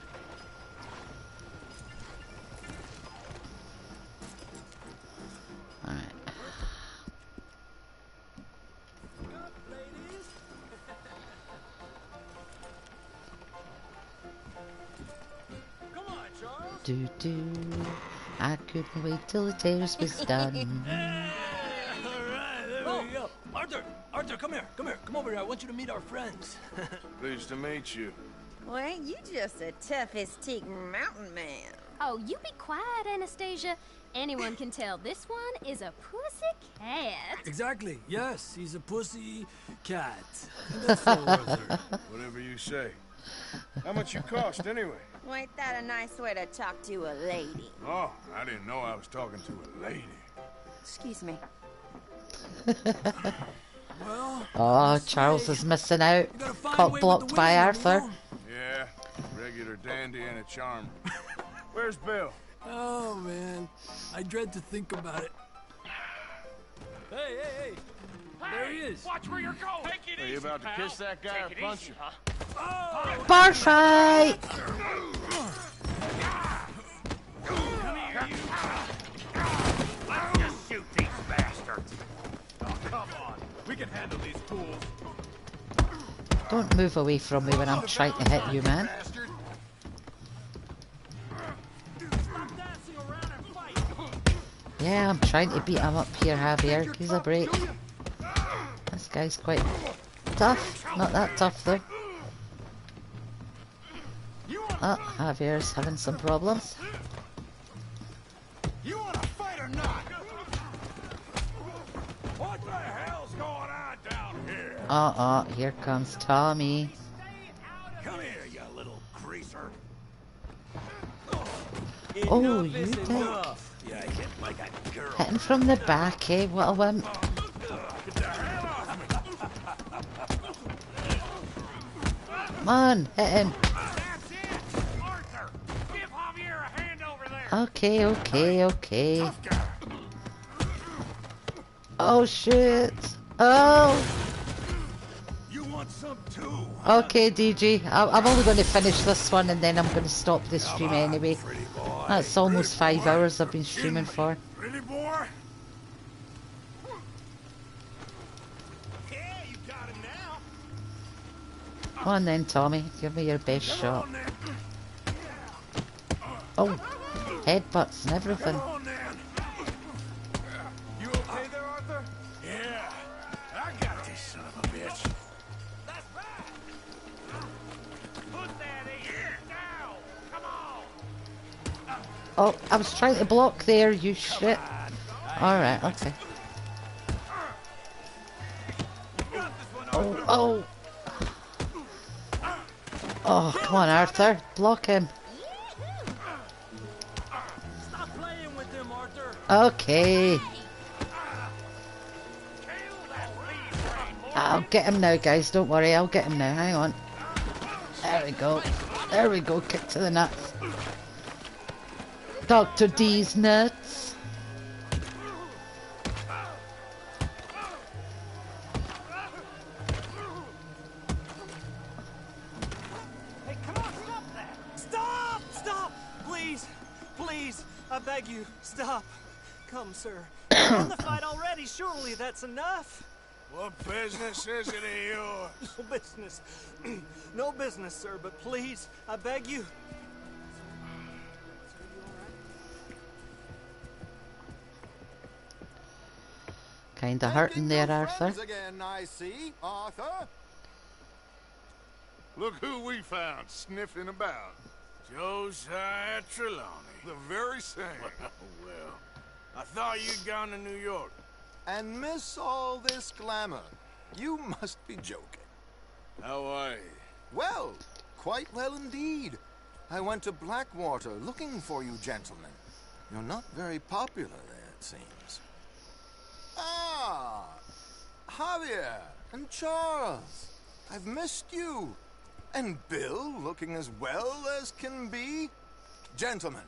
Alright. Do. I couldn't wait till the tears was done. Alright, there we go. Arthur, come here. Come over here. I want you to meet our friends. Pleased to meet you. Well, ain't you just a tough-as-teak mountain man? Oh, you be quiet, Anastasia. Anyone can tell this one is a pussy cat. Exactly. Yes, he's a pussy cat. And that's so worth her. Whatever you say. How much you cost, anyway? Well, ain't that a nice way to talk to a lady? Oh, I didn't know I was talking to a lady. Excuse me. Oh, Charles is missing out. Got blocked by Arthur. Yeah, regular dandy and a charmer. Where's Bill? Oh, man. I dread to think about it. Hey! There he is. Watch where you're going. Take it easy, Are you about to kiss that guy or punch him? Huh? Bar fight! Come here, you. Let's just shoot these bastards. Oh, come on. We can handle these fools. Don't move away from me when I'm trying to hit you, man. Yeah, I'm trying to beat him up here, Javier. Give a break. This guy's quite tough. Not that tough, though. Oh, Javier's having some problems. Here comes Tommy. Come here, you little greaser. Oh, Enough you is did. enough. Yeah, I hit like a girl. Hitting from the back, eh? What a wimp. Get the hell off me. Come on, hit him. That's it! Arthur! Give Javier a hand over there! Okay. Oh, shit. Oh. You want some too? Okay, DG. I'm only going to finish this one and then I'm going to stop the stream anyway. That's almost 5 hours I've been streaming for. Pretty boy? Yeah, you got him now. Come on then, Tommy. Give me your best shot. Oh, headbutts and everything. You okay there, Arthur? Yeah, I got this son of a bitch. That's right! Put that ace down! Come on! Oh, I was trying to block there, you shit. Alright, okay. Oh. Oh, come on, Arthur. Block him. Stop playing with him, Arthur. Okay. I'll get him now, guys. Don't worry. I'll get him now. Hang on. There we go. There we go. Kick to the nuts. Dr. D's nuts. Hey, come on, stop that! Stop! Stop! Please! Please! I beg you, stop. Come, sir. You won the fight already. Surely that's enough. What business is it of yours? No business. No business, sir, but please, I beg you. Kinda hurting there, Arthur. Again, I see, Arthur. Look who we found sniffing about. Josiah Trelawney. The very same. Well, I thought you'd gone to New York. And miss all this glamour. You must be joking. How are you? Well, quite well indeed. I went to Blackwater looking for you gentlemen. You're not very popular there, it seems. Ah, Javier and Charles. I've missed you. And Bill looking as well as can be. Gentlemen,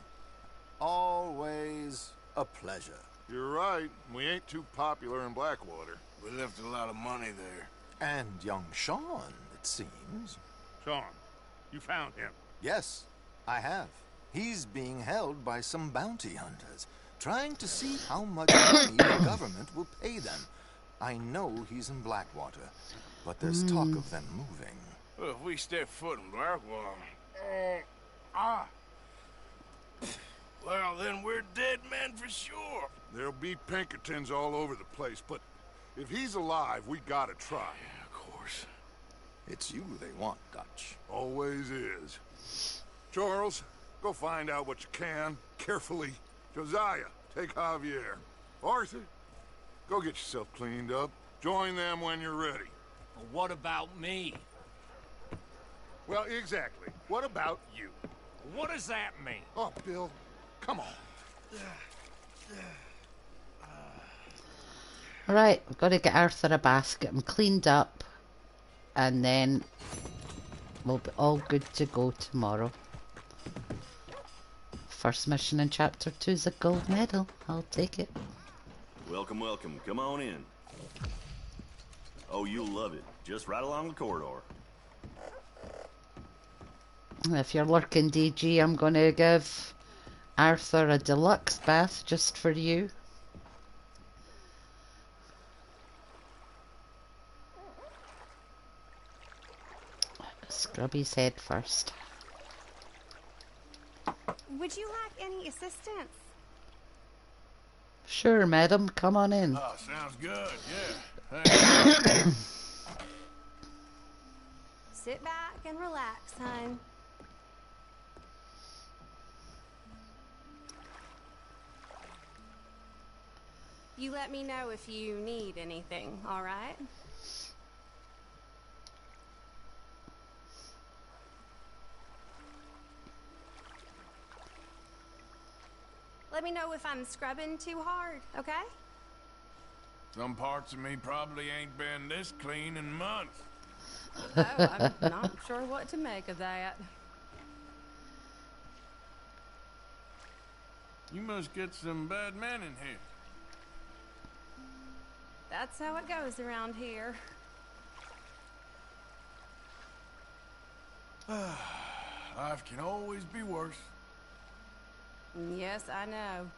always a pleasure. You're right. We ain't too popular in Blackwater. We left a lot of money there. And young Sean, it seems. Sean, you found him? Yes, I have. He's being held by some bounty hunters, trying to see how much money the government will pay them. I know he's in Blackwater, but there's talk of them moving. Well, if we step foot in Blackwater... Well, then we're dead men for sure. There'll be Pinkertons all over the place, but if he's alive, we gotta try. Yeah, of course. It's you they want, Dutch. Always is. Charles, go find out what you can, carefully. Josiah, take Javier. Arthur, go get yourself cleaned up. Join them when you're ready. Well, what about me? Well, exactly. What about you? What does that mean? Oh, Bill, come on. Right, we've got to get Arthur a bath, get him cleaned up, and then we'll be all good to go tomorrow. First mission in Chapter 2 is a gold medal. I'll take it. Welcome, welcome. Come on in. Oh, you'll love it. Just right along the corridor. If you're lurking, DG, I'm going to give Arthur a deluxe bath just for you. Scrub his head first. Would you like any assistance? Sure, madam. Come on in. Oh, sounds good, yeah. Thanks. Sit back and relax, hon. You let me know if you need anything, all right? Let me know if I'm scrubbing too hard, okay? Some parts of me probably ain't been this clean in months. Oh, I'm not sure what to make of that. You must get some bad men in here. That's how it goes around here. Life can always be worse. Yes, I know.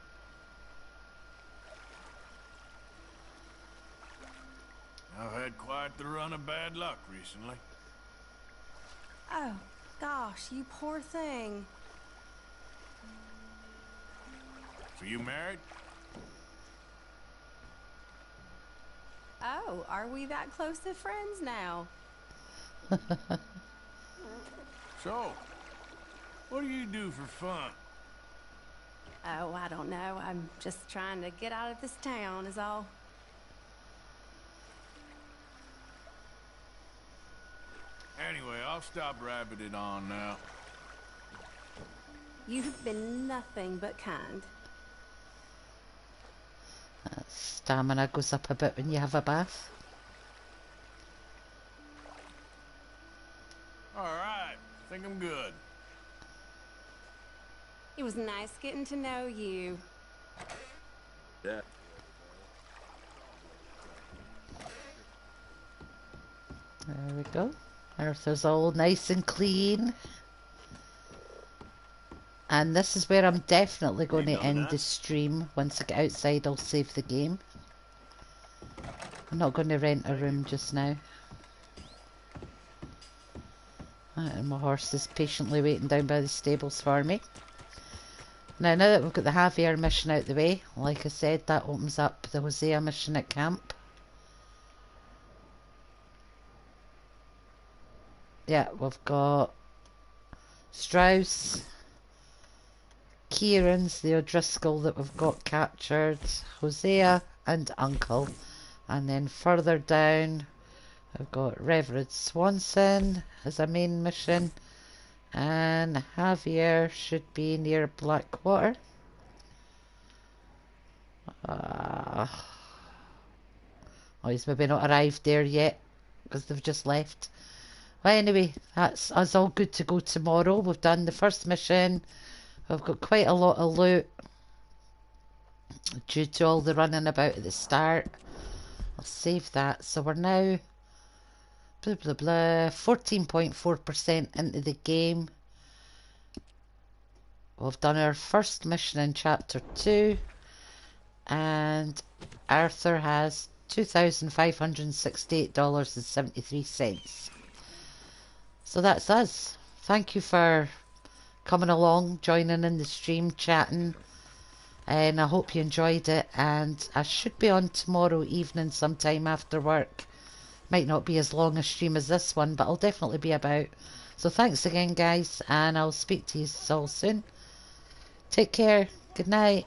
I've had quite the run of bad luck recently. Oh, gosh, you poor thing. So you married? Oh, are we that close to friends now? So, what do you do for fun? Oh, I don't know. I'm just trying to get out of this town is all. Anyway, I'll stop rabbiting on now. You've been nothing but kind. Stamina goes up a bit when you have a bath. Alright, think I'm good. It was nice getting to know you. Yeah. There we go. Arthur's all nice and clean. And this is where I'm definitely going to end the stream. Once I get outside, I'll save the game. I'm not going to rent a room just now. And my horse is patiently waiting down by the stables for me. Now that we've got the Javier mission out the way, like I said, that opens up the Hosea mission at camp. Yeah, we've got Strauss, Kieran's the O'Driscoll that we've got captured, Hosea and Uncle. And then further down, I've got Reverend Swanson as a main mission. And Javier should be near Blackwater. Oh, he's maybe not arrived there yet because they've just left. Well, anyway, that's us all good to go tomorrow. We've done the first mission. We've got quite a lot of loot due to all the running about at the start. I'll save that. So we're now 14.4% into the game. We've done our first mission in chapter 2, and Arthur has $2,568.73. So that's us. Thank you for coming along, joining in the stream, chatting, and I hope you enjoyed it. And I should be on tomorrow evening sometime after work. Might not be as long a stream as this one, but I'll definitely be about. So thanks again, guys, and I'll speak to you all soon. Take care. Good night.